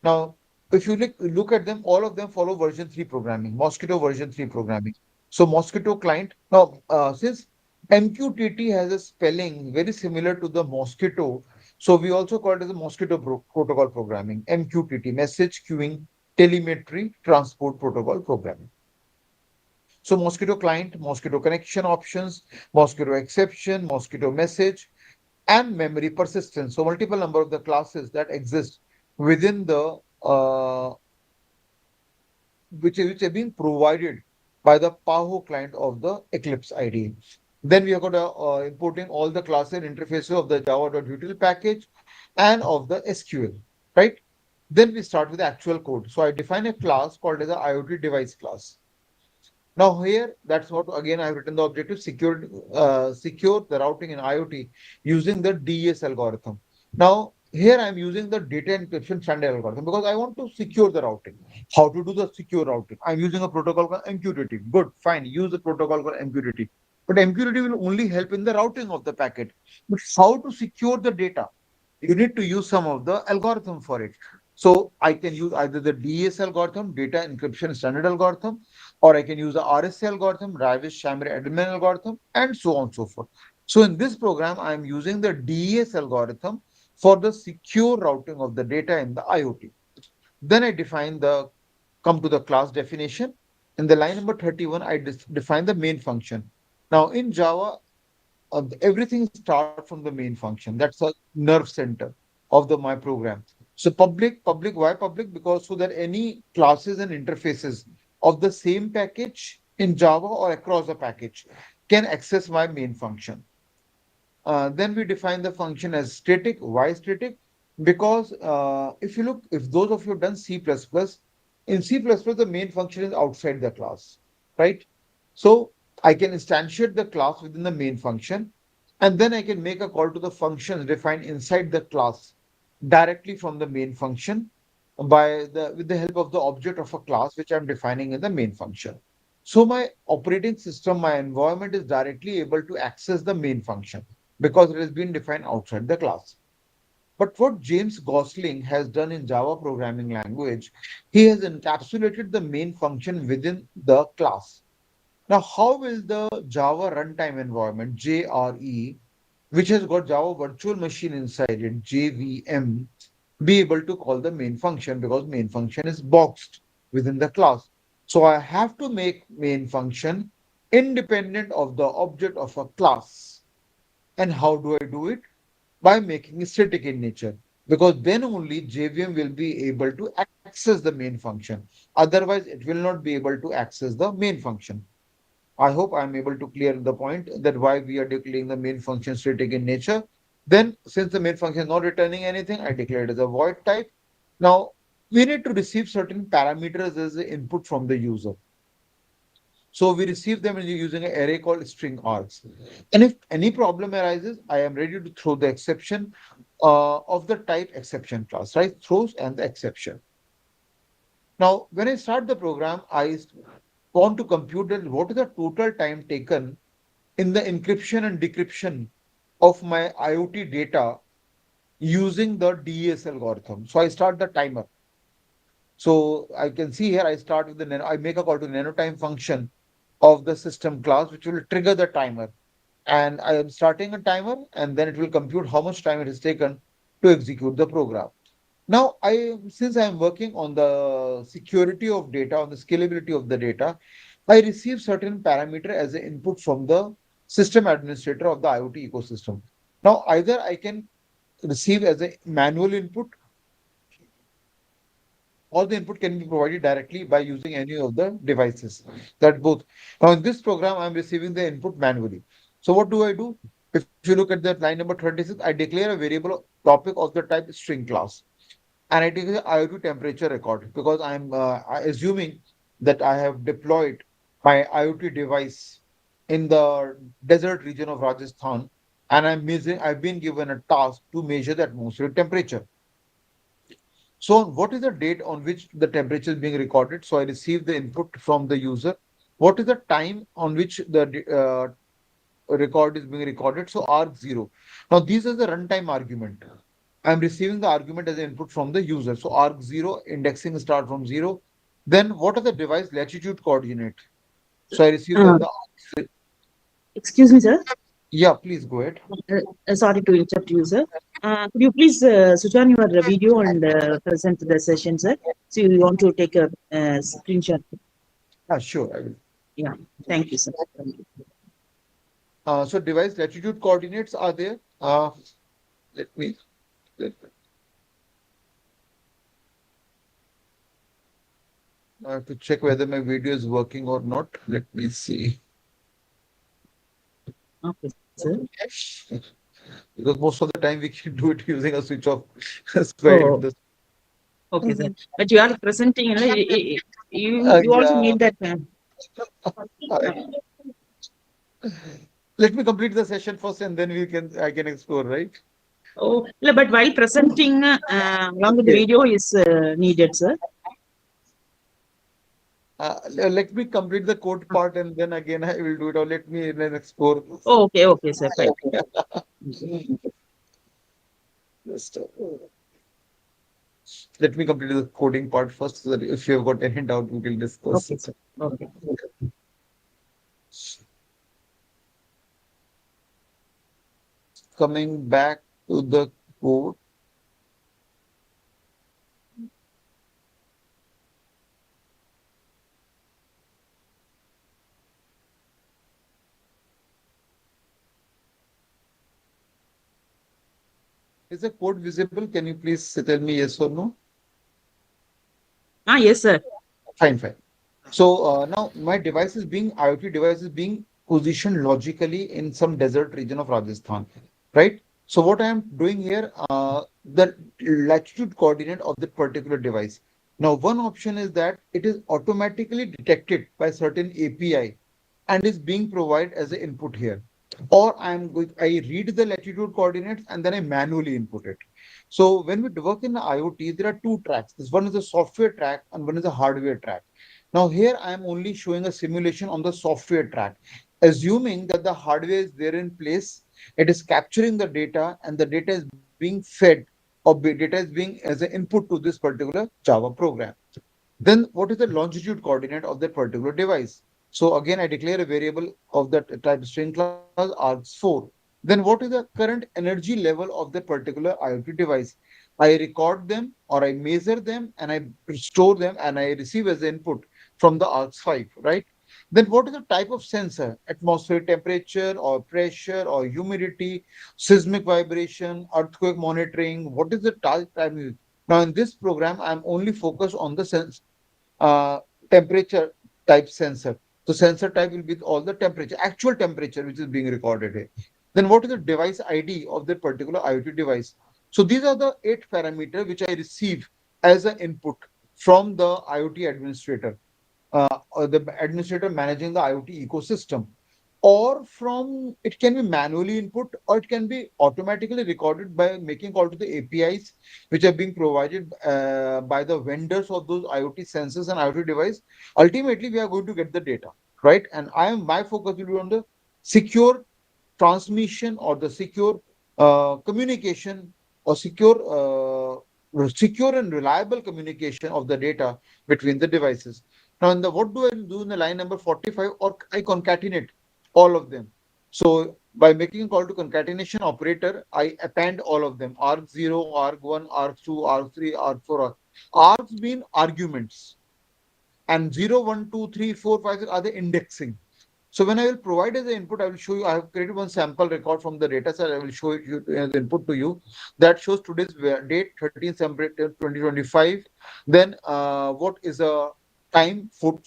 Now, if you look at them, all of them follow version 3 programming, Mosquito version 3 programming. So Mosquito client, now since MQTT has a spelling very similar to the Mosquito, so we also call it as a Mosquito protocol programming, MQTT, Message Queuing Telemetry Transport Protocol Programming. So Mosquito client, Mosquito connection options, Mosquito exception, Mosquito message, and memory persistence. So multiple number of the classes that exist within the which are being provided by the PAHO client of the Eclipse IDE. Then we are going to importing all the classes and interfaces of the java.util package and of the SQL, right? Then we start with the actual code. So I define a class called as a IoT device class. Now here, that's what again I've written the objective secure the routing in IoT using the DES algorithm. Now here I'm using the data encryption standard algorithm because I want to secure the routing. How to do the secure routing? I'm using a protocol called MQTT. Good, fine, use the protocol called MQTT. But MQTT will only help in the routing of the packet. But how to secure the data? You need to use some of the algorithm for it. So I can use either the DES algorithm, data encryption standard algorithm, or I can use the RSA algorithm, Ravish Shamir admin algorithm, and so on and so forth. So in this program, I am using the DES algorithm for the secure routing of the data in the IoT. Then I come to the class definition. In the line number 31, I define the main function. Now in Java, everything starts from the main function. That's a nerve center of the my program. So public, why public? Because so that any classes and interfaces of the same package in Java or across the package can access my main function. Then we define the function as static. Why static? Because if you look, if those of you have done C++, in C++, the main function is outside the class, right? So I can instantiate the class within the main function, and then I can make a call to the functions defined inside the class directly from the main function with the help of the object of a class which I'm defining in the main function. So my operating system, my environment is directly able to access the main function because it has been defined outside the class. But what James Gosling has done in Java programming language, he has encapsulated the main function within the class. Now, how will the Java runtime environment, JRE, which has got Java Virtual Machine inside it, JVM, be able to call the main function because main function is boxed within the class. So I have to make main function independent of the object of a class. And how do I do it? By making it static in nature. Because then only JVM will be able to access the main function. Otherwise, it will not be able to access the main function. I hope I'm able to clear the point that why we are declaring the main function static in nature. Then, since the main function is not returning anything, I declare it as a void type. Now, we need to receive certain parameters as the input from the user. So we receive them using an array called string args. And if any problem arises, I am ready to throw the exception of the type exception class, right? Throws and the exception. Now, when I start the program, want to compute what is the total time taken in the encryption and decryption of my IoT data using the DES algorithm. So I start the timer. So I can see here I start with the nano, I make a call to the nanotime function of the system class, which will trigger the timer. And I am starting a timer, and then it will compute how much time it has taken to execute the program. Now, since I am working on the security of data, on the scalability of the data, I receive certain parameter as an input from the system administrator of the IoT ecosystem. Now, either I can receive as a manual input, or the input can be provided directly by using any of the devices. That both. Now, in this program, I'm receiving the input manually. So what do I do? If you look at that line number 26, I declare a variable topic of the type string class. And I take the IoT temperature record because assuming that I have deployed my IoT device in the desert region of Rajasthan, and I've been given a task to measure the atmospheric temperature. So what is the date on which the temperature is being recorded? So I receive the input from the user. What is the time on which the record is being recorded? So arg0. Now these are the runtime argument. I'm receiving the argument as an input from the user. So arg0 indexing start from 0. Then what are the device latitude coordinate? So I receive Uh, them the Excuse me, sir. yeah, please go ahead. Sorry to interrupt you, sir. Could you please switch on your video and present the session, sir? So you want to take a screenshot? Sure, I will. Yeah. Thank you, sir. Thank you. So device latitude coordinates are there. Let me let, I have to check whether my video is working or not. Let me see. Okay, sir. Because most of the time we can do it using a switch off Oh, slide. okay, sir. But you are presenting, you also Yeah. need that. I- Let me complete the session first, and then I can explore, right? Oh, no, but while presenting, along with the Okay. video is needed, sir. Let me complete the code part, and then again I will do it. Or let me then explore. Oh, okay, sir. Fine. Just, let me complete the coding part first, so that if you have got any doubt, we can discuss. Okay, sir. Okay. Coming back to the code. Is the code visible? Can you please tell me yes or no? Yes, sir. Fine, fine. So now my device is being IoT device is being positioned logically in some desert region of Rajasthan, right? So what I am doing here, the latitude coordinate of that particular device. Now, one option is that it is automatically detected by certain API and is being provided as an input here. Or I read the latitude coordinates and then I manually input it. So when we work in the IoT, there are two tracks. This one is a software track and one is a hardware track. Now here I am only showing a simulation on the software track, assuming that the hardware is there in place, it is capturing the data and the data is being fed or data is being as an input to this particular Java program. Then what is the longitude coordinate of that particular device? So again, I declare a variable of that type string class args4. Then what is the current energy level of that particular IoT device? I record them or I measure them and I store them and I receive as input from the args5, right? Then what is the type of sensor? Atmospheric temperature or pressure or humidity, seismic vibration, earthquake monitoring. What is the type? Now in this program, I'm only focused on the uh, temperature type sensor. So sensor type will be all the temperature, actual temperature which is being recorded here. Then what is the device ID of that particular IoT device? So these are the 8 parameters which I receive as an input from the IoT administrator. or the administrator managing the IoT ecosystem, or from it can be manually input or it can be automatically recorded by making call to the APIs which are being provided by the vendors of those IoT sensors and IoT device. Ultimately, we are going to get the data, right? And my focus will be on the secure transmission or the secure communication or secure and reliable communication of the data between the devices. Now, in the what do I do in the line number 45? Or I concatenate all of them. So by making a call to concatenation operator, I append all of them: arg0, arg1, arg2, arg3, arg4. Args mean arguments, and 0, 1, 2, 3, 4, 5 are the indexing. So when I will provide as an input, I will show you, I have created one sample record from the data set. I will show it you as input to you that shows today's date, 13th September 2025. Then what is a time, 4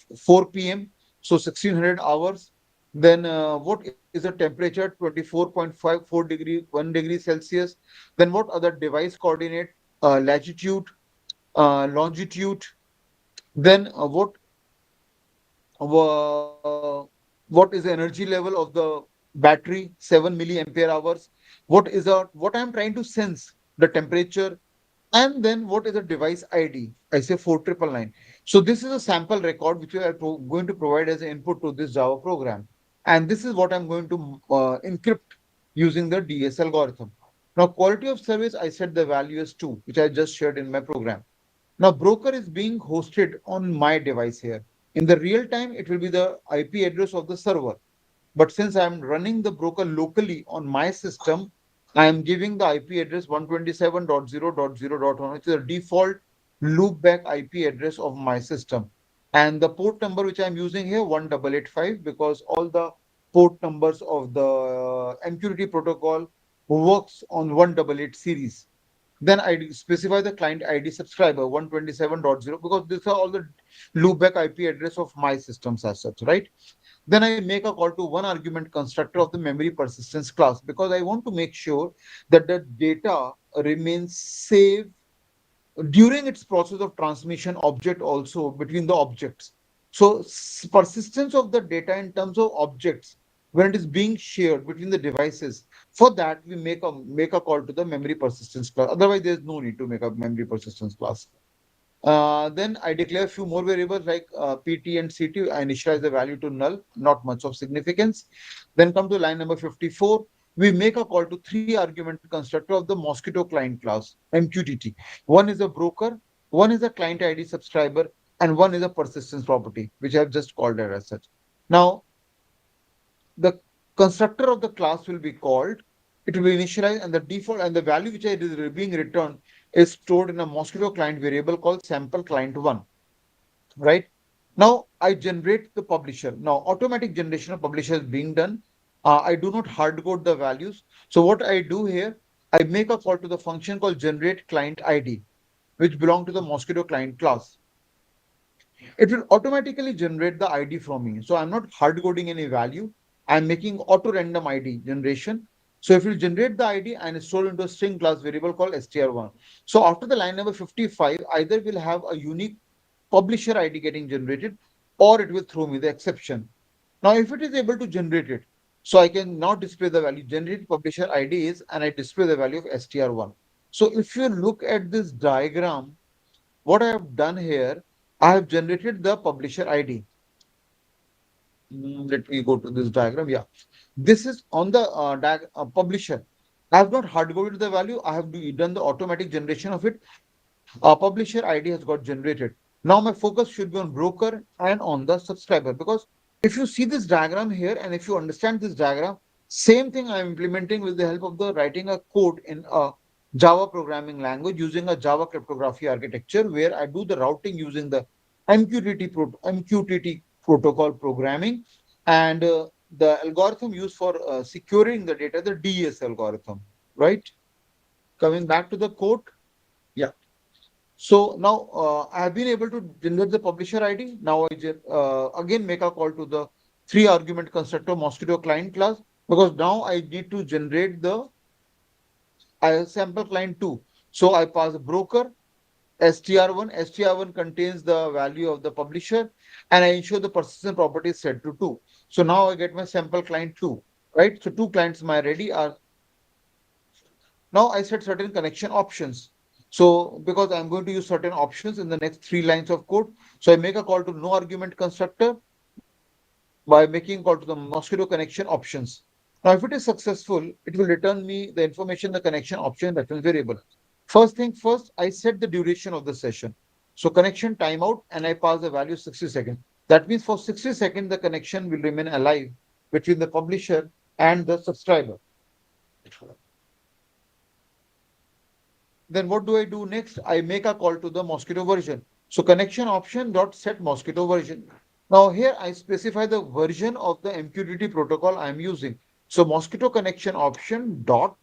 p.m. So 1600 hours. Then what is the temperature, 24.54 degree, 1 degree Celsius. Then what are the device coordinate, latitude, longitude. Then what is the energy level of the battery, 7 milliampere hours. What I'm trying to sense, the temperature. And then what is the device ID? I say 4999. So this is a sample record which we are going to provide as an input to this Java program. And this is what I'm going to encrypt using the DS algorithm. Now, quality of service, I set the value as 2, which I just shared in my program. Now, broker is being hosted on my device here. In the real time, it will be the IP address of the server. But since I'm running the broker locally on my system, I am giving the IP address 127.0.0.1, which is the default loopback IP address of my system. And the port number which I'm using here, 1885, because all the port numbers of the MQTT protocol works on 188 series. Then I specify the client ID subscriber 127.0, because these are all the loopback IP address of my systems as such, right? Then I make a call to one argument constructor of the memory persistence class, because I want to make sure that the data remains safe during its process of transmission object also between the objects. So persistence of the data in terms of objects when it is being shared between the devices, for that we make a call to the memory persistence class. Otherwise, there's no need to make a memory persistence class. Then I declare a few more variables like PT and CT. I initialize the value to null, not much of significance. Then come to line number 54. We make a call to 3-argument constructor of the Mosquito client class, MQTT. One is a broker, one is a client ID subscriber, and one is a persistence property, which I have just called it as such. Now, the constructor of the class will be called, it will be initialized, and the default and the value which is being returned is stored in a Mosquito client variable called sample client1, right? Now I generate the publisher. Now automatic generation of publisher is being done. I do not hard code the values. So what I do here, I make a call to the function called generate client ID, which belong to the Mosquito client class. It will automatically generate the ID from me. So I'm not hard coding any value. I'm making auto random ID generation. So it will generate the ID and store into a string class variable called str1. So after the line number 55, either will have a unique publisher ID getting generated, or it will throw me the exception. Now, if it is able to generate it, so I can now display the value generate publisher ID is, and I display the value of str1. So if you look at this diagram, what I have done here, I have generated the publisher ID. Let me go to this diagram. Yeah, this is on the publisher. I have not hard coded the value. I have done the automatic generation of it. Publisher ID has got generated. Now my focus should be on broker and on the subscriber, because if you see this diagram here and if you understand this diagram, same thing I'm implementing with the help of the writing a code in a Java programming language using a Java cryptography architecture, where I do the routing using the MQTT protocol programming, and the algorithm used for securing the data, the DES algorithm, right? Coming back to the code. Yeah. So now I have been able to generate the publisher ID. Now I again make a call to the 3-argument constructor Mosquito client class, because now I need to generate the sample client 2. So I pass broker, str1 contains the value of the publisher, and I ensure the persistent property is set to 2. So now I get my sample client 2, right? So two clients my ready are. Now I set certain connection options. So because I'm going to use certain options in the next 3 lines of code, so I make a call to no argument constructor by making call to the mosquito connection options. Now, if it is successful, it will return me the information, the connection option reference variable. First thing first, I set the duration of the session. So connection timeout, and I pass the value 60 seconds. That means for 60 seconds, the connection will remain alive between the publisher and the subscriber. Then what do I do next? I make a call to the mosquito version. So connection option dot set mosquito version. Now here I specify the version of the MQTT protocol I'm using. So mosquito connection option dot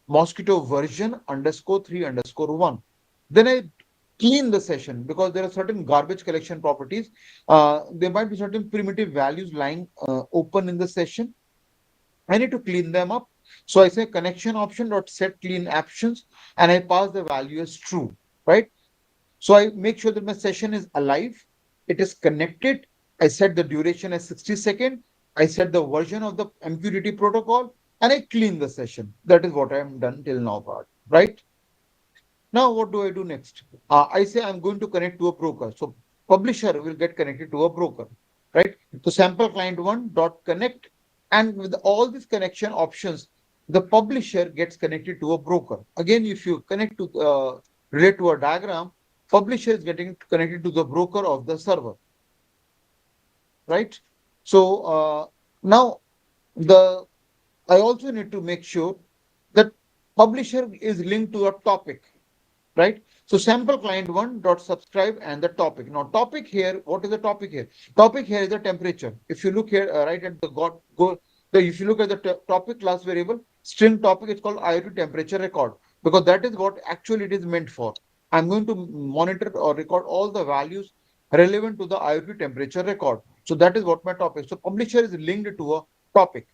mosquito version underscore 3 underscore 1. Then I clean the session because there are certain garbage collection properties. There might be certain primitive values lying open in the session. I need to clean them up. So I say connection option dot set clean options, and I pass the value as true, right? So I make sure that my session is alive, it is connected. I set the duration as 60 seconds. I set the version of the MQTT protocol, and I clean the session. That is what I am done till now, part, right? Now, what do I do next? I say I'm going to connect to a broker. So publisher will get connected to a broker, right? So sample client one dot connect, and with all these connection options, the publisher gets connected to a broker. Again, if you connect to relate to a diagram, publisher is getting connected to the broker of the server, right? So now the I also need to make sure that publisher is linked to a topic, right? So sample client one dot subscribe and the topic. Now topic here, what is the topic here? Topic here is the temperature. If you look here, right at the if you look at the topic class variable, string topic is called IoT temperature record, because that is what actually it is meant for. I'm going to monitor or record all the values relevant to the IoT temperature record. So that is what my topic. So publisher is linked to a topic,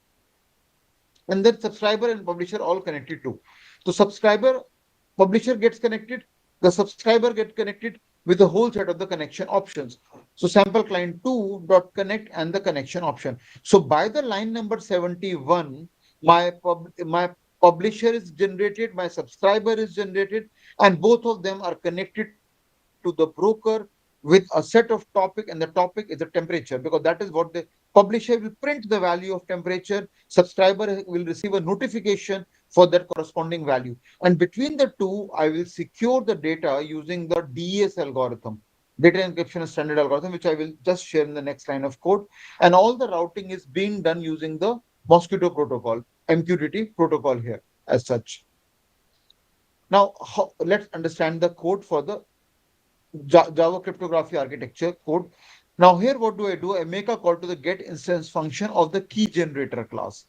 and then subscriber and publisher all connected to. So subscriber publisher gets connected, the subscriber get connected with the whole set of the connection options. So sample client 2 dot connect and the connection option. So by the line number 71, my publisher is generated, my subscriber is generated, and both of them are connected to the broker with a set of topic, and the topic is the temperature, because that is what the publisher will print the value of temperature. Subscriber will receive a notification for that corresponding value. And between the two, I will secure the data using the DES algorithm, data encryption standard algorithm, which I will just share in the next line of code. And all the routing is being done using the mosquito protocol, MQTT protocol here as such. Now, let's understand the code for the Java cryptography architecture code. Now here, what do? I make a call to the get instance function of the key generator class,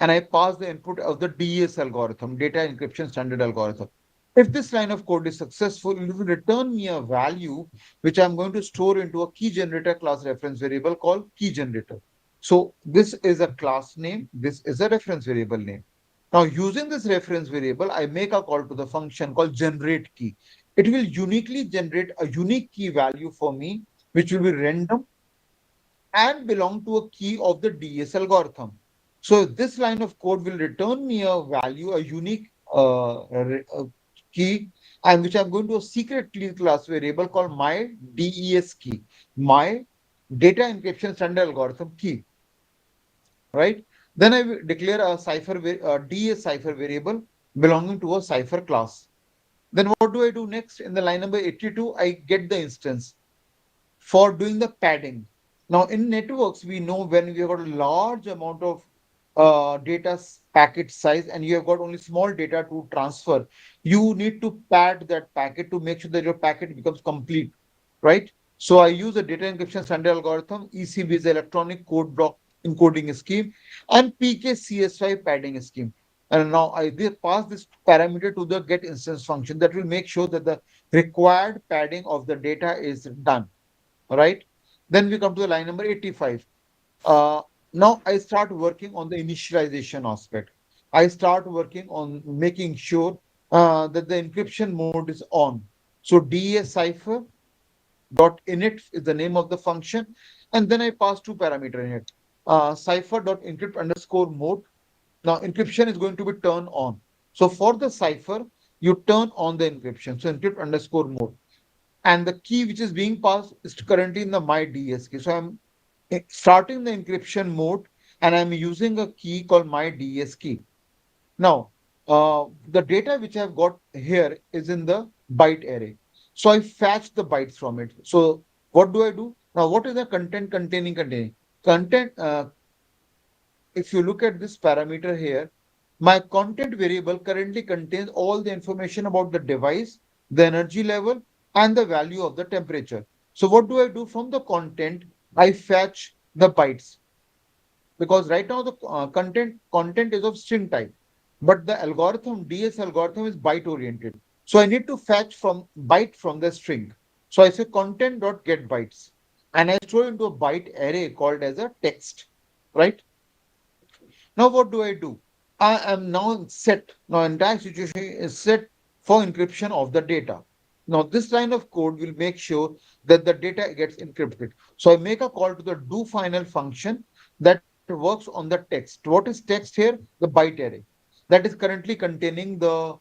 and I pass the input of the DES algorithm, data encryption standard algorithm. If this line of code is successful, it will return me a value which I'm going to store into a key generator class reference variable called key generator. So this is a class name, this is a reference variable name. Now using this reference variable, I make a call to the function called generate key. It will uniquely generate a unique key value for me, which will be random and belong to a key of the DS algorithm. So this line of code will return me a value, a unique key, and which I'm going to a secret key class variable called my DES key, my data encryption standard algorithm key, right? Then I will declare a DES cipher variable belonging to a cipher class. Then what do I do next? In the line number 82, I get the instance for doing the padding. Now in networks, we know when we have got a large amount of data packet size and you have got only small data to transfer, you need to pad that packet to make sure that your packet becomes complete, right? So I use a data encryption standard algorithm, ECB is electronic code block encoding scheme, and PKCSY padding scheme. And now I pass this parameter to the get instance function that will make sure that the required padding of the data is done. All right. Then we come to the line number 85. Uh, Now I start working on the initialization aspect. I start working on making sure that the encryption mode is on. So DES cipher dot init is the name of the function, and then I pass two parameter in it. Cipher dot encrypt underscore mode. Now encryption is going to be turned on. So for the cipher, you turn on the encryption. So encrypt underscore mode. And the key which is being passed is currently in the my DS key. So I'm starting the encryption mode and I'm using a key called my DS key. Now, the data which I've got here is in the byte array. So I fetch the bytes from it. So what do I do? Now, what is the content containing? Content, if you look at this parameter here, my content variable currently contains all the information about the device, the energy level, and the value of the temperature. So what do I do from the content? I fetch the bytes because right now the content is of string type, but the algorithm DS algorithm is byte oriented. So I need to fetch from byte from the string. So I say content dot get bytes, and I store into a byte array called as a text, right? Now what do I do? I am now set. Now entire situation is set for encryption of the data. Now this line of code will make sure that the data gets encrypted. So I make a call to the do final function that works on the text. What is text here? The byte array that is currently containing the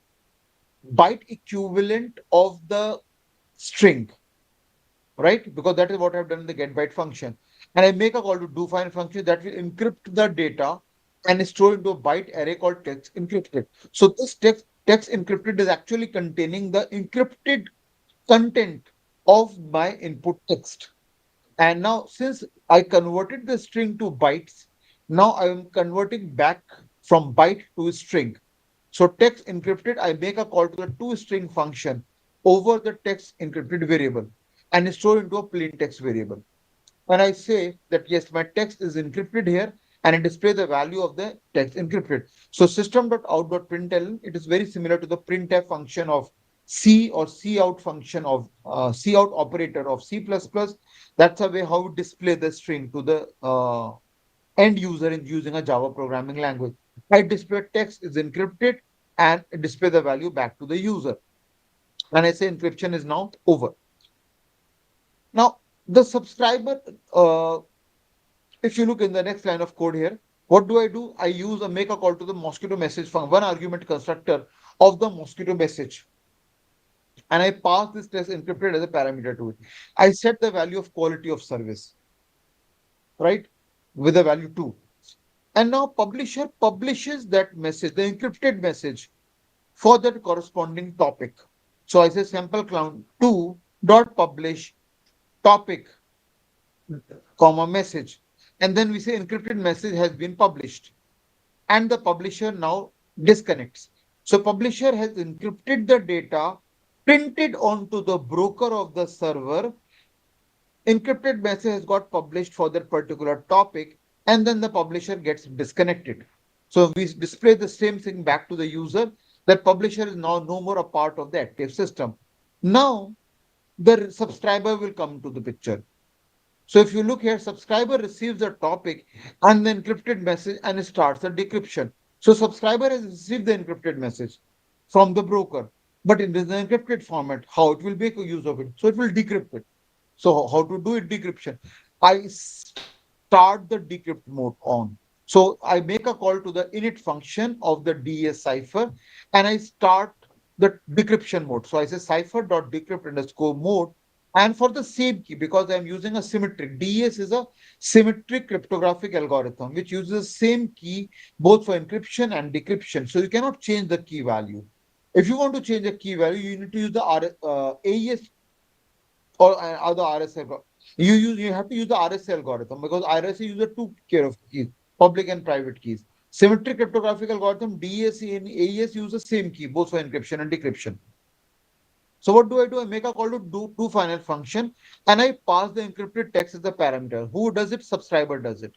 byte equivalent of the string, right? Because that is what I've done in the get byte function. And I make a call to do find function that will encrypt the data and store into a byte array called text encrypted. So this text encrypted is actually containing the encrypted content of my input text. And now since I converted the string to bytes, now I am converting back from byte to string. So text encrypted, I make a call to the toString function over the text encrypted variable and store into a plain text variable. When I say that yes, my text is encrypted here and it displays the value of the text encrypted. So system.out.println, it is very similar to the printf function of C or cout function of cout operator of C++. That's a way how we display the string to the end user in using a Java programming language. I display text is encrypted and display the value back to the user. And I say encryption is now over. Now, the subscriber, if you look in the next line of code here, what do? I use a make a call to the mosquito message from one argument constructor of the mosquito message. And I pass this text encrypted as a parameter to it. I set the value of quality of service, right? With a value 2. And now publisher publishes that message, the encrypted message for that corresponding topic. So I say sample cloud 2 dot publish topic comma message. And then we say encrypted message has been published. And the publisher now disconnects. So publisher has encrypted the data, printed onto the broker of the server. Encrypted message has got published for that particular topic, and then the publisher gets disconnected. So we display the same thing back to the user. That publisher is now no more a part of the active system. Now the subscriber will come to the picture. So if you look here, subscriber receives a topic and the encrypted message and starts a decryption. So subscriber has received the encrypted message from the broker, but in the encrypted format, how it will make a use of it. So it will decrypt it. So how to do it decryption? I start the decrypt mode on. So I make a call to the init function of the DS cipher and I start the decryption mode. So I say cipher.decrypt underscore mode. And for the same key, because I'm using a symmetric, DES is a symmetric cryptographic algorithm, which uses the same key both for encryption and decryption. So you cannot change the key value. If you want to change the key value, you need to use the AES or other RSA. You have to use the RSA algorithm because RSA uses two pair of keys, public and private keys. Symmetric cryptographic algorithm, DAC and AES use the same key, both for encryption and decryption. So what do? I make a call to do final function and I pass the encrypted text as a parameter. Who does it? Subscriber does it.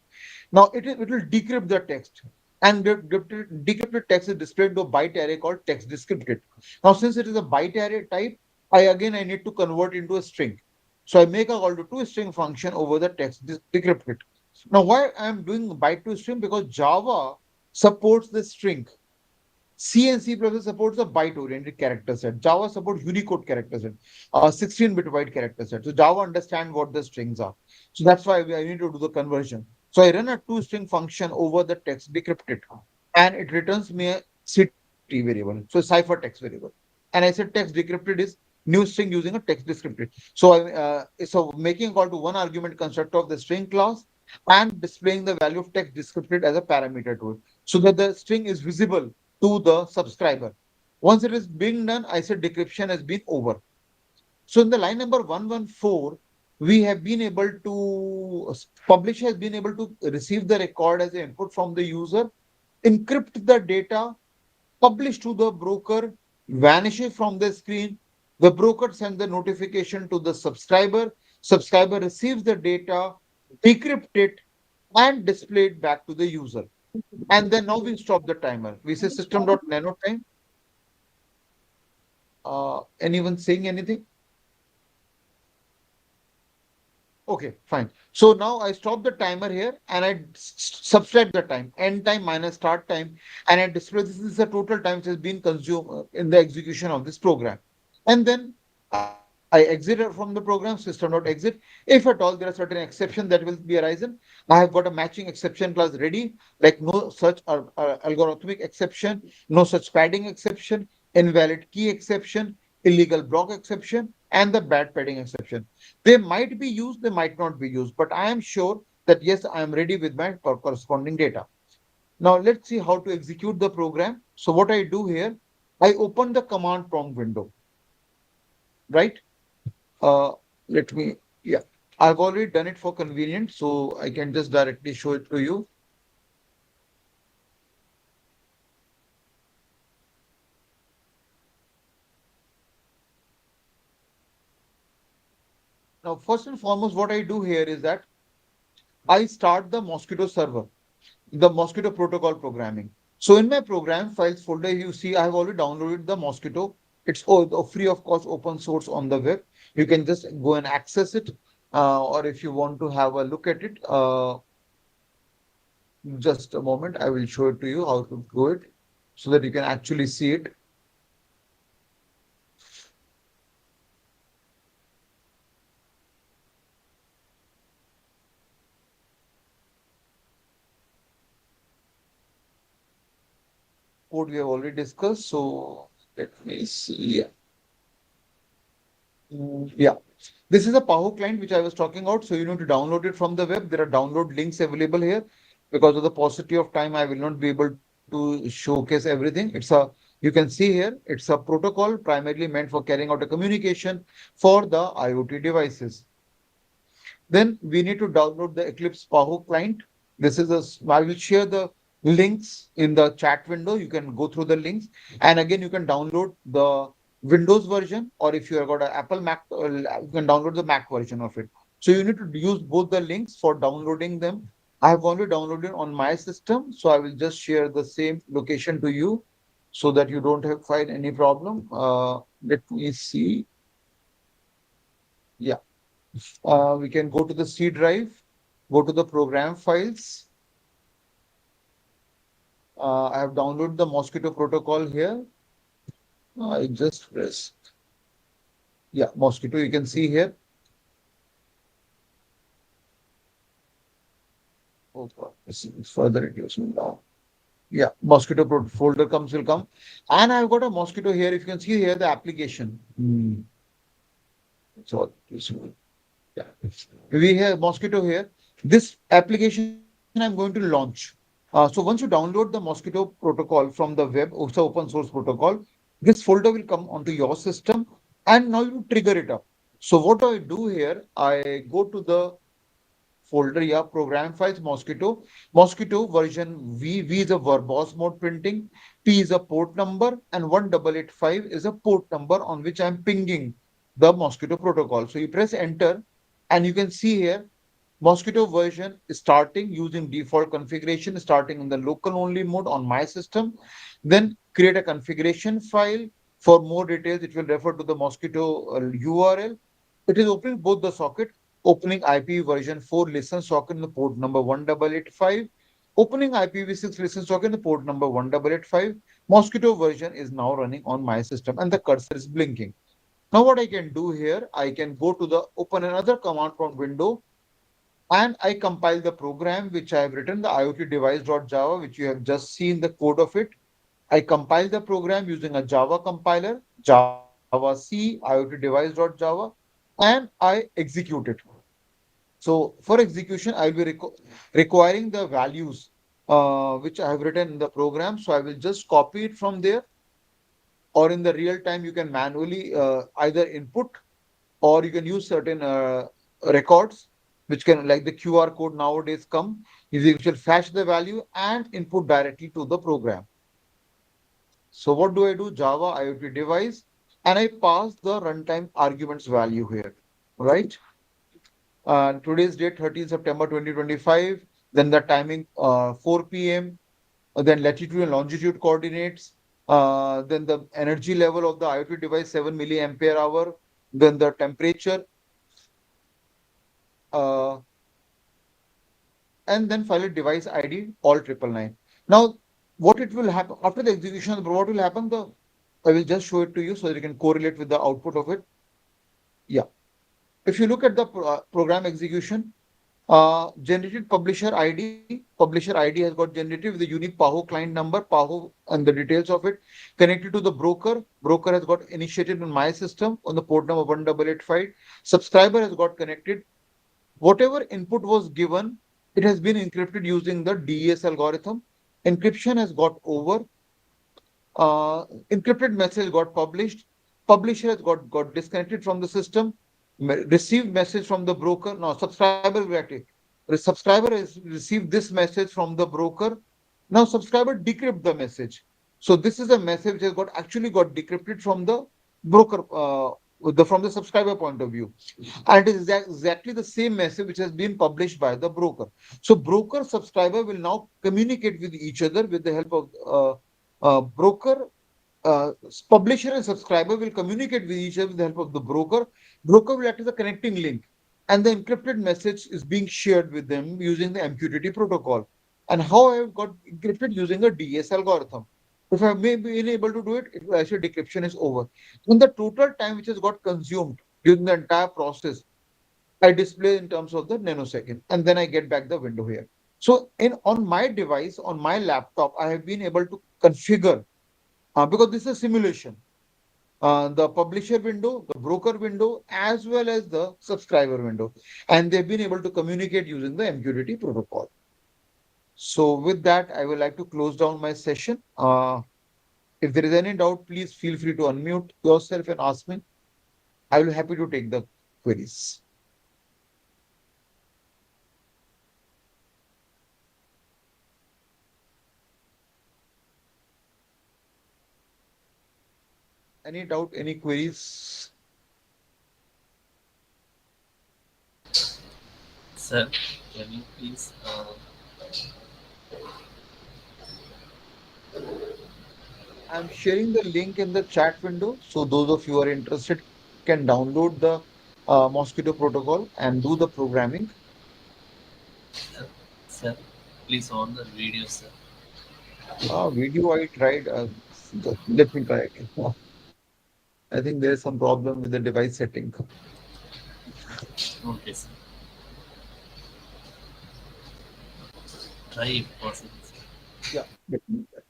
Now it will decrypt the text. And the decrypted text is displayed to a byte array called text descripted. Now, since it is a byte array type, I need to convert into a string. So I make a call to toString function over the text decrypted. Now, why I am doing byte to string? Because Java supports the string. C and C++ supports a byte-oriented character set. Java supports Unicode character set, 16-bit wide character set. So Java understands what the strings are. So that's why I need to do the conversion. So I run a two-string function over the text decrypted, and it returns me a CT variable, so ciphertext variable. And I said text decrypted is new string using a text descriptor. So making a call to one argument constructor of the string class and displaying the value of text descripted as a parameter to it, so that the string is visible to the subscriber. Once it is being done, I said decryption has been over. So in the line number 114, we have been able to, publisher has been able to receive the record as an input from the user, encrypt the data, publish to the broker, vanishes from the screen. The broker sends the notification to the subscriber. Subscriber receives the data, decrypt it, and display it back to the user. And then now we stop the timer. We say system.nano time. Anyone saying anything? Okay, fine. So now I stop the timer here and I subtract the time, end time minus start time, and I display this is the total time which has been consumed in the execution of this program. And then I exit from the program, system.exit. If at all there are certain exceptions that will be arisen, I have got a matching exception class ready, like no such algorithmic exception, no such padding exception, invalid key exception, illegal block exception, and the bad padding exception. They might be used, they might not be used, but I am sure that yes, I am ready with my corresponding data. Now let's see how to execute the program. So what I do here, I open the command prompt window, right? Uh, Let me, yeah, I've already done it for convenience, so I can just directly show it to you. Now, first and foremost, what I do here is that I start the Mosquito server, the Mosquito protocol programming. So in my program files folder, you see I have already downloaded the Mosquito. It's free of cost, open source on the web. You can just go and access it. Or if you want to have a look at it, just a moment, I will show it to you how to do it so that you can actually see it. Code we have already discussed. So let me see. Yeah. This is a Paho client which I was talking about. So you need to download it from the web. There are download links available here. Because of the paucity of time, I will not be able to showcase everything. You can see here, it's a protocol primarily meant for carrying out a communication for the IoT devices. Then we need to download the Eclipse Paho client. I will share the links in the chat window. You can go through the links. And again, you can download the Windows version, or if you have got an Apple Mac, you can download the Mac version of it. So you need to use both the links for downloading them. I have only downloaded on my system, so I will just share the same location to you so that you don't have find any problem. Let me see. Yeah. We can go to the C drive, go to the program files. I have downloaded the Mosquito protocol here. I just press. Yeah, Mosquito, you can see here. Oh, God, it's further reducing down. Yeah, Mosquito folder will come. And I've got a Mosquito here. If you can see here, the application. So, yeah. We have Mosquito here. This application I'm going to launch. So once you download the Mosquito protocol from the web, also open source protocol, this folder will come onto your system and now you trigger it up. So what I do here, I go to the folder, yeah, program files, Mosquito version V is a verbose mode printing, P is a port number, and 1885 is a port number on which I'm pinging the Mosquito protocol. So you press enter and you can see here Mosquito version is starting using default configuration, starting in the local only mode on my system. Then create a configuration file. For more details, it will refer to the Mosquito URL. It is opening both the socket, opening IPv4 listen socket in the port number 1885, opening IPv6 listen socket in the port number 1885, Mosquito version is now running on my system and the cursor is blinking. Now what I can do here, I can go to the open another command from window and I compile the program which I have written, the IoT device.java, which you have just seen the code of it. I compile the program using a Java compiler, Java C, IoT device.java, and I execute it. So for execution, I'll be requiring the values which I have written in the program. So I will just copy it from there, or in the real time, you can manually either input or you can use certain records which can, like the QR code nowadays come, which will fetch the value and input directly to the program. So what do I do? Java IoT device, and I pass the runtime arguments value here, right? Today's date 13 September 2025. Then the timing 4 p.m. Then latitude and longitude coordinates. Then the energy level of the IoT device 7 milliampere hour. Then the temperature. Uh, and then file a device ID all 999. Now, what it will happen after the execution, what will happen? I will just show it to you so that you can correlate with the output of it. Yeah. If you look at the program execution, generated publisher ID. Publisher ID has got generated with the unique PAHO client number, PAHO, and the details of it. Connected to the broker. Broker has got initiated in my system on the port number 1885. Subscriber has got connected. Whatever input was given, it has been encrypted using the DES algorithm. Encryption has got over. uh, Encrypted message got published. Publisher has got disconnected from the system. Received message from the broker. Now subscriber will get it. The subscriber has received this message from the broker. Now subscriber decrypt the message. So this is a message which has got actually got decrypted from the broker, from the subscriber point of view, and it is exactly the same message which has been published by the broker. So broker subscriber will now communicate with each other with the help of broker. uh, Publisher and subscriber will communicate with each other with the help of the broker. Broker will act as a connecting link, and the encrypted message is being shared with them using the MQTT protocol. And how I have got encrypted using a DS algorithm. If I have been able to do it, it will actually decryption is over. And the total time which has got consumed during the entire process, I display in terms of the nanosecond, and then I get back the window here. So in on my device, on my laptop, I have been able to configure, because this is a simulation, the publisher window, the broker window, as well as the subscriber window. And they've been able to communicate using the MQTT protocol. So with that, I would like to close down my session. If there is any doubt, please feel free to unmute yourself and ask me. I will be happy to take the queries. Any doubt, any queries? Sir, can you please I'm sharing the link in the chat window. So those of you who are interested can download the Mosquito protocol and do the programming. sir, please on the video, sir. Video I tried. Let me try again. I think there's some problem with the device setting. Okay, sir. Try if possible, sir. Yeah. Let me try.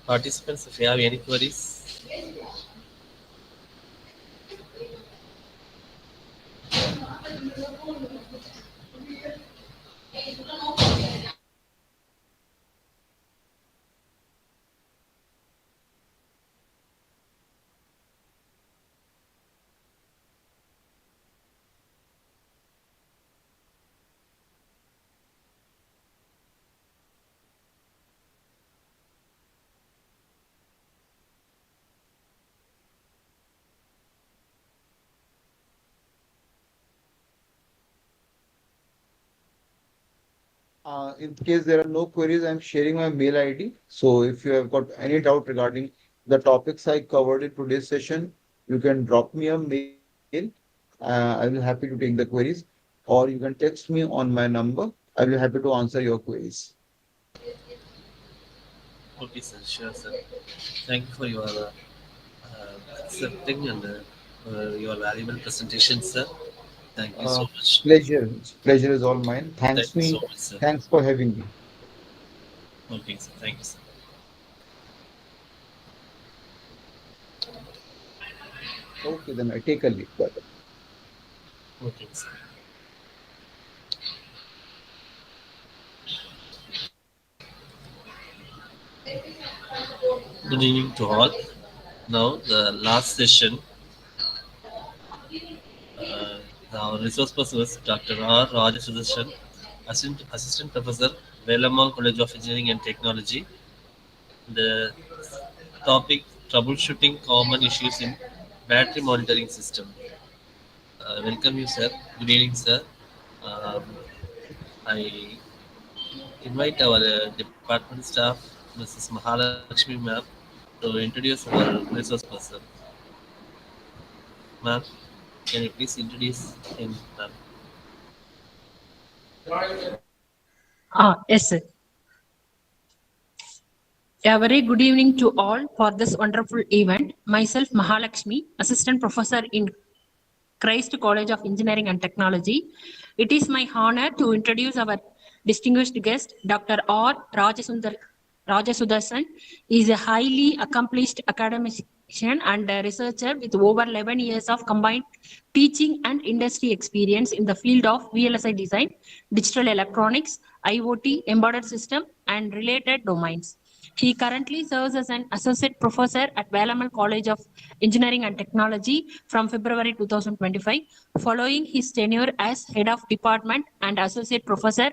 Participants, if you have any queries, In case there are no queries, I'm sharing my mail ID. So if you have got any doubt regarding the topics I covered in today's session, you can drop me a mail. I will be happy to take the queries, or you can text me on my number. I will be happy to answer your queries. Okay, sir. Sure, sir. Thank you for your accepting and your valuable presentation, sir. Thank you so Uh, much. Pleasure. Pleasure is all mine. Thank you so much, sir. Thanks for having me. Okay, sir. Thank you, sir. Okay, then I take a leave. Bye. Okay, sir. Good evening to all. Now, the last session, our resource person was Dr. R. Rajasudarshan, Assistant Professor, Velamal College of Engineering and Technology. The topic troubleshooting common issues in battery monitoring system. Welcome you, sir. Good evening, sir. Um, I invite our department staff, Mrs. Mahalakshmi ma'am, to introduce our resource person. Ma'am, can you please introduce him, ma'am? Yes, sir. A very good evening to all for this wonderful event. Myself, Mahalakshmi, Assistant Professor in Christ College of Engineering and Technology. It is my honor to introduce our distinguished guest, Dr. R. Rajasudarsan. He is a highly accomplished academician and a researcher with over 11 years of combined teaching and industry experience in the field of VLSI design, digital electronics, IoT, embedded system, and related domains. He currently serves as an associate professor at Valamal College of Engineering and Technology from February 2025, following his tenure as head of department and associate professor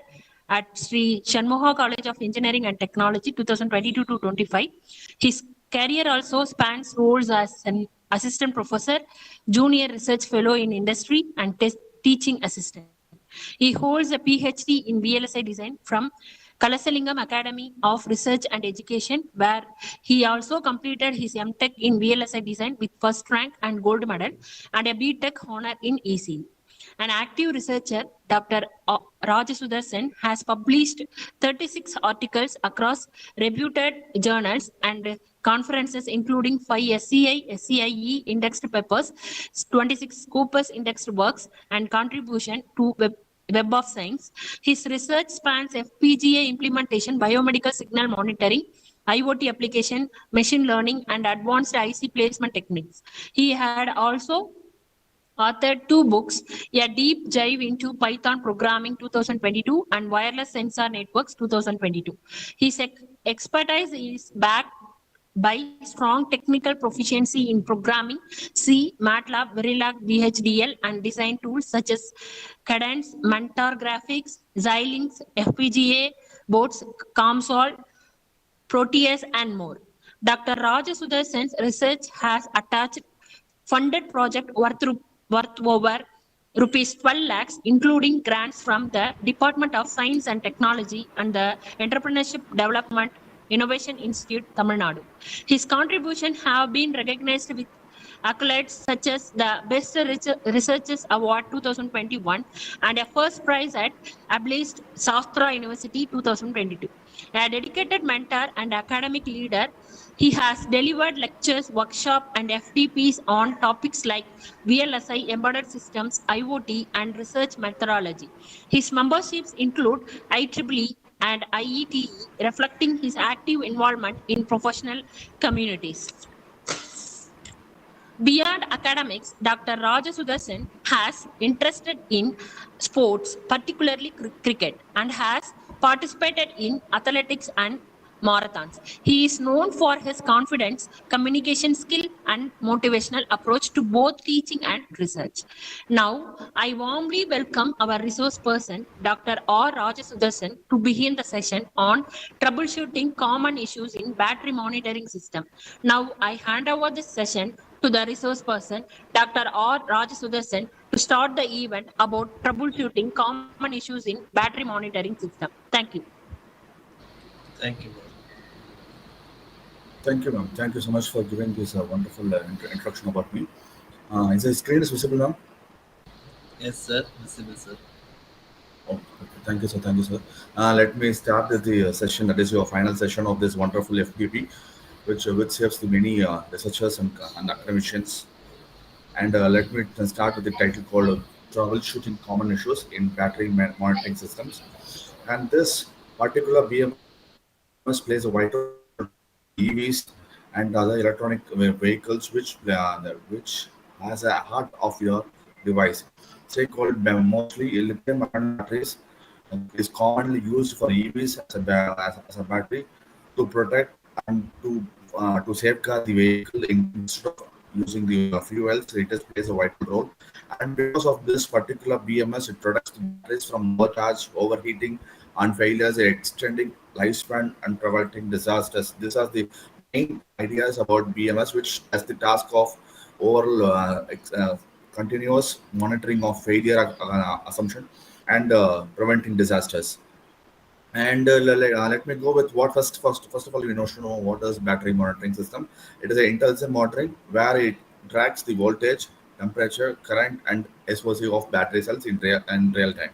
at Sri Shanmuga College of Engineering and Technology 2022 to 25. His career also spans roles as an assistant professor, junior research fellow in industry, and teaching assistant. He holds a PhD in VLSI design from Kalasalingam Academy of Research and Education, where he also completed his MTech in VLSI design with first rank and gold medal, and a BTech honor in EC. An active researcher, Dr. Rajasudarsan has published 36 articles across reputed journals and conferences, including 5 SCI, SCIE indexed papers, 26 Scopus indexed works, and contribution to Web of Science. His research spans FPGA implementation, biomedical signal monitoring, IoT application, machine learning, and advanced IC placement techniques. He had also authored 2 books, A Deep Dive into Python Programming 2022 and Wireless Sensor Networks 2022. His expertise is backed by strong technical proficiency in programming, C, MATLAB, Verilog, VHDL, and design tools such as Cadence, Mentor Graphics, Xilinx, FPGA, boards, COMSOL, Proteus, and more. Dr. Rajasudarsan's research has attached funded project worth over rupees 12 lakhs, including grants from the Department of Science and Technology and the Entrepreneurship Development Innovation Institute, Tamil Nadu. His contributions have been recognized with accolades such as the Best Researchers Award 2021 and a first prize at Ableist Shastra University 2022. A dedicated mentor and academic leader, he has delivered lectures, workshops, and FDPs on topics like VLSI, embedded systems, IoT, and research methodology. His memberships include IEEE and IETE, reflecting his active involvement in professional communities. Beyond academics, Dr. Rajasudarsan has interested in sports, particularly cricket, and has participated in athletics and marathons. He is known for his confidence, communication skill, and motivational approach to both teaching and research. Now, I warmly welcome our resource person, Dr. R. Rajasudarsan, to begin the session on troubleshooting common issues in battery monitoring system. Now, I hand over this session to the resource person, Dr. R. Rajasudarsan, to to start the event about troubleshooting common issues in battery monitoring system. Thank you. Thank you, ma'am. Thank you, ma'am. Thank you so much for giving this wonderful introduction about me. Is the screen is visible now? Yes, sir. Visible, sir. Oh, okay. Thank you, sir. Thank you, sir. Let me start with the session. That is your final session of this wonderful FDP, which serves to many researchers and academicians. And let me start with the title called "Troubleshooting Common Issues in Battery Monitoring Systems." And this particular BMS plays a vital role in EVs and other electronic vehicles, which has a heart of your device. Say called mostly lithium-ion batteries is commonly used for EVs as a battery to protect and to safeguard the vehicle instead of using the fuels. It is plays a vital role, and because of this particular BMS, it protects the batteries from overcharge, overheating, and failures, extending lifespan and preventing disasters. These are the main ideas about BMS, which has the task of overall continuous monitoring of failure assumption and preventing disasters. And let me go with what first of all, we know to know what is battery monitoring system. It is an intelligent monitoring where it tracks the voltage, temperature, current, and SOC of battery cells in real time,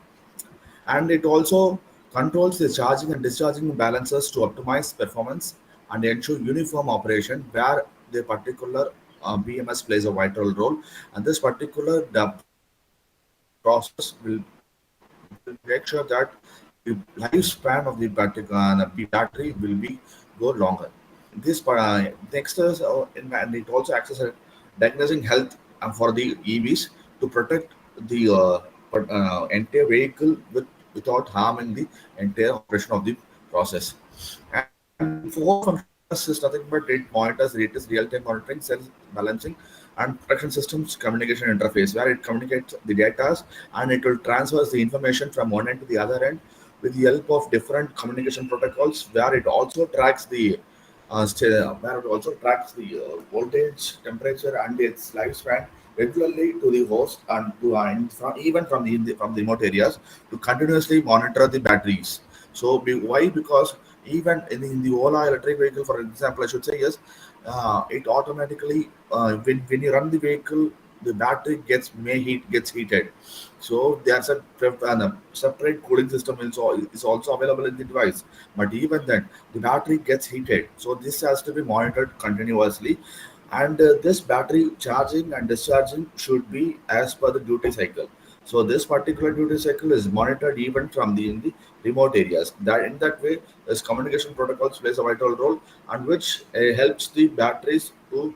and it also controls the charging and discharging balances to optimize performance and ensure uniform operation where the particular BMS plays a vital role. And this particular the process will make sure that the lifespan of the battery will be go longer. Next is and it also acts as a diagnosing health for the EVs to protect the entire vehicle without harming the entire operation of the process. And the fourth function of BMS is nothing but it monitors latest real-time monitoring, cell balancing, and protection systems communication interface where it communicates the data and it will transfer the information from one end to the other end with the help of different communication protocols where it also tracks the voltage, temperature, and its lifespan regularly to the host and to even from the remote areas to continuously monitor the batteries. So why? Because even in the Ola electric vehicle, for example, I should say yes, it automatically when you run the vehicle, the battery gets heated. So there's a separate cooling system is also available in the device. But even then, the battery gets heated. So this has to be monitored continuously. And this battery charging and discharging should be as per the duty cycle. So this particular duty cycle is monitored even from in the remote areas. That in that way, this communication protocols plays a vital role, and which helps the batteries to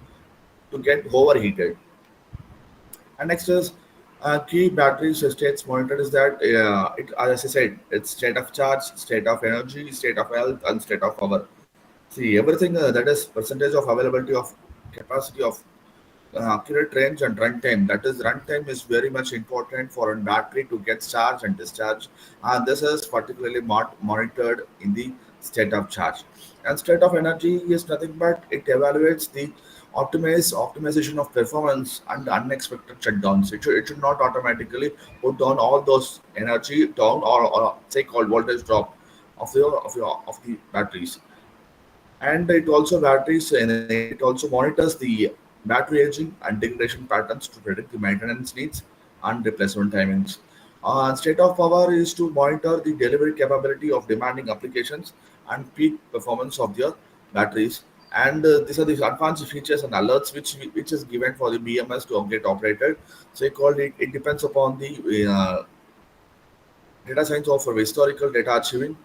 get overheated. And next is key battery states monitored is that as I said, it's state of charge, state of energy, state of health, and state of power. See everything that is percentage of availability of capacity of accurate range and runtime. That is, runtime is very much important for a battery to get charged and discharged. And this is particularly monitored in the state of charge. And state of energy is nothing but it evaluates the optimization of performance and unexpected shutdowns. It should not automatically put down all those energy down or say called voltage drop of the batteries. And it also monitors the battery aging and degradation patterns to predict the maintenance needs and replacement timings. State of power is to monitor the delivery capability of demanding applications and peak performance of their batteries. And these are the advanced features and alerts which is given for the BMS to get operated. So it depends upon the data science of historical data achieving,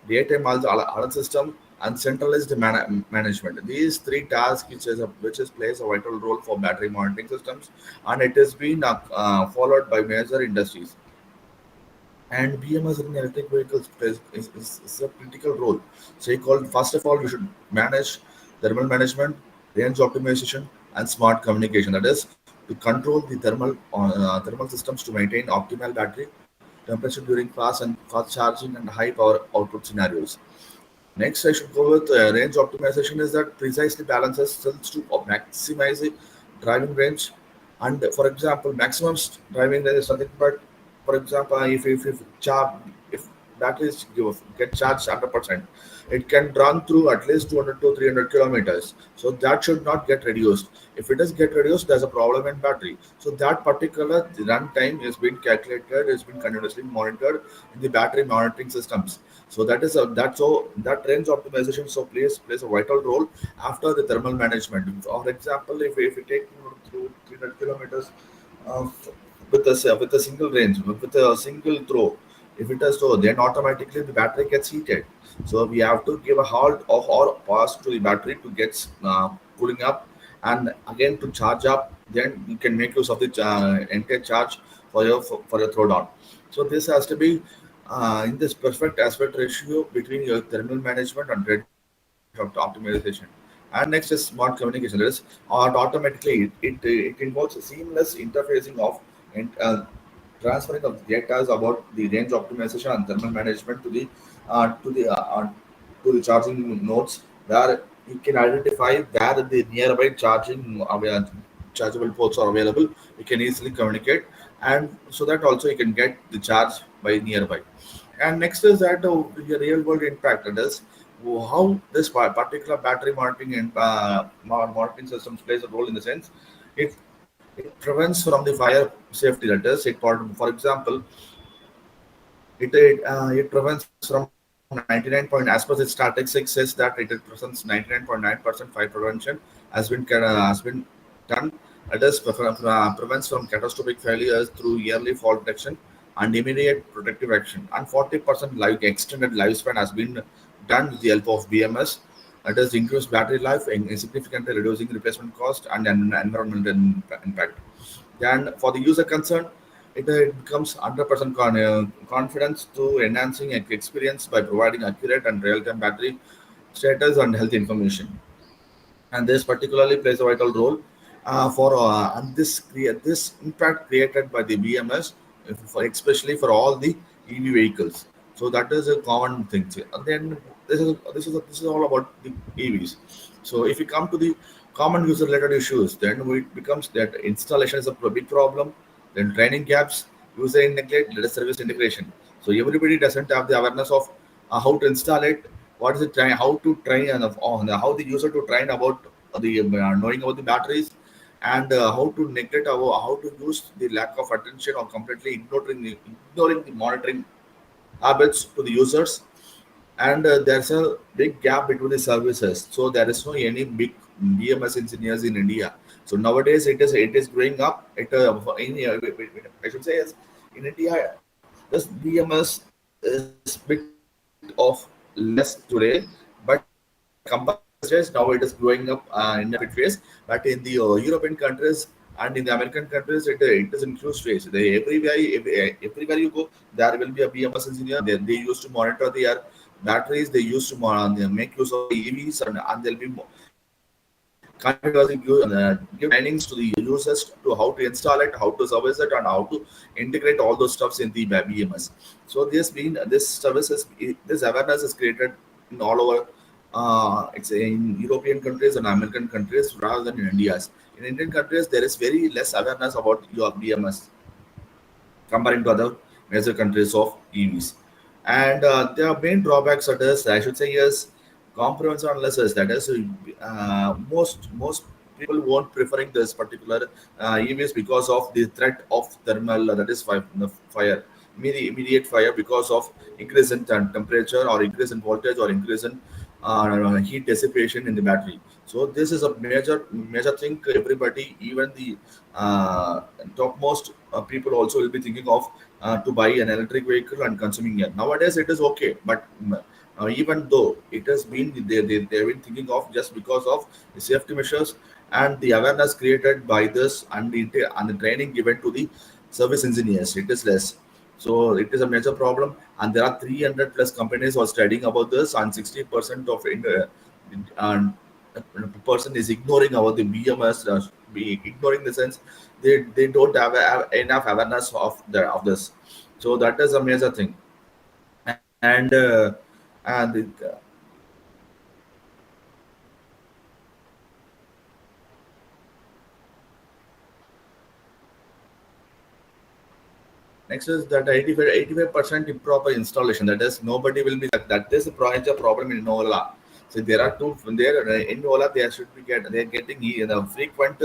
data alert system, and centralized management. These three tasks, which is plays a vital role for battery monitoring systems, and it has been followed by major industries. And BMS in electric vehicles is a critical role. So, first of all, we should manage thermal management, range optimization, and smart communication. That is to control the thermal systems to maintain optimal battery temperature during fast charging and high power output scenarios. Next, I should go with range optimization is that precisely balances cells to maximize the driving range And for example, maximum driving range is something, but for example, if charge, if batteries get charged 100%, it can run through at least 200 to 300 kilometers. So that should not get reduced. If it does get reduced, there's a problem in battery. So that particular run time is being calculated, is being continuously monitored in the battery monitoring systems. So that is a, that so that range optimization so plays a vital role after the thermal management. For example, if we take through 300 kilometers uh, with a single range, with a single throw, if it does so, then automatically the battery gets heated. So we have to give a halt or pause to the battery to get cooling up, and again to charge up. Then you can make use of the entire charge for your throwdown. So this has to be in this perfect aspect ratio between your thermal management and range optimization. And next is smart communication. That is automatically it involves a seamless interfacing of and transferring of data about the range optimization and thermal management uh, to the uh, uh, to the charging nodes, where you can identify where the nearby chargeable ports are available. You can easily communicate, and so that also you can get the charge by nearby. And next is that the real world impact, that is how this particular battery monitoring and monitoring systems plays a role in the sense it prevents from the fire safety. That is, for example, it prevents from 99 point, as per the static 6 says that it presents 99.9% fire prevention has been done. It is prevents from catastrophic failures through yearly fault detection and immediate protective action. And 40% extended lifespan has been done with the help of BMS. It has increased battery life and significantly reducing replacement cost and environmental impact. And for the user concerned, it becomes 100% confidence to enhancing experience by providing accurate and real-time battery status and health information. And this particularly plays a vital role for and this impact created by the BMS, especially for all the EV vehicles. So that is a common thing. And then this is all about the EVs. So if we come to the common user related issues, then it becomes that installation is a big problem. Then training gaps, user neglect, data service integration. So everybody doesn't have the awareness of how to install it, what is it trying, how to train, and on how the user to train about the knowing about the batteries, and how to neglect how to use the lack of attention or completely ignoring the monitoring habits to the users. And there's a big gap between the services, so there is no any big BMS engineers in India. So nowadays it is growing up. I should say is in India, this BMS is bit of less today, but compared to previous days, now it is growing up in a rapid phase. But in the European countries and in the American countries, it is in huge phase. Everywhere you go, there will be a BMS engineer. They used to monitor their batteries. They used to make use of the EVs, and they'll be continuously give trainings to the users to how to install it, how to service it, and how to integrate all those stuffs in the BMS. So this awareness is created in all over. It's in European countries and American countries rather than in India's. In Indian countries, there is very less awareness about your BMS comparing to other major countries of EVs. And their main drawbacks are this, I should say, is comprehensive analysis. That is, most people won't preferring this particular EVs because of the threat of thermal, that is fire, immediate fire because of increase in temperature or increase in voltage or increase in heat dissipation in the battery. So this is a major thing. Everybody, even the uh, topmost people also will be thinking of to buy an electric vehicle and consuming it. Nowadays it is okay, but even though it has been they've been thinking of just because of the safety measures and the awareness created by this, and the training given to the service engineers, it is less. So it is a major problem, and there are 300 plus companies who are studying about this, and 60% of and person is ignoring about the BMS, be ignoring the sense they don't have enough awareness of this. So that is a major thing. And Next is that 85% improper installation. That is, nobody will be that is a major problem in Ola. So there are two there in Ola. They should be they are getting frequent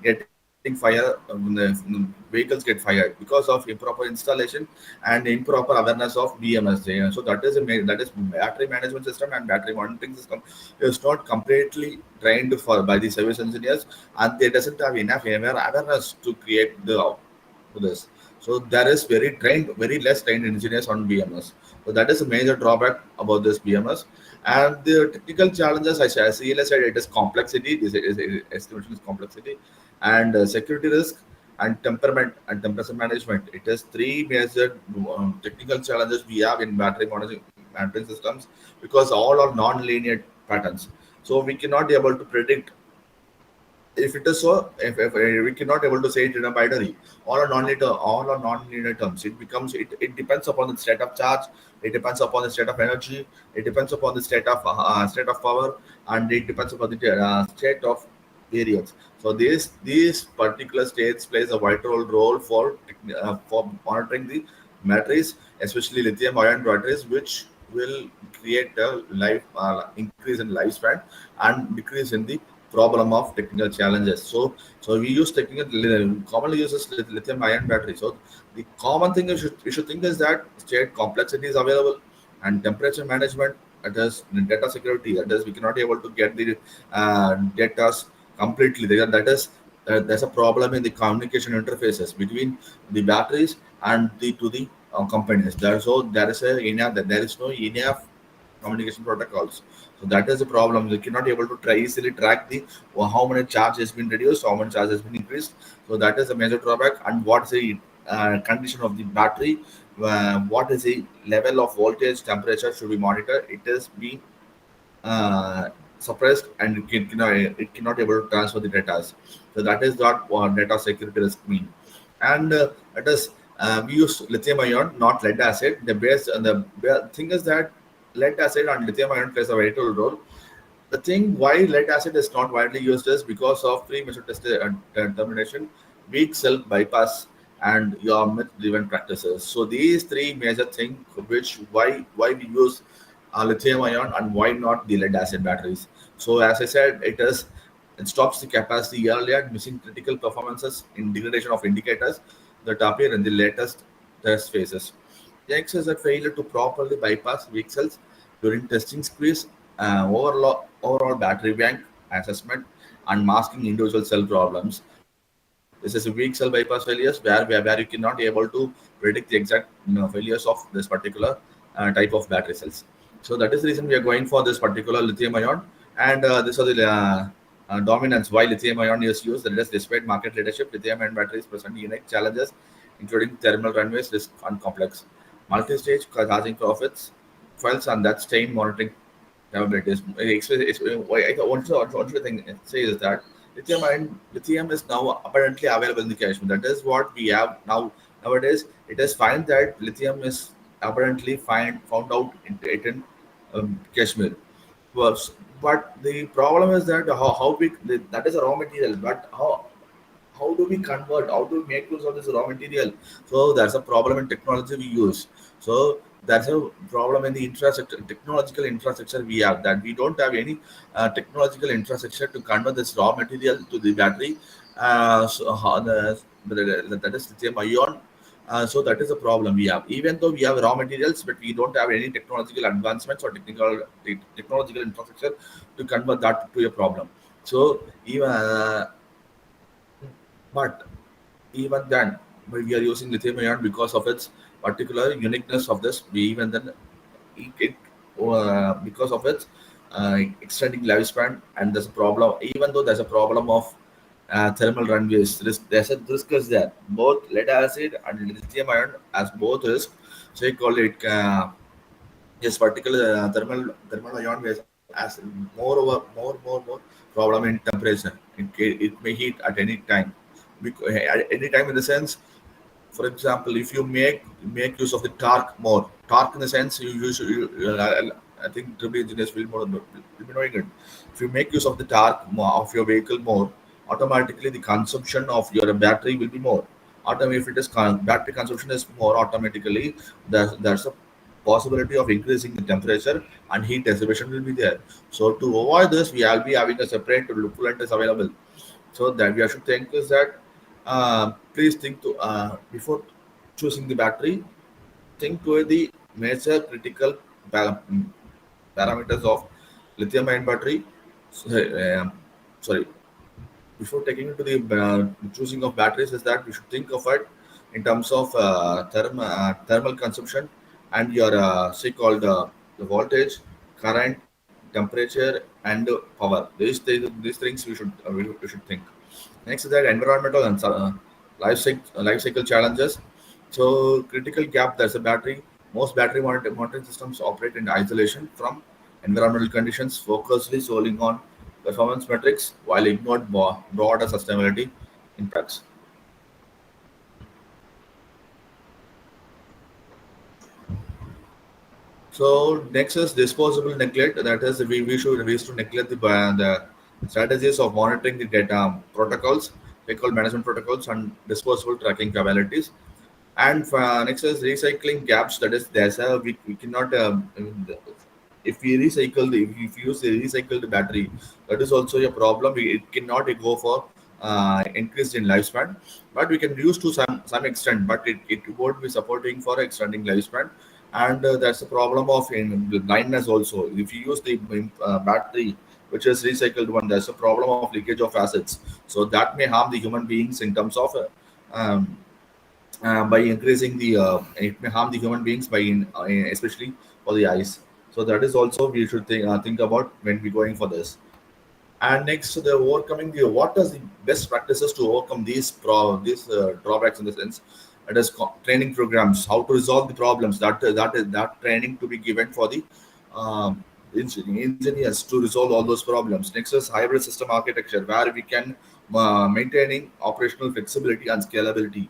getting fire. Vehicles get fired because of improper installation and improper awareness of BMS. So that is that is battery management system and battery monitoring system is not completely trained for by the service engineers, and they doesn't have enough awareness to create to this. So there is very less trained engineers on BMS. So that is a major drawback about this BMS. And the technical challenges, as Ela said, it is complexity. This estimation is complexity and security risk and temperament and temperature management. It is three major technical challenges we have in battery monitoring systems because all are non-linear patterns. So we cannot be able to predict if it is so, if we cannot able to say it in a binary, all are non-linear terms. It becomes it depends upon the state of charge, it depends upon the state of energy, it depends upon the state of power, and it depends upon the state of variance. So these particular states plays a vital role for monitoring the batteries, especially lithium ion batteries, which will create a life increase in lifespan and decrease in the problem of technical challenges. So we use commonly uses lithium ion battery. So the common thing we should think is that state complexity is available and temperature management. That is data security. That is we cannot be able to get the data completely. That is there's a problem in the communication interfaces between the batteries and the to the companies. There is there is no enough communication protocols. So that is a problem. We cannot be able to easily track the how many charge has been reduced, how many charge has been increased. So that is a major drawback. And what's the condition of the battery? What is the level of voltage, temperature should be monitored? It is being suppressed and it cannot able to transfer the data. So that is what data security risk mean. And it is we use lithium ion, not lead acid. The thing is that lead acid and lithium ion plays a vital role. The thing why lead acid is not widely used is because of pre-measured test determination, weak self bypass, and your myth-driven practices. So these three major things, which why we use lithium ion and why not the lead acid batteries. So as I said, it stops the capacity earlier, missing critical performances in degradation of indicators that appear in the latest test phases. Next is a failure to properly bypass weak cells during testing squeeze, overall battery bank assessment, and masking individual cell problems. This is a weak cell bypass failures where you cannot be able to predict the exact failures of this particular type of battery cells. So that is the reason we are going for this particular lithium ion. And this is the dominance why lithium ion is used. That is, despite market leadership, lithium ion batteries present unique challenges, including thermal runways, risk, and complex multi-stage charging profits, files, and that stain monitoring capabilities. Also thing it says that lithium is now apparently available in the Kashmir. That is what we have now nowadays. It is found that lithium is apparently found out in Kashmir. Was but the problem is that how we that is a raw material, but how do we convert, how do we make use of this raw material? So that's a problem in technology we use. So that's a problem in the infrastructure, technological infrastructure we have, that we don't have any technological infrastructure to convert this raw material to the battery. That is lithium ion. So that is a problem we have. Even though we have raw materials, but we don't have any technological advancements or technological infrastructure to convert that to a problem. So but even then, we are using lithium ion because of its particular uniqueness of this. We even then it because of its extending lifespan, and there's a problem. Even though there's a problem of thermal runways, there's a risk is there. Both lead acid and lithium ion as both risk. So you call it this particular thermal ion waste as more problem in temperature. It may heat at any time. At any time in the sense, for example, if you make use of the torque in the sense you use, I think triple engineers will be knowing it. If you make use of the torque more, of your vehicle more, automatically the consumption of your battery will be more. If it is battery consumption is more automatically, there's a possibility of increasing the temperature and heat dissipation will be there. So to avoid this, we will be having a separate coolant is available. So that we should think is that please think to before choosing the battery, think to the major critical pa- parameters of lithium ion battery. So, sorry, before taking into the choosing of batteries is that we should think of it in terms of thermal consumption and your say called the voltage, current, temperature, and power. These things we should think. Next is that environmental and life cycle challenges. So critical gap, there's a battery. Most battery monitoring systems operate in isolation from environmental conditions, focusly solely on performance metrics while ignored broader sustainability impacts. So next is disposable neglect. That is, we used to neglect the strategies of monitoring the data protocols, they call management protocols and disposable tracking capabilities. And next is recycling gaps. That is, we cannot if we recycle if we use the recycled battery, that is also a problem. It cannot go for increased in lifespan, but we can use to some extent, but it won't be supporting for extending lifespan. And that's the problem of in the blindness also. If you use the battery which is recycled one, there's a problem of leakage of acids, so that may harm the human beings in terms of by increasing the it may harm the human beings by especially for the eyes. So that is also we should think about when we're going for this. And next, the overcoming the what are the best practices to overcome these drawbacks in the sense. It is training programs, how to resolve the problems. That training to be given for the engineers to resolve all those problems. Next is hybrid system architecture, where we can maintaining operational flexibility and scalability.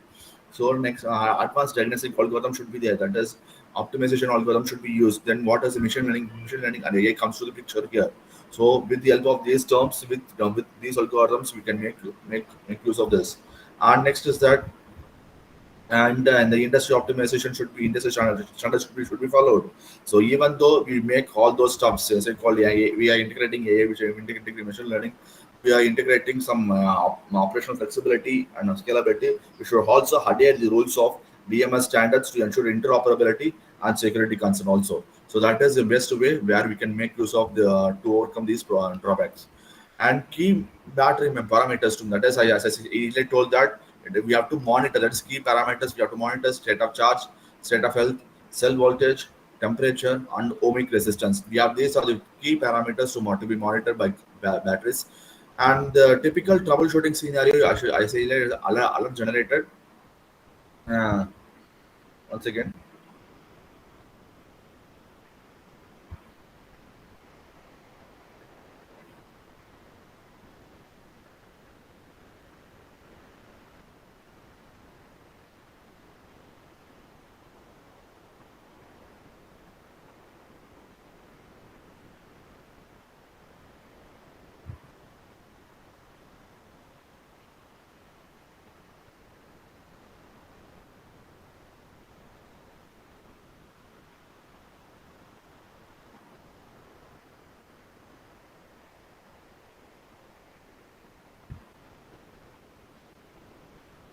So next, advanced diagnostic algorithm should be there. That is, optimization algorithm should be used. Then what is the machine learning? Machine learning and AI comes to the picture here. So with the help of these terms, with these algorithms, we can make use of this. And next is that and the industry optimization should be industry standards should be followed. So even though we make all those stuffs, as I call AI, we are integrating AI, which are integrating machine learning, we are integrating some operational flexibility and scalability. We should also adhere the rules of BMS standards to ensure interoperability and security concern also. So that is the best way where we can make use of the to overcome these drawbacks. And key battery parameters to that is, as I earlier told that we have to monitor, that is key parameters. We have to monitor state of charge, state of health, cell voltage, temperature, and ohmic resistance. We have these are the key parameters to be monitored by batteries. And the typical troubleshooting scenario, I say alert generated. uh, Once again.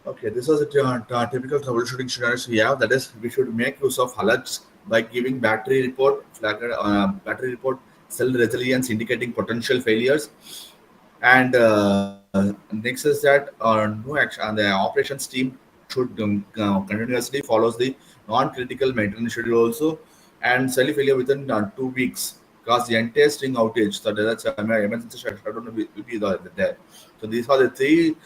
Okay, this is a typical troubleshooting scenarios we have. That is, we should make use of alerts by giving battery report cell resilience indicating potential failures. And next is that no action, and the operations team should continuously follows the non-critical maintenance schedule also, and cell failure within 2 weeks cause the entire string outage. So that's emergency shutdown will be there. So these are the three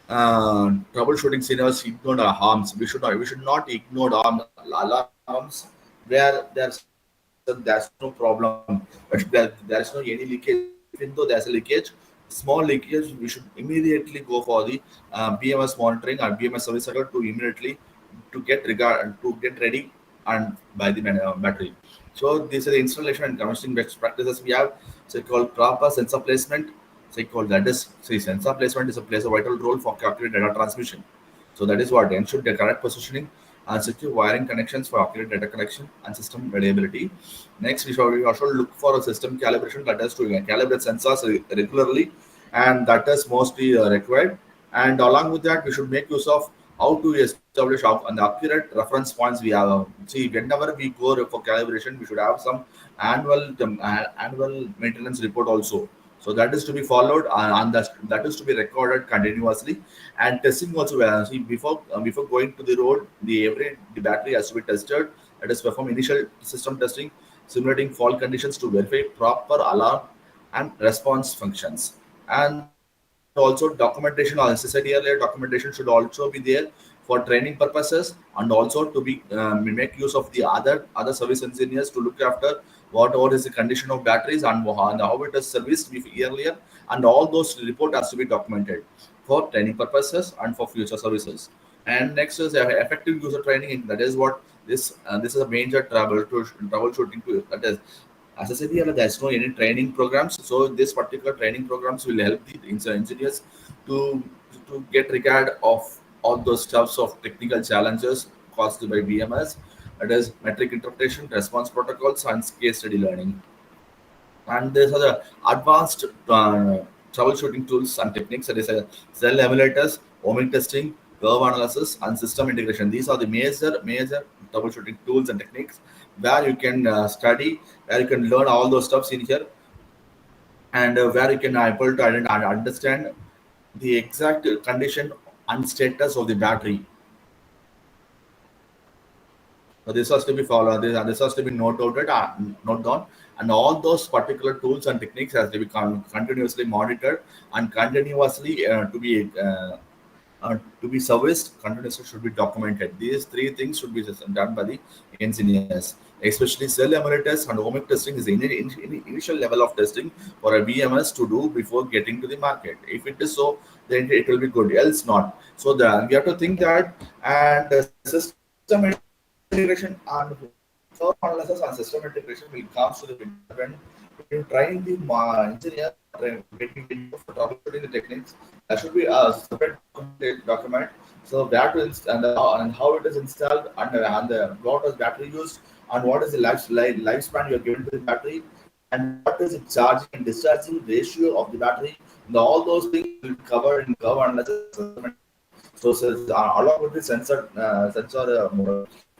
troubleshooting scenarios. Ignored harms. We should not ignore alarms where there's no problem, but there's no any leakage. Even though there's a leakage, small leakage, we should immediately go for the BMS monitoring or BMS service center to immediately to get ready and by the battery. So these are the installation and commissioning best practices we have. So called proper sensor placement. So called that is, see, sensor placement is a plays a vital role for accurate data transmission. So that is what ensure the correct positioning and secure wiring connections for accurate data collection and system reliability. Next, we also look for a system calibration, that is to calibrate sensors regularly, and that is mostly required. And along with that, we should make use of how to establish and the accurate reference points we have. See, whenever we go for calibration, we should have some annual maintenance report also. So that is to be followed, and that is to be recorded continuously. And testing also, see, before going to the road, the battery has to be tested. That is perform initial system testing, simulating fault conditions to verify proper alarm and response functions. And also documentation, as I said earlier, documentation should also be there for training purposes, and also to be make use of the other service engineers to look after what is the condition of batteries, and how it is serviced earlier, and all those report has to be documented for training purposes and for future services. And next is effective user training. That is what this is a major troubleshooting tool. That is, as I said here, there's no any training programs. So this particular training programs will help the engineers to to get regard of all those types of technical challenges caused by BMS. That is metric interpretation, response protocols, and case study learning. And there's other advanced troubleshooting tools and techniques. That is cell emulators, ohmic testing, curve analysis, and system integration. These are the major troubleshooting tools and techniques where you can study, where you can learn all those stuffs in here, and where you can able to understand the exact condition and status of the battery. So this has to be followed. This has to be note down, and all those particular tools and techniques has to be continuously monitored and continuously to be serviced. Continuously should be documented. These three things should be done by the engineers. Especially cell emulators and ohmic testing is the initial level of testing for a BMS to do before getting to the market. If it is so, then it will be good. Else not. So we have to think that, and the system integration and curve analysis and system integration will come to the picture when you train the engineers or getting ready for troubleshooting the techniques. There should be a separate document. So where to and how it is installed, and what is battery used, and what is the lifespan you are given to the battery, and what is the charging and discharging ratio of the battery. And all those things will be covered in curve analysis and system integration. So, along with the sensor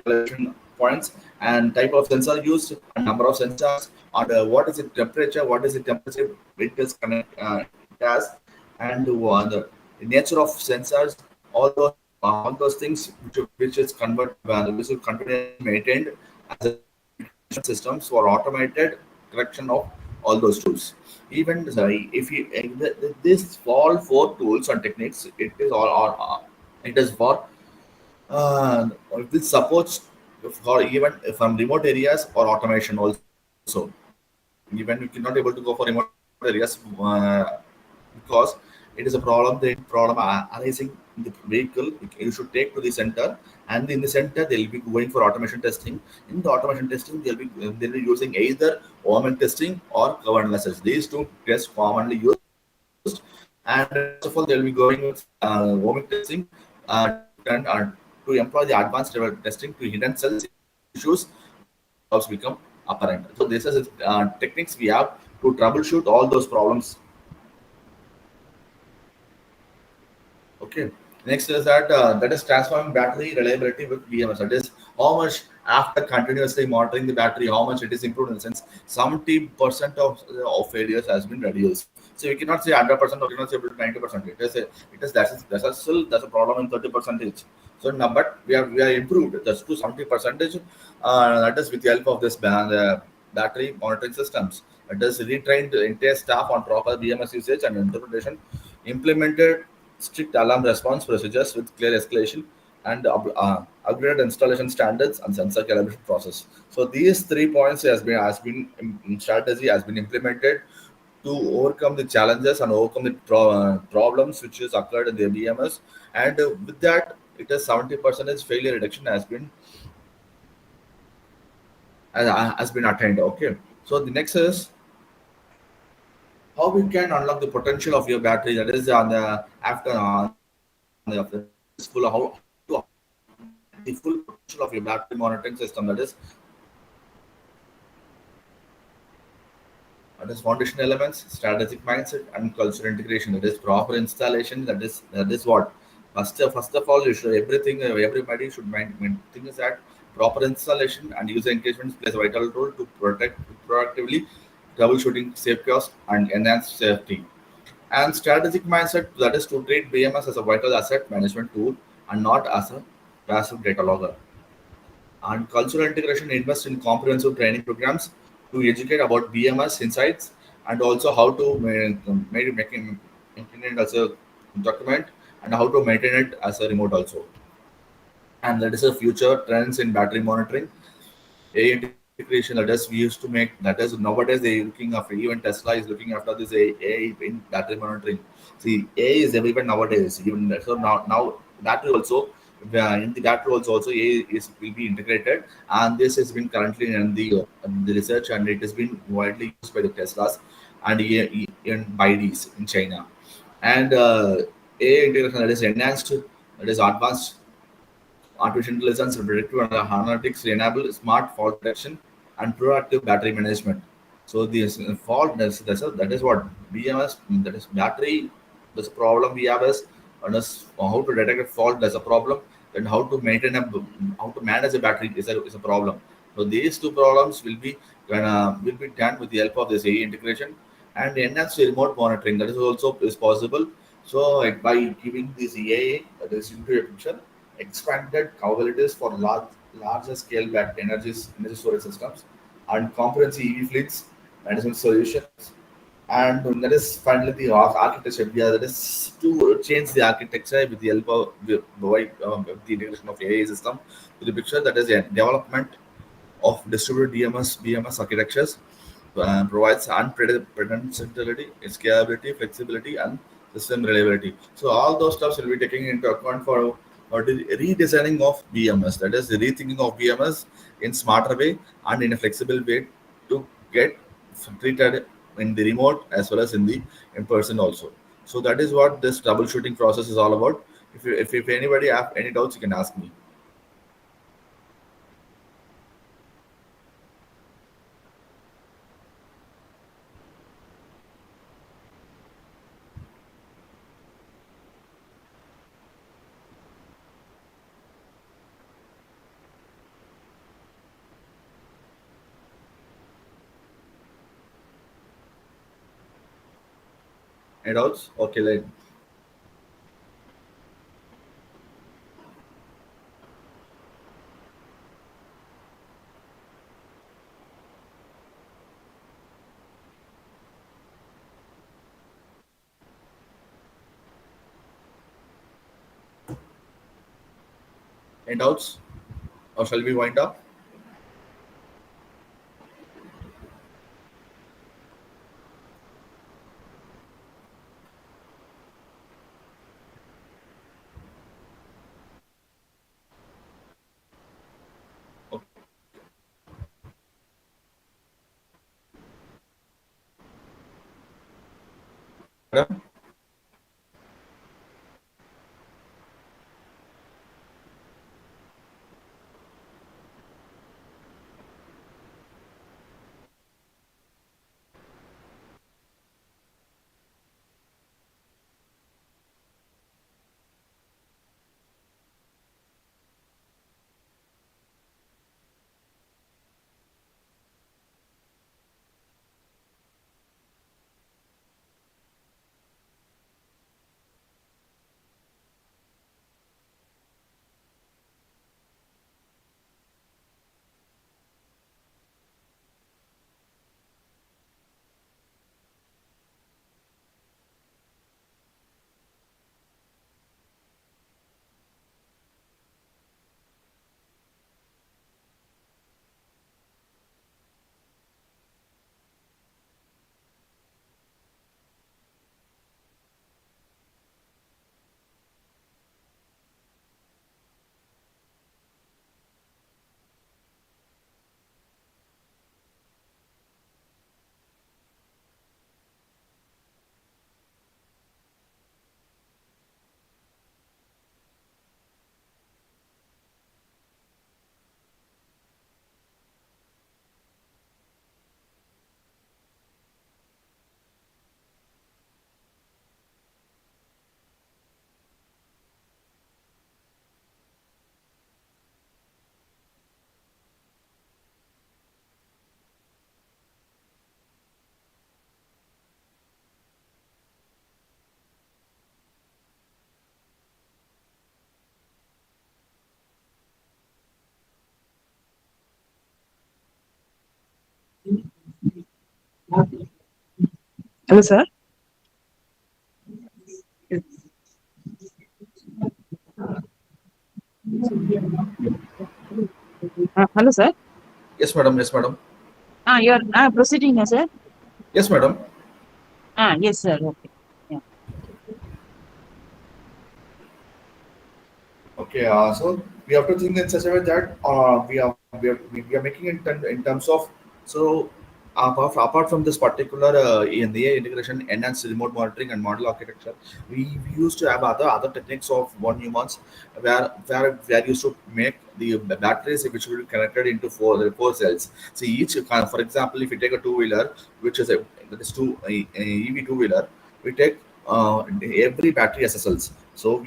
calibration points and type of sensor used and number of sensors, and what is the temperature, it is it has, and the nature of sensors, all those things which is which is continuously maintained as a systems for automated correction of all those tools. Even sorry, if you this all four tools and techniques, it is for this supports for even from remote areas or automation also. Even you cannot able to go for remote areas because it is a problem arising in the vehicle. You should take to the center, and in the center they'll be going for automation testing. In the automation testing, they'll be using either OML testing or curve analysis. These two tests commonly used. And first of all, they'll be going with OML testing to employ the advanced level testing to hidden cells issues before problems become apparent. So this is techniques we have to troubleshoot all those problems. Okay. Next is that is transforming battery reliability with BMS. That is how much after continuously monitoring the battery, how much it is improved in the sense 70% of failures has been reduced. So you cannot say 100% or you cannot say 90%. That's a problem in 30%. So now, but we are improved just to 70%. That is with the help of this battery monitoring systems. It is retrained the entire staff on proper BMS usage and interpretation, implemented strict alarm response procedures with clear escalation, and upgraded installation standards and sensor calibration process. So these 3 points strategy has been implemented to overcome the challenges and overcome the problems which is occurred in the BMS. And with that, it is 70% failure reduction has been attained. Okay. So the next is how we can unlock the potential of your battery. That is on the after the testing. how to get the full potential of your battery monitoring system. That is foundation elements, strategic mindset, and cultural integration. That is proper installation. That is what first of all you should everything everybody should mind thing is that proper installation and user engagement plays a vital role to protect proactively troubleshooting, save cost, and enhance safety. And strategic mindset, that is to treat BMS as a vital asset management tool and not as a passive data logger. And cultural integration invest in comprehensive training programs to educate about BMS insights and also how to maintain it as a document and how to maintain it as a remote also. And that is a future trends in battery monitoring. AI integration, that is we used to make, that is nowadays they looking after, even Tesla is looking after this AI in battery monitoring. See, AI is everywhere nowadays. Even so now battery also, in the battery also AI is will be integrated, and this has been currently in the research, and it has been widely used by the Teslas and in BYDs in China. And AI integration, that is enhanced, that is advanced artificial intelligence, predictive analytics enable smart fault detection and proactive battery management. So this fault that is what BMS, that is battery. This problem we have is how to detect a fault. There's a problem. Then how to manage a battery is a problem. So these two problems will be done with the help of this AI integration and enhanced remote monitoring. That is also is possible. So like, by giving this AI that is into a picture, expanded capabilities for larger scale energy storage systems and comprehensive EV fleets management solutions. And that is finally the architecture. Yeah, that is to change the architecture with the help of with the integration of AI system to the picture, that is a development of distributed BMS architectures provides unpredictability, scalability, flexibility, and system reliability. So all those stuffs will be taking into account for the redesigning of BMS. That is the rethinking of BMS in smarter way and in a flexible way to get treated in the remote as well as in person also. So that is what this troubleshooting process is all about. If anybody have any doubts, you can ask me. Any doubts? Okay, any doubts? Or shall we wind up? Madam? Hello, sir. Hello, sir. Yes, madam. Yes, madam. You're proceeding, sir. Yes, madam. Yes, sir. Okay. Yeah. Okay, so we have to think in such a way that we are making it in terms of, so apart from this particular in the integration, enhanced remote monitoring and model architecture, we used to have other techniques of one humans where used to make the batteries which will be connected into four cells. So each for example, if you take a two wheeler, which is that is a EV two wheeler, we take every battery as a cells. So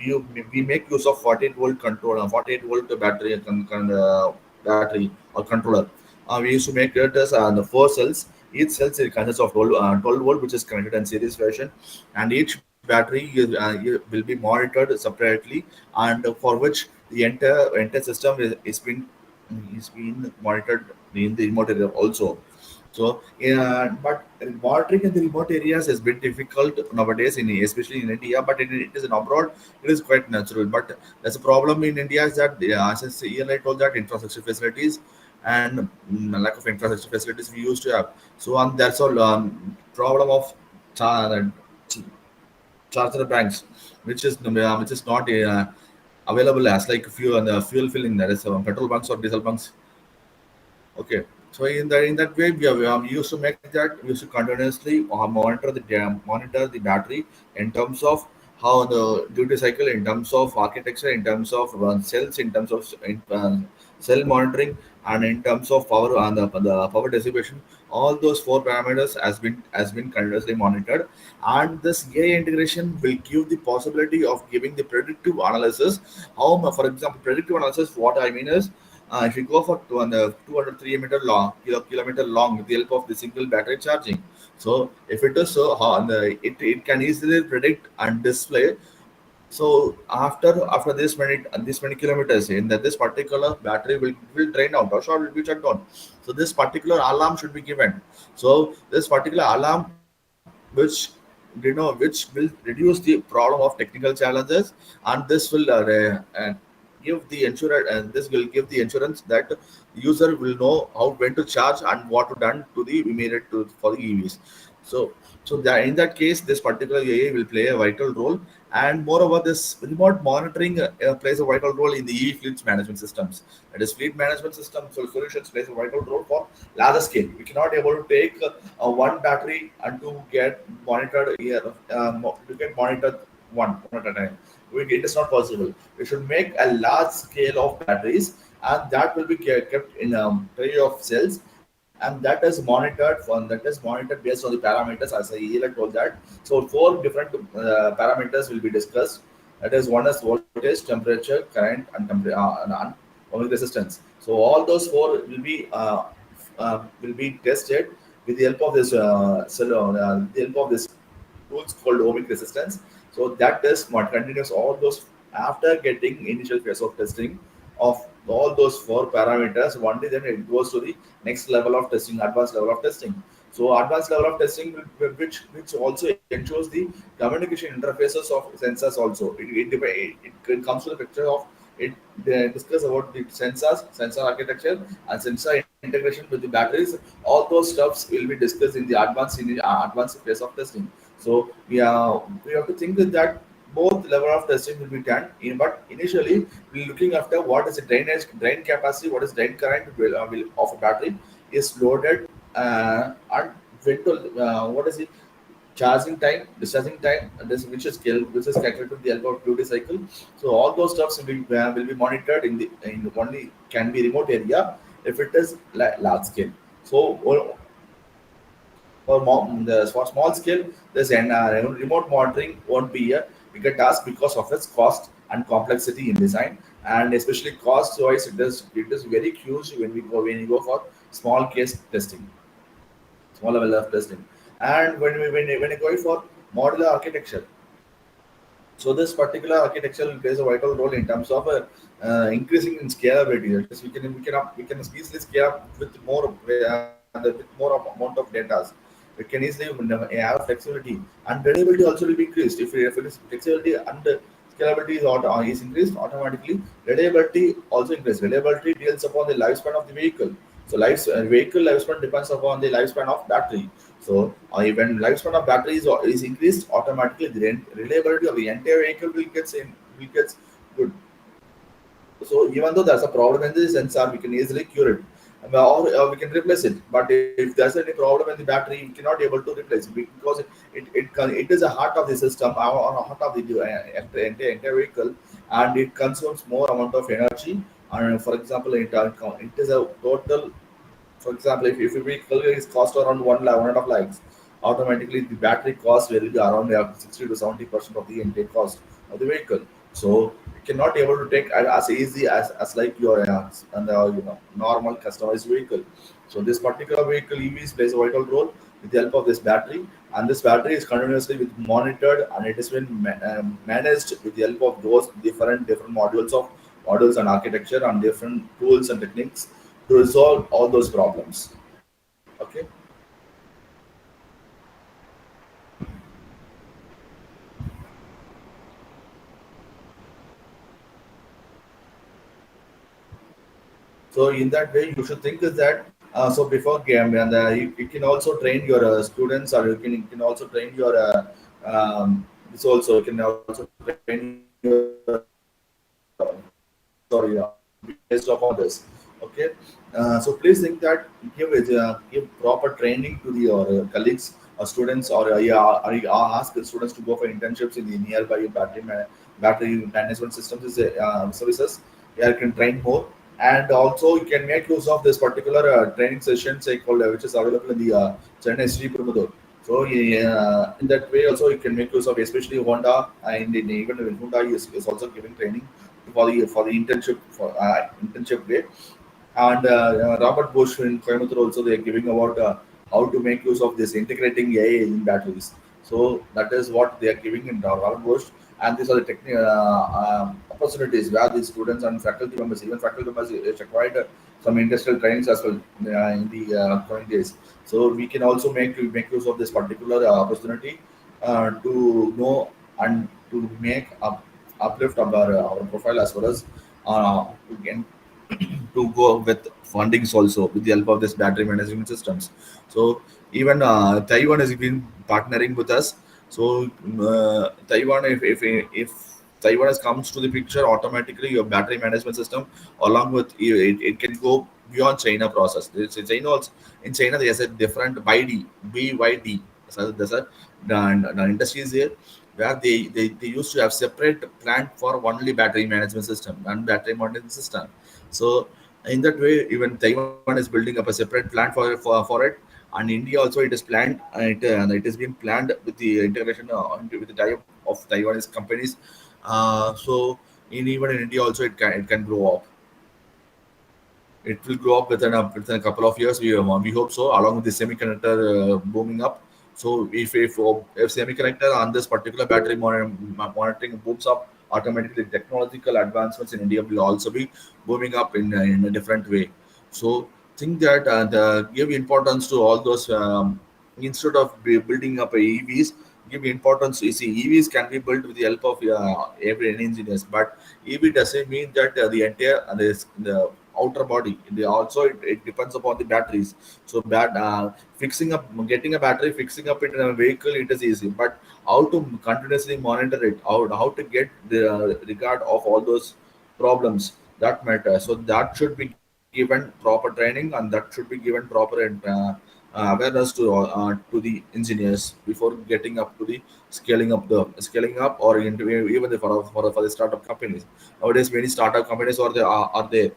we make use of 48-volt controller, 48-volt battery battery or controller. We used to make it as the four cells. Each cell consists of 12 volt, which is connected in series version, and each battery will be monitored separately, and for which the entire system is being monitored in the remote area also. So, but monitoring in the remote areas has been difficult nowadays, especially in India. But it is in abroad, it is quite natural. But there's a problem in India is that, as I told, that infrastructure facilities and lack of infrastructure facilities we used to have. So, and that's all problem of char- charger banks, which is not available as like fuel and fuel filling. There is petrol bunks or diesel bunks. Okay. So in that way, we used to make that we used to continuously monitor the battery in terms of how the duty cycle, in terms of architecture, in terms of cells, in terms of cell monitoring, and in terms of power and the power dissipation. All those four parameters has been continuously monitored, and this AI integration will give the possibility of giving the predictive analysis. For example, predictive analysis. What I mean is, if you go for 200 3 meter long kilometer long with the help of the single battery charging, so if it is so it can easily predict and display. So after this many kilometers in that this particular battery will drain out or will be shut down. So this particular alarm should be given. So this particular alarm, which will reduce the problem of technical challenges, and this will give the insurance, and this will give the insurance that user will know how when to charge and what to done to the immediate for the EVs. So that in that case, this particular AI will play a vital role, and moreover, this remote monitoring plays a vital role in the EV fleet management systems. That is, fleet management system solutions plays a vital role for larger scale. We cannot able to take one battery and to get monitored here, to get monitored one at a time. It is not possible. We should make a large scale of batteries, and that will be kept in a tray of cells, and that is monitored based on the parameters, as I earlier told that. So four different parameters will be discussed. That is, one is voltage, temperature, current, and and ohmic resistance. So all those four will be tested with the help of this the help of this tools called ohmic resistance. So that test mod continues all those after getting initial phase of testing of all those four parameters. Only then it goes to the next level of testing, advanced level of testing. So advanced level of testing, which also ensures the communication interfaces of sensors. Also, it comes to the picture of it. They discuss about the sensor architecture, and sensor integration with the batteries. All those stuffs will be discussed in the advanced phase of testing. So we have to think that both level of testing will be done. But initially, we're looking after what is the drain capacity, what is drain current will of a battery is loaded, and when to what is the charging time, discharging time, and this which is calculated with the help of duty cycle. So all those stuffs will be monitored in the only can be remote area if it is large scale. So for small scale, this remote monitoring won't be a bigger task because of its cost and complexity in design, and especially cost wise, it is very huge when you go for small case testing, small level of testing. And when you go for modular architecture, so this particular architecture plays a vital role in terms of increasing in scalability. That is, we can easily scale up with more amount of data, which we can easily have flexibility, and reliability also will be increased. If it is flexibility and scalability is increased, automatically reliability also increases. Reliability deals upon the lifespan of the vehicle. So vehicle lifespan depends upon the lifespan of battery. So when lifespan of battery is increased, automatically the reliability of the entire vehicle will get good. So even though there's a problem in the sensor, we can easily cure it, or we can replace it. But if there's any problem in the battery, we cannot able to replace it because it is a heart of the system or a heart of the entire vehicle, and it consumes more amount of energy. And for example, it is a total, for example, if a vehicle is cost around 1.5 lakhs, automatically the battery cost will be around 60 to 70% of the intake cost of the vehicle. So you cannot able to take as easy as like your and normal customized vehicle. So this particular vehicle EVs plays a vital role with the help of this battery, and this battery is continuously with monitored, and it has been managed with the help of those different modules and architecture and different tools and techniques to resolve all those problems. Okay. So in that way, you should think is that so before game, and you can also train your students, or you can also train your this also you can also train your based upon this. Okay. So please think that give proper training to the your colleagues or students, or ask the students to go for internships in the nearby battery management systems services. Yeah, you can train more, and also you can make use of this particular training session, say called which is available in the Chennai Sri Perumbudur. So in that way also you can make use of, especially Honda, and even Honda is also giving training for the internship way. And Robert Bush in Coimbatore also they are giving about how to make use of this integrating AI in batteries. So that is what they are giving in Robert Bush, and these are the opportunities where the students and faculty members, even faculty members, is required some industrial trainings as well in the coming days. So we can also make use of this particular opportunity to know and to make uplift our profile, as well as to gain to go with fundings also with the help of this battery management systems. So even Taiwan has been partnering with us. So Taiwan, if Taiwan has comes to the picture, automatically your battery management system, along with it can go beyond China process. China also, in China there's a different BYD. So there's a the industry is there where they used to have separate plant for only battery management system and battery management system. So in that way, even Taiwan is building up a separate plant for it, and India also it is planned, and it is being planned with the integration with the tie-up of Taiwanese companies. So even in India also it can grow up. It will grow up within a couple of years. We hope so, along with the semiconductor booming up. So if semiconductor on this particular battery monitoring booms up, automatically technological advancements in India will also be booming up in a different way. So think that give importance to all those instead of building up a EVs. Give importance. You see, EVs can be built with the help of every engineers, but EV doesn't mean that the entire the outer body. They also it depends upon the batteries. So fixing up, getting a battery, fixing up it in a vehicle, it is easy. But how to continuously monitor it, how to get the regard of all those problems, that matter. So that should be given proper training, and that should be given proper awareness to the engineers before getting up to the scaling up, or into even for the startup companies. Nowadays many startup companies are there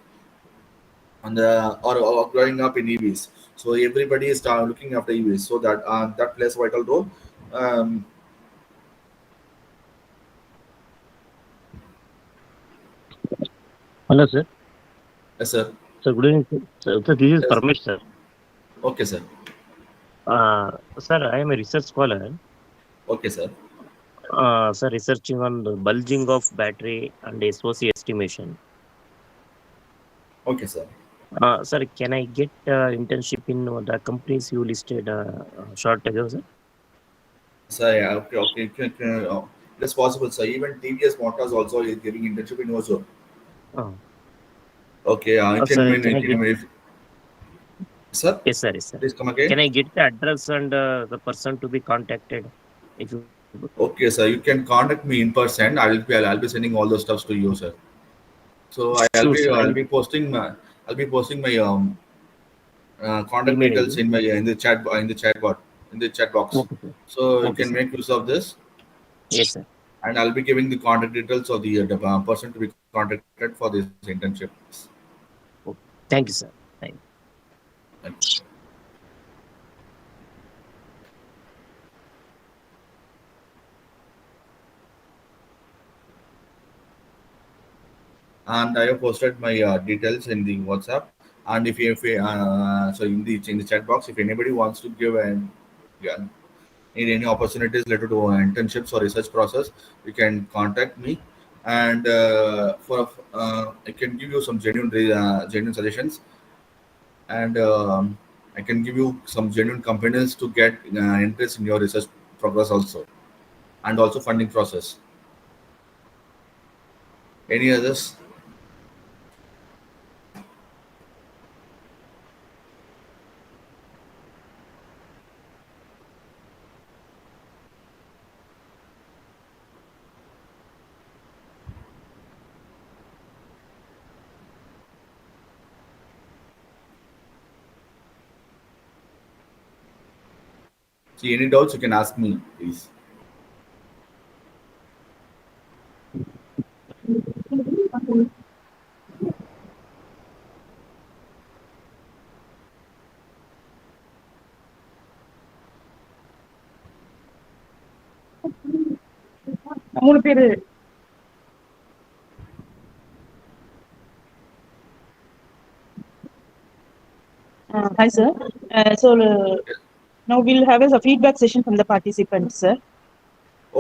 on the or growing up in EVs. So everybody is looking after EVs. So that plays a vital role. Um, Hello, sir. yes, sir. Sir, good evening, sir. Sir, this is Yes. Parmesh, sir. Okay, sir. Sir, I am a research scholar. Okay, sir. Sir, researching on the bulging of battery and SOC estimation. Okay, sir. Sir, can I get internship in the companies you listed short ago, sir? So yeah, okay, okay, that's possible. So even TVS Motors also is giving internship in also. Oh, Okay, sir, can I you get? can sir, Yes, sir, yes, sir. please come again. Can I get the address and the person to be contacted? If you Okay, sir, you can contact me in person. I'll be sending all the stuffs to you, sir. So sure, sir. I'll be posting my contact Email details ID. in my in the chat box. Okay, sir. So you Okay, can sir. make use of this, Yes, sir. and I'll be giving the contact details of the person to be contacted for this internship. Okay. Thank you, sir. Thank Thank you. And I have posted my details in the WhatsApp. And so in the chat box, if anybody wants to give and yeah, need any opportunities related to internships or research process, you can contact me. And I can give you some genuine suggestions, and I can give you some genuine companies to get interest in your research progress also, and also funding process. Any others? See any doubts, you can ask me, please. 3 பேரு. Hi, sir. Now we'll have a feedback session from the participants, sir.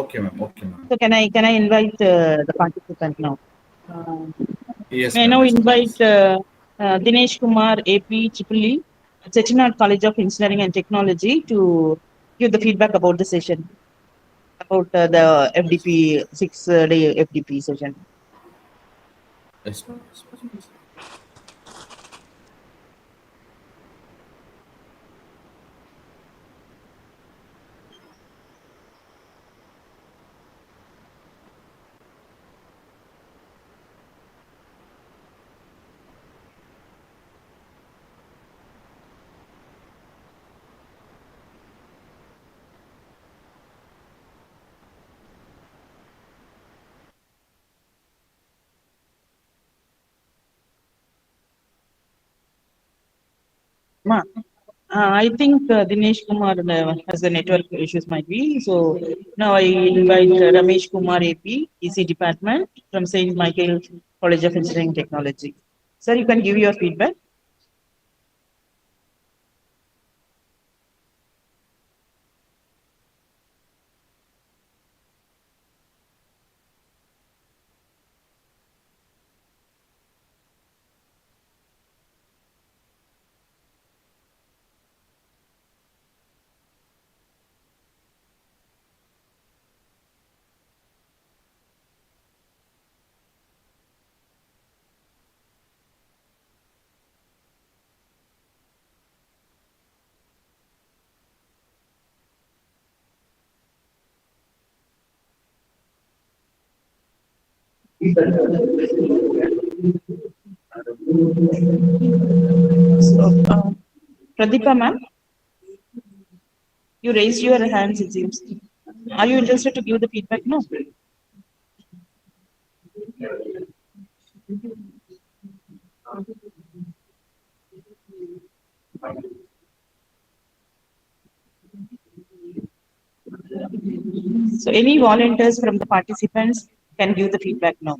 Okay, ma'am. Okay, ma'am. So can I invite the participant now? Uh, Yes, may I ma'am. now Yes, ma'am. invite Please. Dinesh Kumar, AP Triple E, Chettinad College of Engineering and Technology, to give the feedback about the session, about the FDP 6-day FDP session. Yes, ma'am. Yes, ma'am. Ma, I think Dinesh Kumar has the network issues might be. So now I invite Ramesh Kumar AP, EC Department from St. Michael College of Engineering Technology. Sir, you can give your feedback. So, Pradipha ma'am, you raised your hands, it seems. Are you interested to give the feedback? No. So any volunteers from the participants can give the feedback now.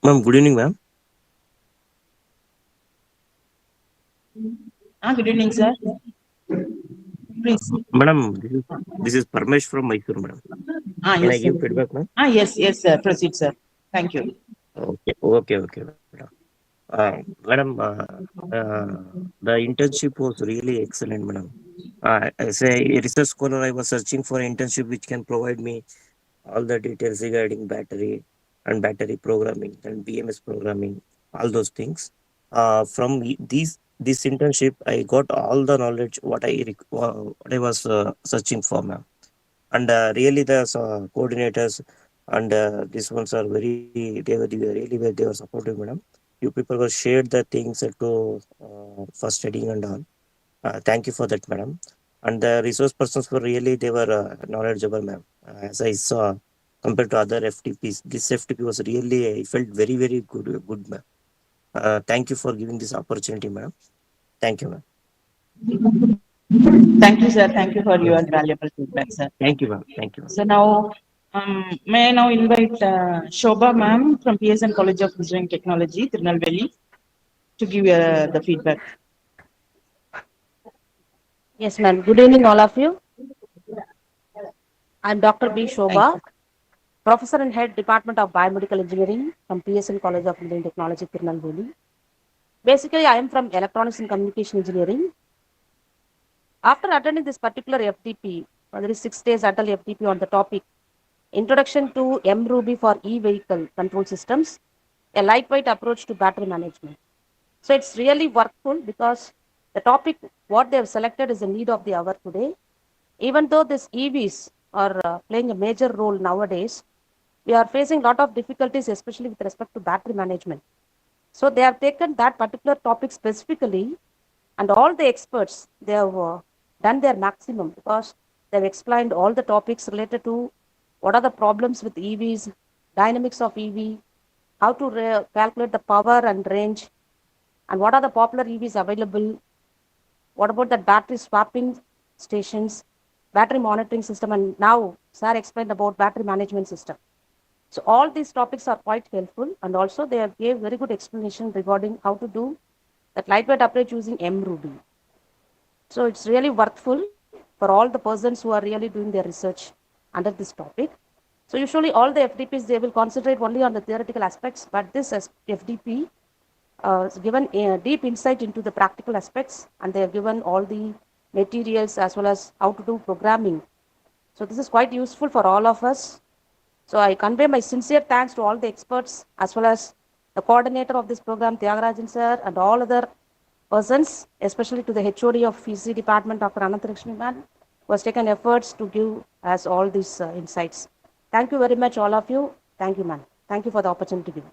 Ma'am, good evening, ma'am. Good evening, sir. Please. Madam, this is Parmesh from Mysore, madam. Can I Yes, sir. give feedback, ma'am? Yes, sir. Proceed, sir. Thank you. Okay, madam. Madam, the internship was really excellent, madam. As a research scholar, I was searching for internship which can provide me all the details regarding battery and battery programming and BMS programming, all those things. From this internship, I got all the knowledge what I was searching for, ma'am. And really, the coordinators and these ones are they were supportive, madam. You people were shared the things for studying and all. Thank you for that, madam. And the resource persons were really they were knowledgeable, ma'am. As I saw compared to other FTPs, this FTP was really I felt very good, ma'am. Thank you for giving this opportunity, madam. Thank you, ma'am. Thank you, sir. Thank you for your valuable feedback, sir. Thank you, ma'am. Thank you, ma'am. So now, may I now invite Shobha ma'am from PSN College of Engineering Technology, Tirunelveli, to give the feedback. Yes, ma'am. Good evening, all of you. I'm Dr. B. Thank Shobha, you. Professor and Head Department of Biomedical Engineering from PSN College of Engineering Technology, Tirunelveli. Basically, I am from Electronics and Communication Engineering. After attending this particular FDP, there is 6 days Atal FDP on the topic Introduction to mRuby for e-vehicle control systems, a lightweight approach to battery management. So it's really workful because the topic what they have selected is the need of the hour today. Even though these EVs are playing a major role nowadays, we are facing a lot of difficulties, especially with respect to battery management. So they have taken that particular topic specifically, and all the experts they have done their maximum because they have explained all the topics related to what are the problems with EVs, dynamics of EV, how to calculate the power and range, and what are the popular EVs available, what about the battery swapping stations, battery monitoring system, and now Sir explained about battery management system. So all these topics are quite helpful, and also they have gave very good explanation regarding how to do that lightweight approach using mRuby. So it's really worthful for all the persons who are really doing their research under this topic. So usually all the FDPs they will concentrate only on the theoretical aspects, but this FDP given a deep insight into the practical aspects, and they have given all the materials as well as how to do programming. So this is quite useful for all of us. So I convey my sincere thanks to all the experts as well as the coordinator of this program, Tyagarajan sir, and all other persons, especially to the HOD of PhD department, Dr. Anantharakshmi ma'am, who has taken efforts to give us all these insights. Thank you very much, all of you. Thank you, ma'am. Thank you for the opportunity given.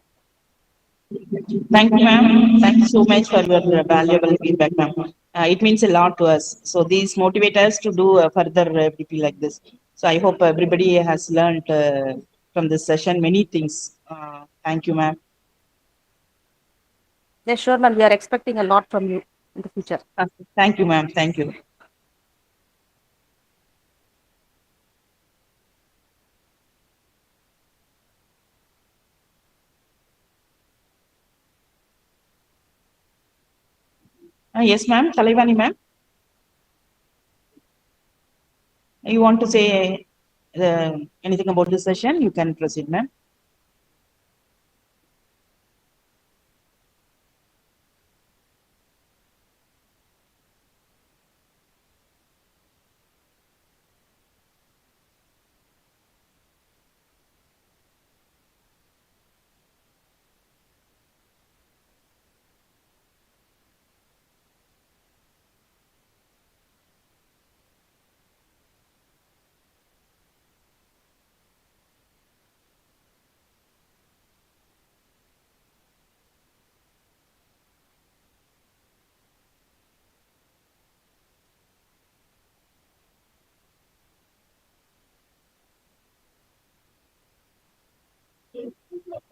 Thank you, ma'am. Thank you so much for your valuable feedback, ma'am. It means a lot to us. So these motivate us to do further FDP like this. So I hope everybody has learned from this session many things. Thank you, ma'am. Yes, sure, ma'am. We are expecting a lot from you in the future. Thank you, ma'am. Thank you. Yes, ma'am. Kalaivani, ma'am. You want to say anything about this session? You can proceed, ma'am.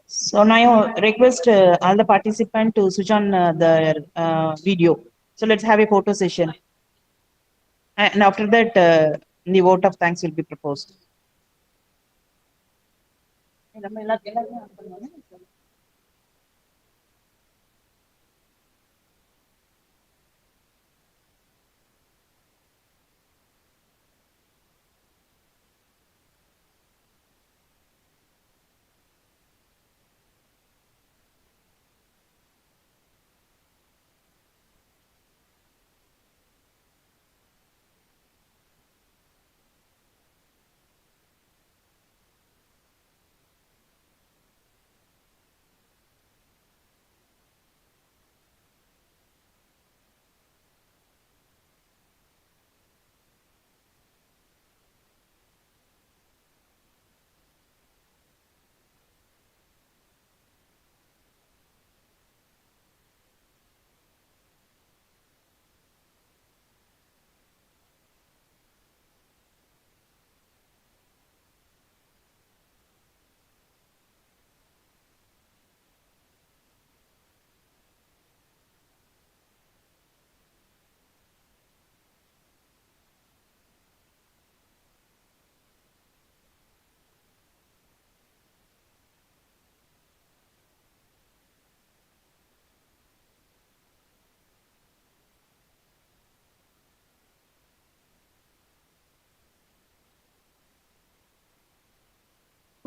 So now I request all the participants to switch on the video. So let's have a photo session. And after that, the vote of thanks will be proposed.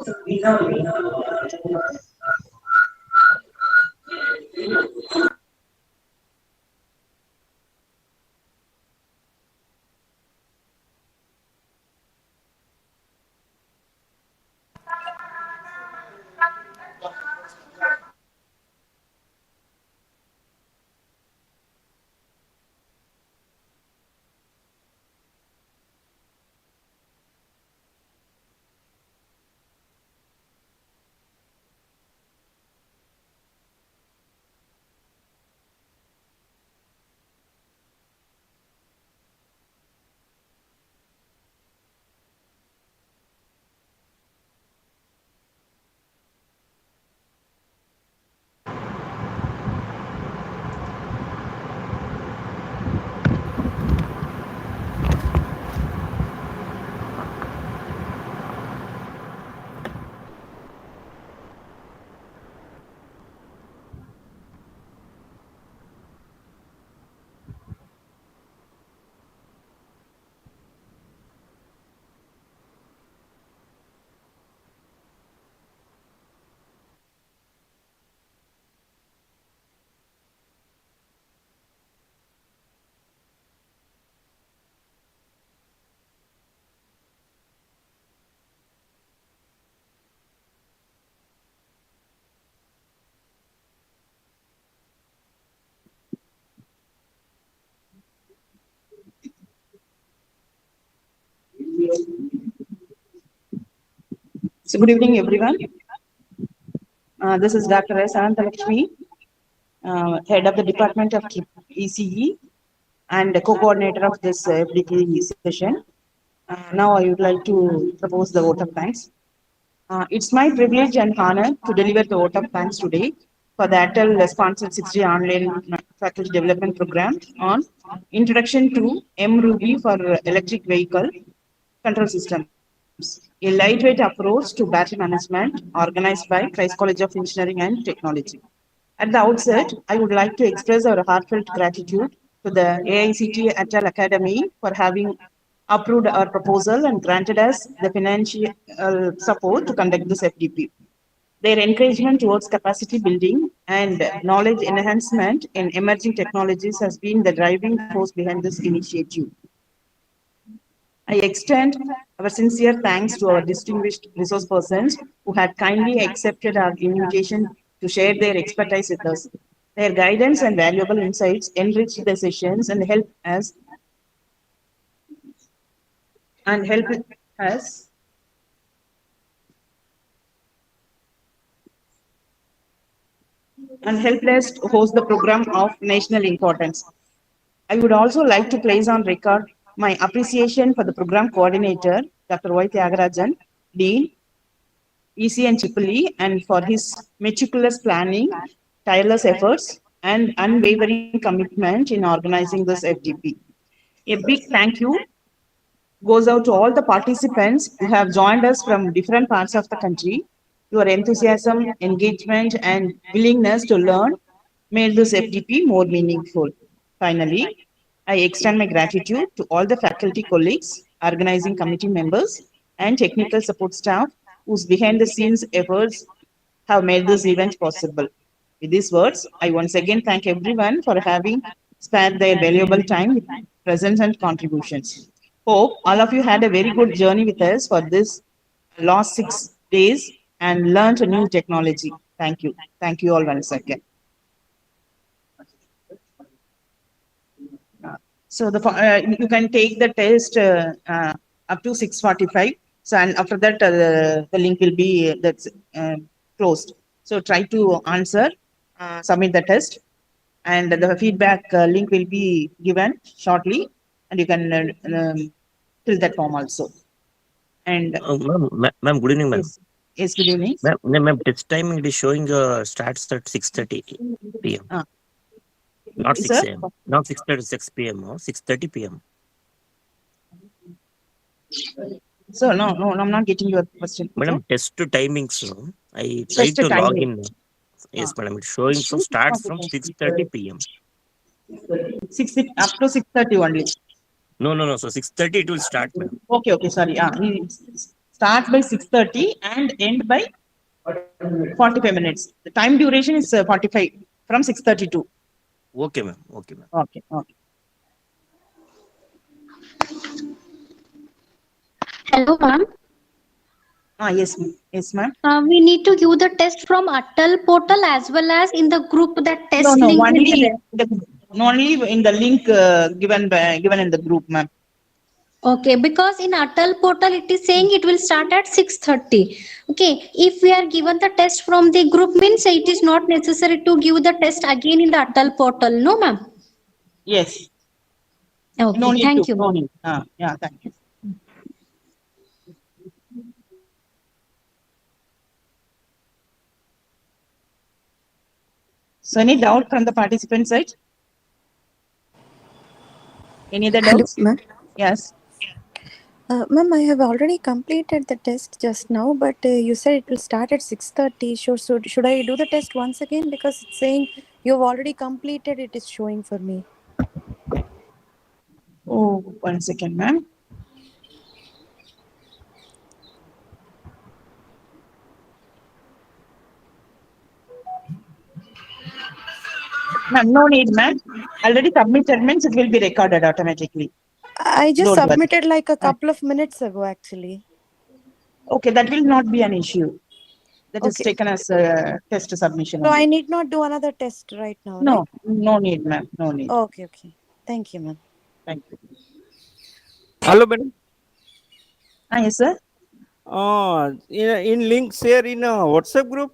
So good evening, everyone. This is Dr. S. Anantalakshmi, head of the Department of ECE and the co-coordinator of this FDP session. Now I would like to propose the vote of thanks. It's my privilege and honor to deliver the vote of thanks today for the Atal sponsored 6G online faculty development program on Introduction to M-Ruby for Electric Vehicle Control Systems, a lightweight approach to battery management organized by Christ College of Engineering and Technology. At the outset, I would like to express our heartfelt gratitude to the AICT Atal Academy for having approved our proposal and granted us the financial support to conduct this FDP. Their encouragement towards capacity building and knowledge enhancement in emerging technologies has been the driving force behind this initiative. I extend our sincere thanks to our distinguished resource persons who had kindly accepted our invitation to share their expertise with us. Their guidance and valuable insights enriched the sessions and help us and helped us to host the program of national importance. I would also like to place on record my appreciation for the program coordinator, Dr. Y. Tyagarajan, Dean, EC and Triple E, and for his meticulous planning, tireless efforts, and unwavering commitment in organizing this FDP. A big thank you goes out to all the participants who have joined us from different parts of the country. Your enthusiasm, engagement, and willingness to learn made this FDP more meaningful. Finally, I extend my gratitude to all the faculty colleagues, organizing committee members, and technical support staff whose behind the scenes efforts have made this event possible. With these words, I once again thank everyone for having spared their valuable time with presence and contributions. Hope all of you had a very good journey with us for this last 6 days and learned a new technology. Thank you. Thank you all once again. So you can take the test up to 6:45. So and after that the link will be that's closed. So try to answer, submit the test, and the feedback link will be given shortly, and you can fill that form also. And Ma'am, good evening, ma'am. yes, good evening. Ma'am, test timing it is showing starts at 6:30 p.m. Not 6 Sir? a.m. Not 6:36 p.m. or 6:30 p.m. So no, I'm not getting your question. Madam, test timings. I tried to log in. Yes, madam. It's showing from starts from 6:30 p.m. 6 up to 6:30 only. No. So 6:30 it will start, madam. Okay. Sorry. Starts by 6:30 and end by 45 minutes. The time duration is 45 from 6:30 to. Okay, ma'am. Okay, ma'am. Okay, okay. Hello, ma'am. Yes, yes, ma'am. We need to give the test from Atal portal as well as in the group. That No, test no, link will be only there. only in the link given in the group, ma'am. Okay, because in Atal portal it is saying it will start at 6:30. Okay, if we are given the test from the group means it is not necessary to give the test again in the Atal portal. No, ma'am. Yes. No Okay, need to. thank you, No ma'am. need. Yeah, thank you. So, any doubt from the participant side? Any other Hello, doubts? ma'am. Yes. Ma'am, I have already completed the test just now, but you said it will start at 6:30. Should I do the test once again? Because it's saying you've already completed, it is showing for me. Oh, 1 second, ma'am. Ma'am, no need, ma'am. Already submitted means it will be recorded automatically. I just Don't worry. submitted like a couple of minutes ago, actually. Okay, that will not be an issue. That is Okay. taken as a test submission So I only. need not do another test right now, right? No, no need, ma'am. No need. Okay, okay. Thank you, ma'am. Thank you. Hello, madam. Yes, sir. In link share in a WhatsApp group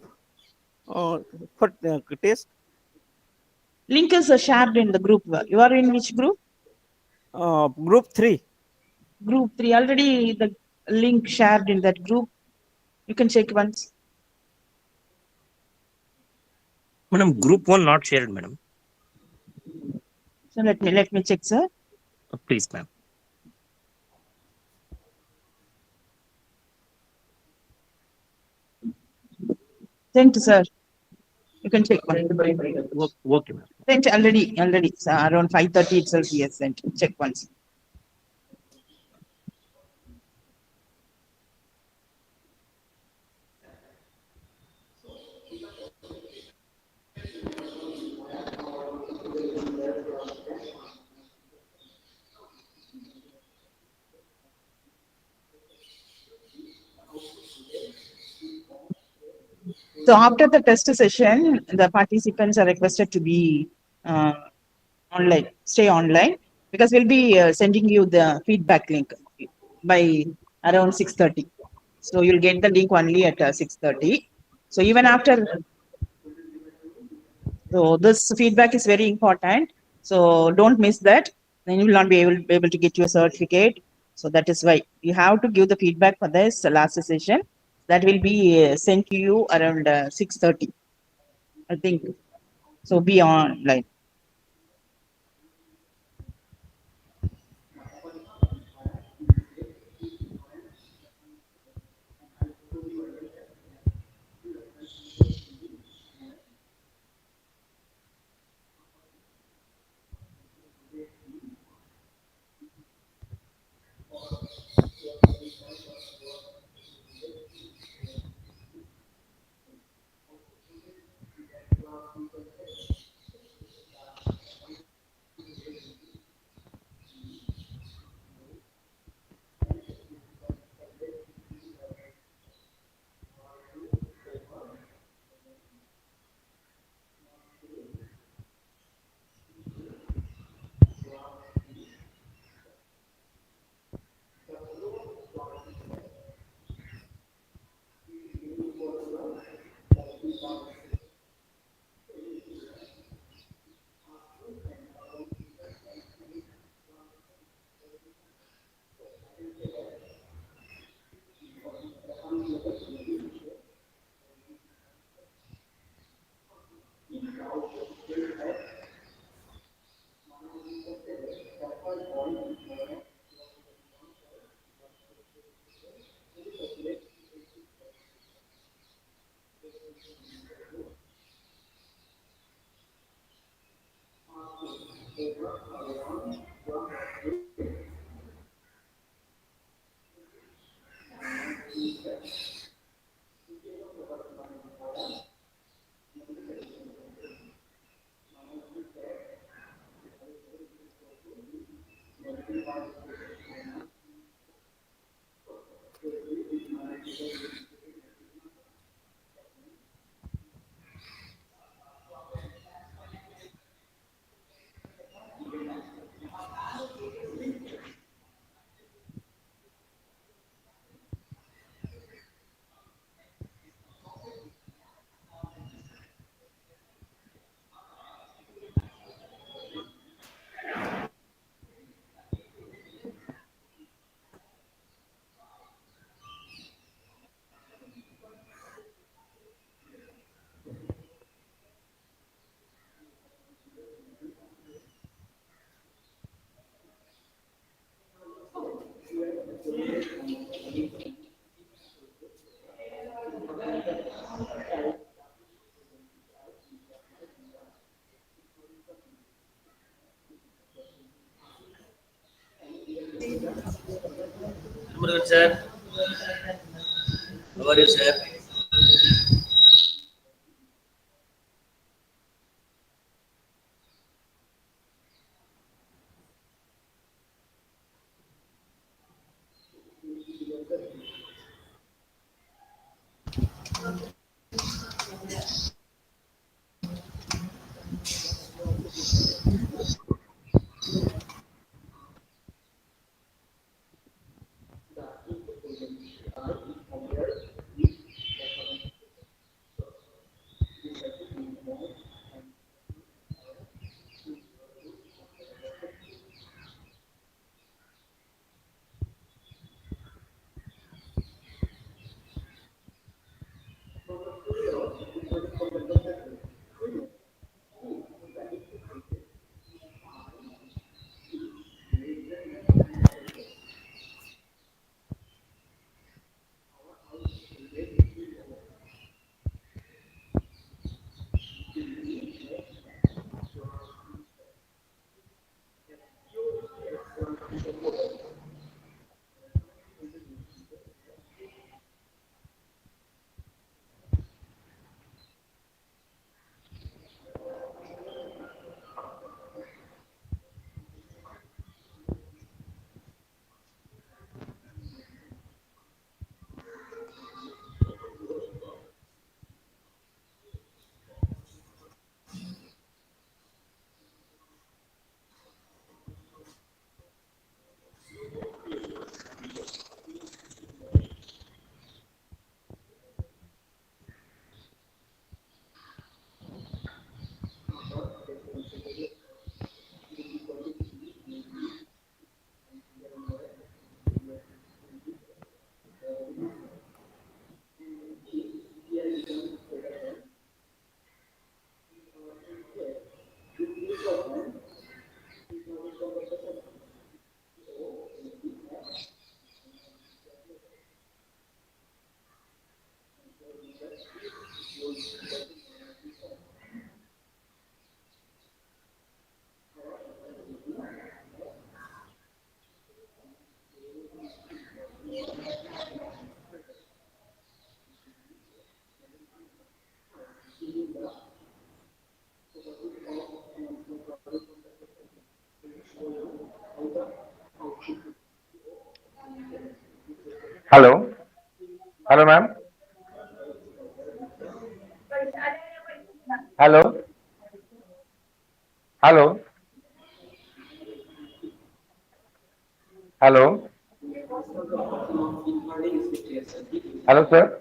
for test. Link is shared in the group. You are in which group? Group 3. Group 3. Already the link shared in that group. You can check once. Madam, group 1 not shared, madam. So let me check, sir. Please, ma'am. Sent, sir. You can check once. Okay, ma'am. Sent already. So around 5:30 itself he has sent. Check once. So after the test session, the participants are requested to be online, stay online, because we'll be sending you the feedback link by around 6:30. So you'll get the link only at 6:30. So even after, so this feedback is very important. So don't miss that. Then you will not be able to get your certificate. So that is why you have to give the feedback for this last session. That will be sent to you around 6:30. I think. So be online. Murugan sir, how are you, sir? Hello. Hello, ma'am. Hello. Hello. Hello. Hello, sir.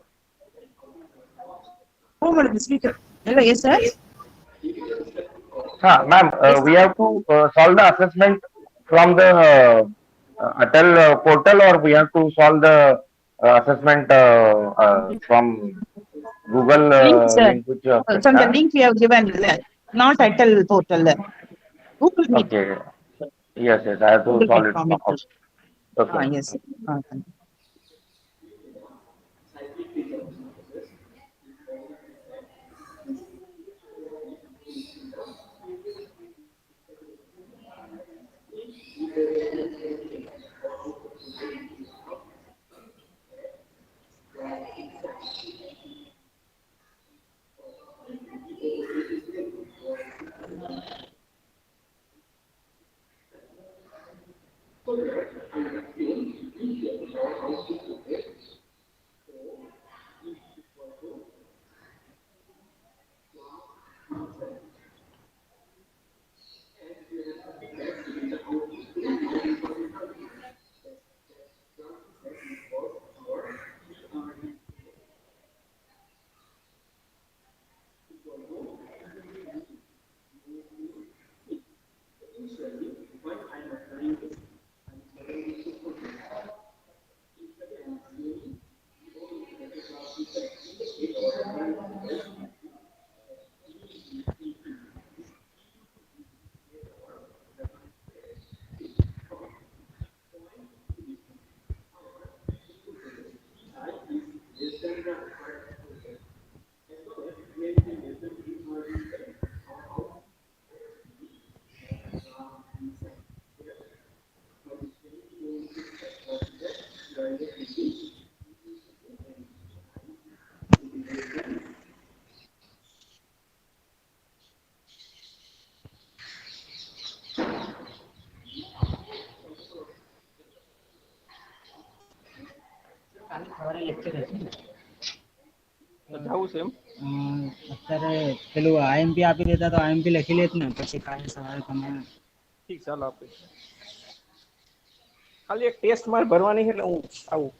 Oh, madam, the speaker. Hello, yes, sir. Ma'am, Yes, we have to solve the assessment from the Atal portal, or we have to solve the assessment from Google link, sir. link which you have sent. From the Huh? link we have given, not Atal portal. Google Meet. Okay. Yes, yes. I have to Google solve Meet it. from it. Okay. Yes. જવું છે એમ અત્યારે પેલું IMP આપી દેતા તો IMP લખી લેત ને પછી કાલે સવારે તમે ઠીક ચાલો આપે ખાલી એક ટેસ્ટ મારે ભરવાની છે એટલે હું આવું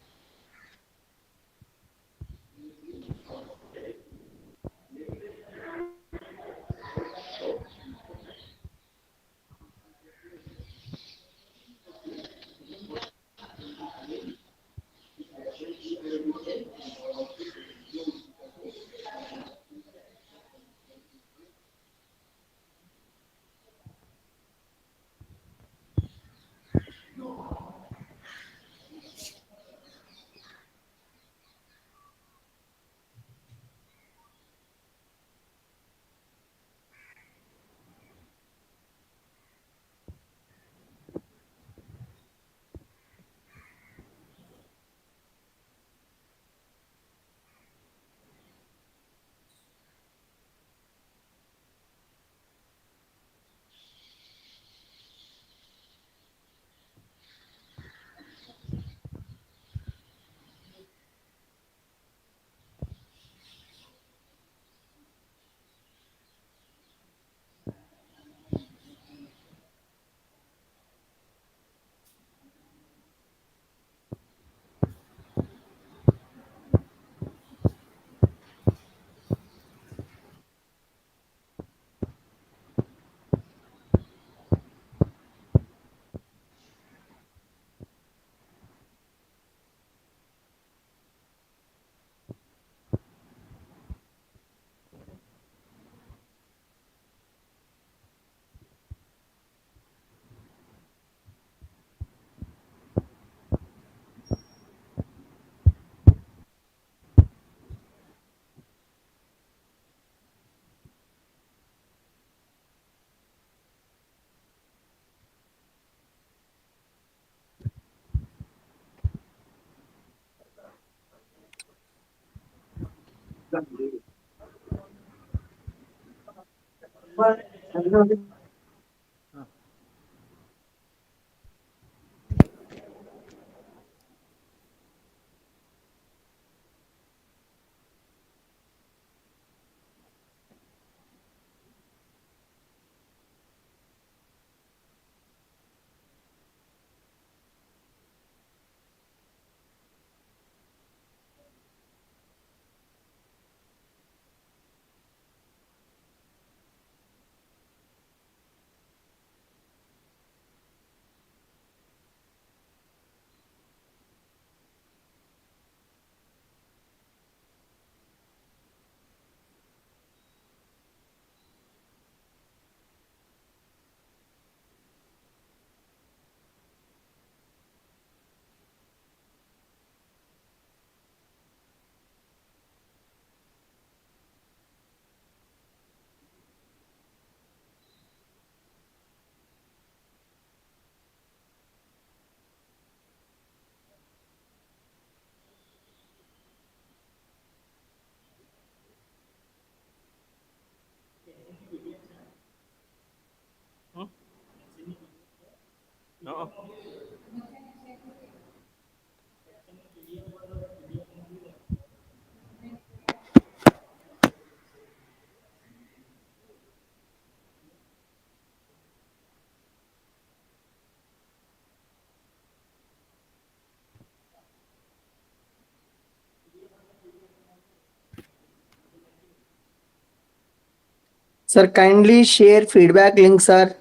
Sir, kindly share feedback link, sir.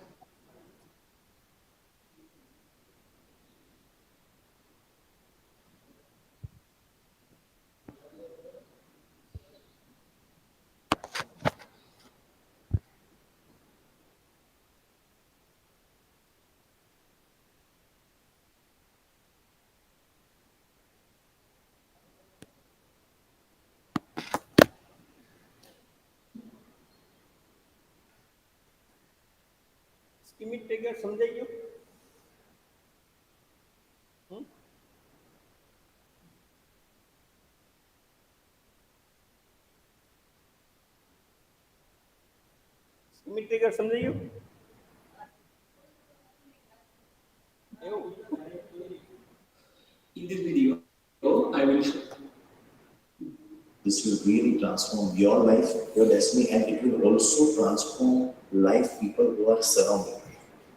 Schmitt trigger સમજાઈ ગયું સ્કીમિક ટ્રિગર સમજાઈ ગયું એવું In this video, I will This will really transform your life, your destiny, and it will also transform life people who are surrounding.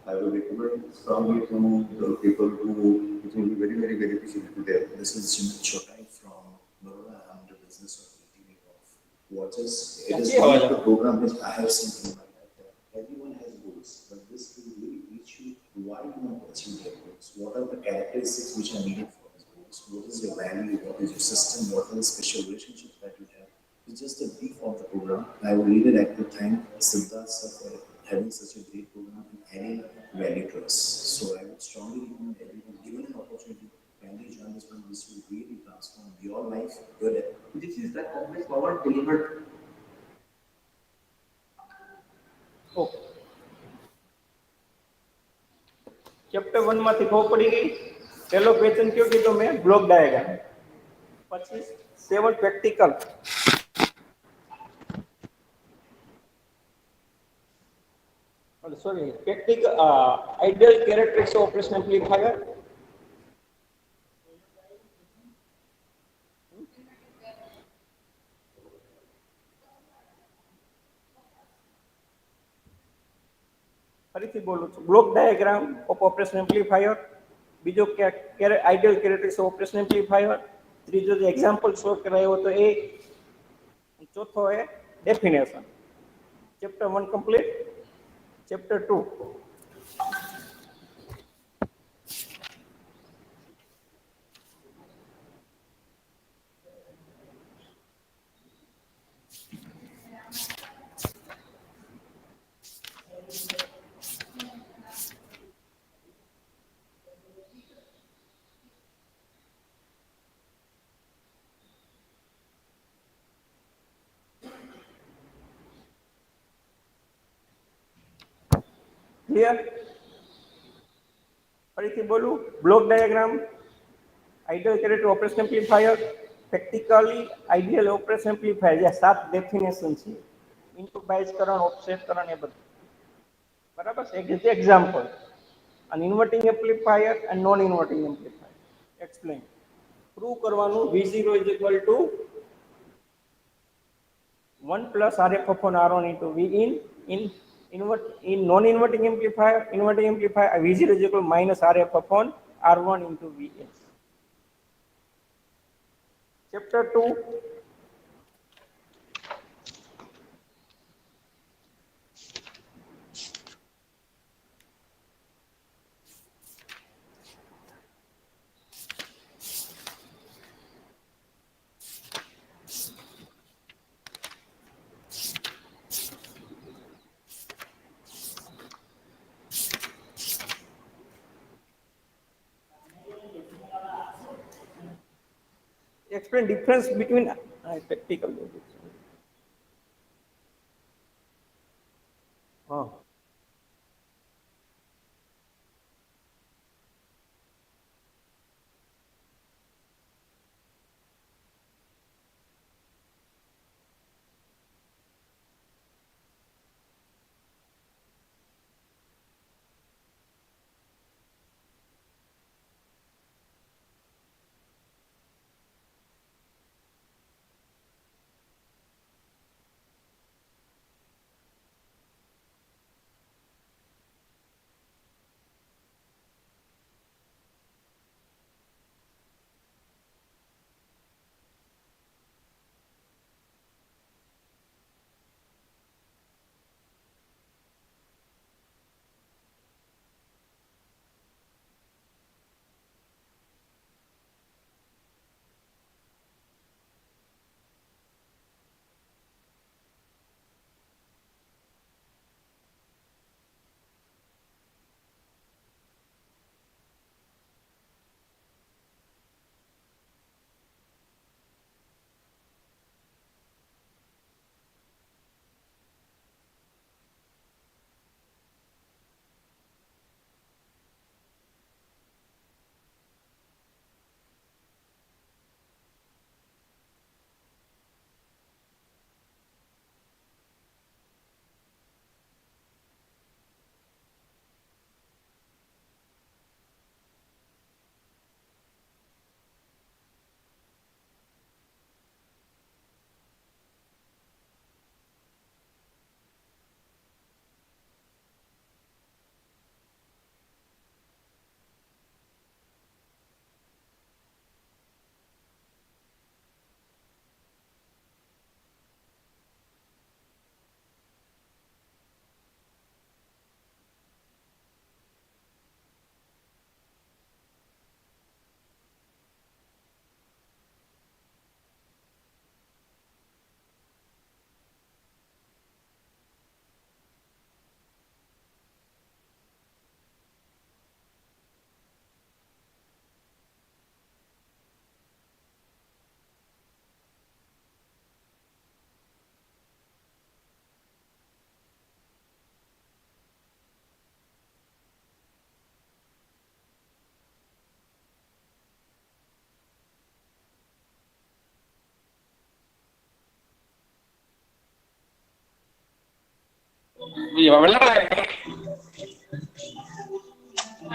I will recommend strongly to the people who it will be very, very beneficial to them. This is Jimit Chotai from Baroda. I'm the business of retailing of watches. It is one of the program which I have seen in my life that everyone has goals, but this will really teach you why you want to achieve your goals. What are the characteristics which are needed for these goals? What is your value? What is your system? What are the special relationships that you have? It's just a brief of the program. I would really like to thank Siddharth sir for having such a great program and adding value to us. So I would strongly recommend everyone, given an opportunity, kindly join this program. This will really transform your life, your life. This is the complex power delivered. Okay chapter 1 માંથી ખબર પડી ગઈ પહેલો question કયો કીધો મેં block diagram પછી 7 practical sorry practical ideal characteristics of operation amplifier ફરીથી બોલું છું block diagram of operation amplifier બીજો ideal characteristics of operation amplifier ત્રીજો જે એક્ઝામ્પલ શો કરાયો હતો એ ચોથો એ definition chapter 1 complete chapter 2 clear ફરીથી બોલું block diagram ideal character operation amplifier practically ideal operation amplifier જે 7 ડેફિનેશન છે input bias current offset current એ બધું બરાબર છે એક example an inverting amplifier and non inverting amplifier explain prove કરવાનું v0 is equal to 1 plus rf upon r1 into v in non inverting amplifier v0 is equal to minus rf upon r1 into vs chapter 2 explain difference between practical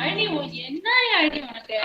ID என்ன ID உனக்கு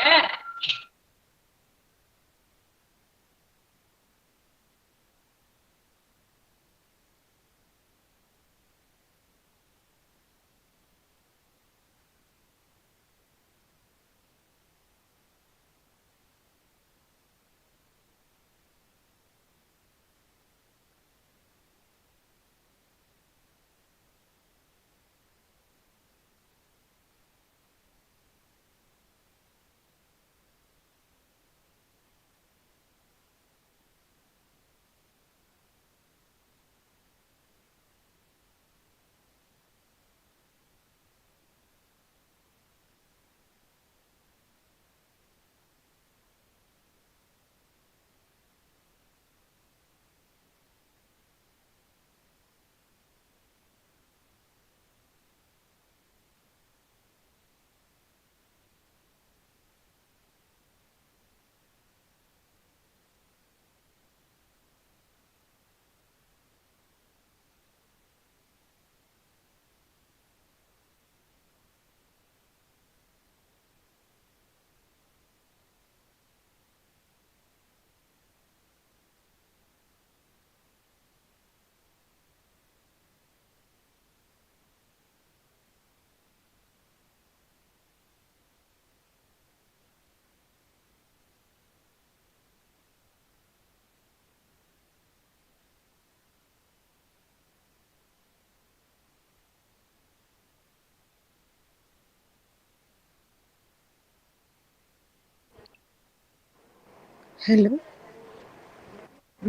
Hello,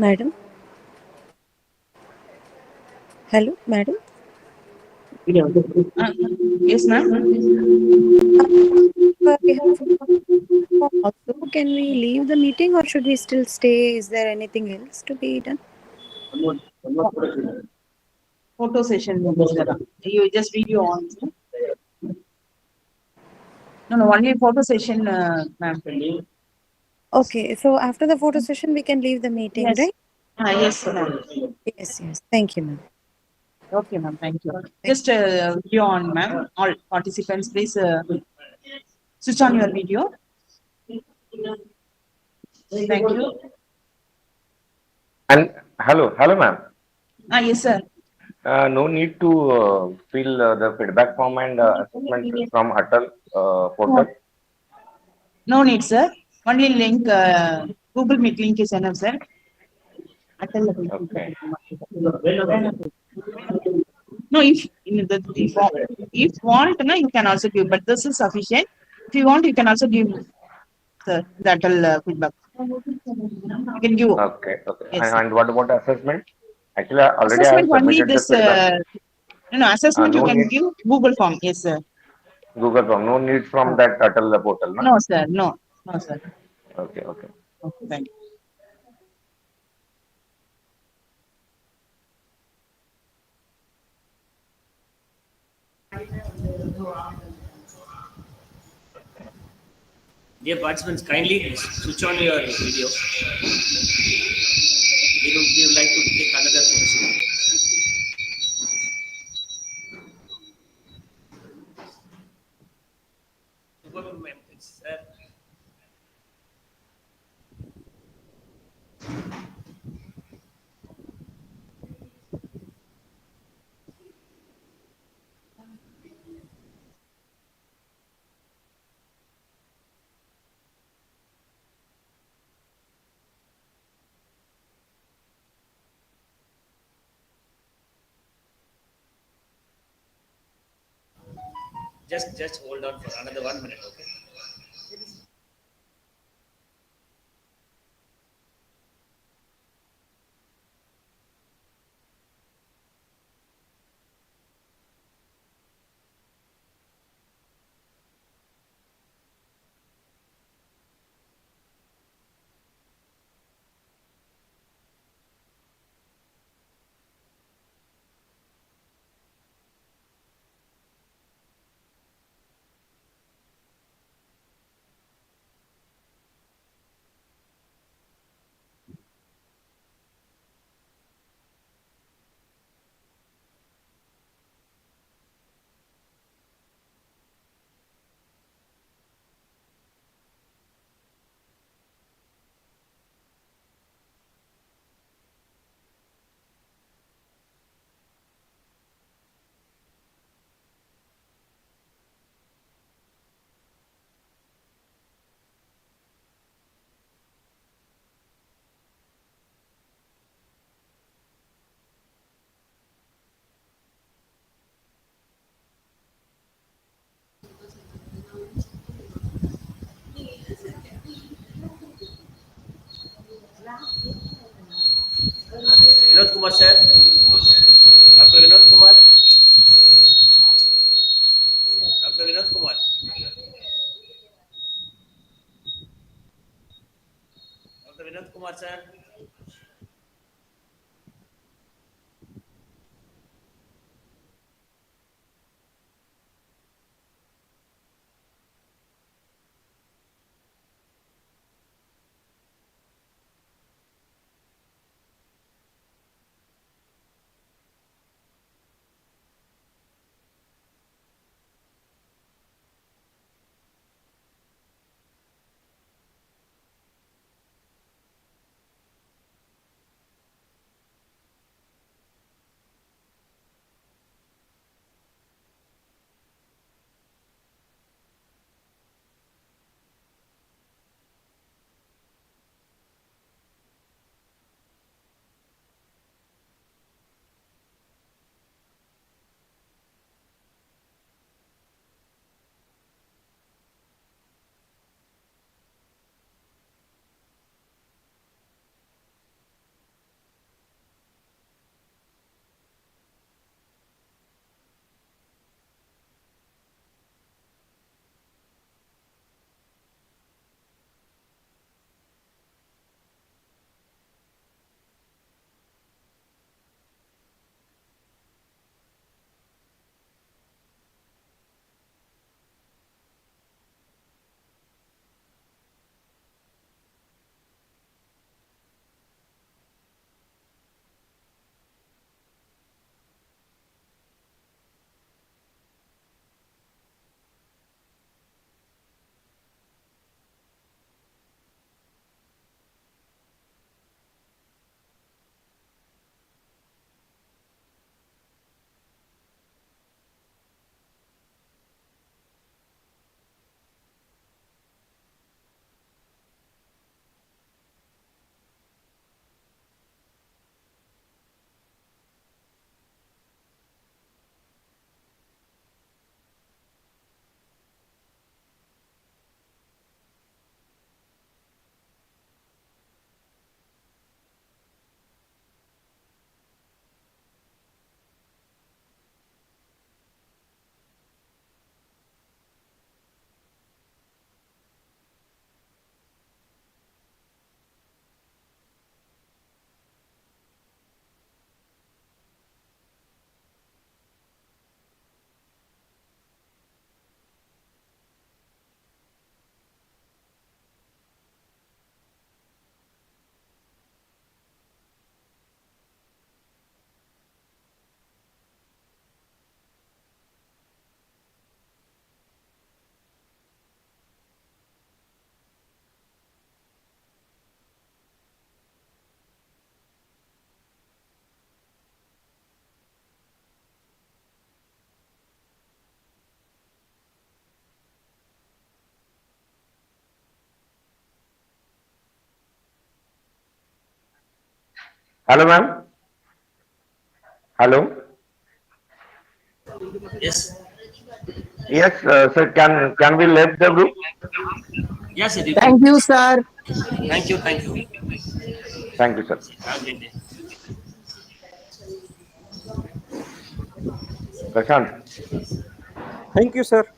madam. Hello, madam. Yes, ma'am. We have also. Can we leave the meeting or should we still stay? Is there anything else to be done? Photo session. You just video on. No, only photo session, ma'am. Okay, so after the photo session, we can leave the meeting, Yes. right? Yes, ma'am. Yes, yes. Thank you, ma'am. Okay, ma'am. Thank you. Just video on, ma'am. All participants, please switch on your video. Thank you. And hello, ma'am. Yes, sir. No need to fill the feedback form and assessment from Atal portal. No need, sir. Only link, Google Meet link is enough, sir. Okay. No, if want, no, you can also give, but this is sufficient. If you want, you can also give, sir, that will feedback. You can give. Okay. Yes, sir. And what about assessment? Actually, already I have Assessment only submitted the this. feedback. No, assessment you No can need give Google form. Yes, sir. Google Form. No need from that Atal portal, no? No, sir. No, no, sir. Okay. Okay, thank you. Dear participants, kindly switch on your video. We would like to take another photo session. Sir. Just hold on for another 1 minute, okay? Vinod Kumar sir. Dr. Vinod Kumar. Dr. Vinod Kumar. Dr. Vinod Kumar sir. Hello, ma'am. Hello. Yes. Yes, sir. Can we left the group? Yes, sir, you can. Thank you, sir. Thank you. Thank you. Thank you, sir. Have a great day. Prashant. Thank you, sir.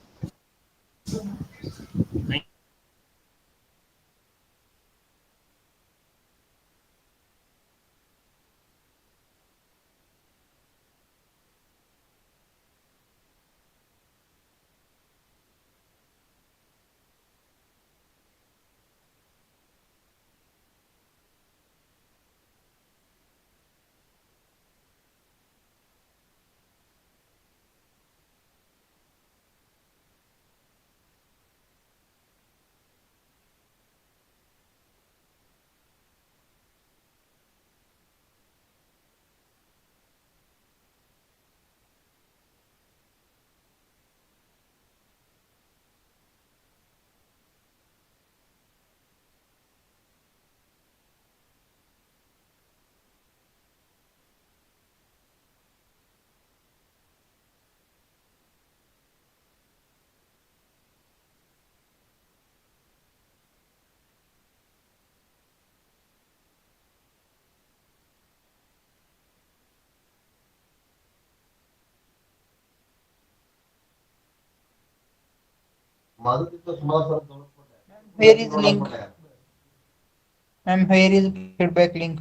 Where is link? Ma'am, where is feedback link?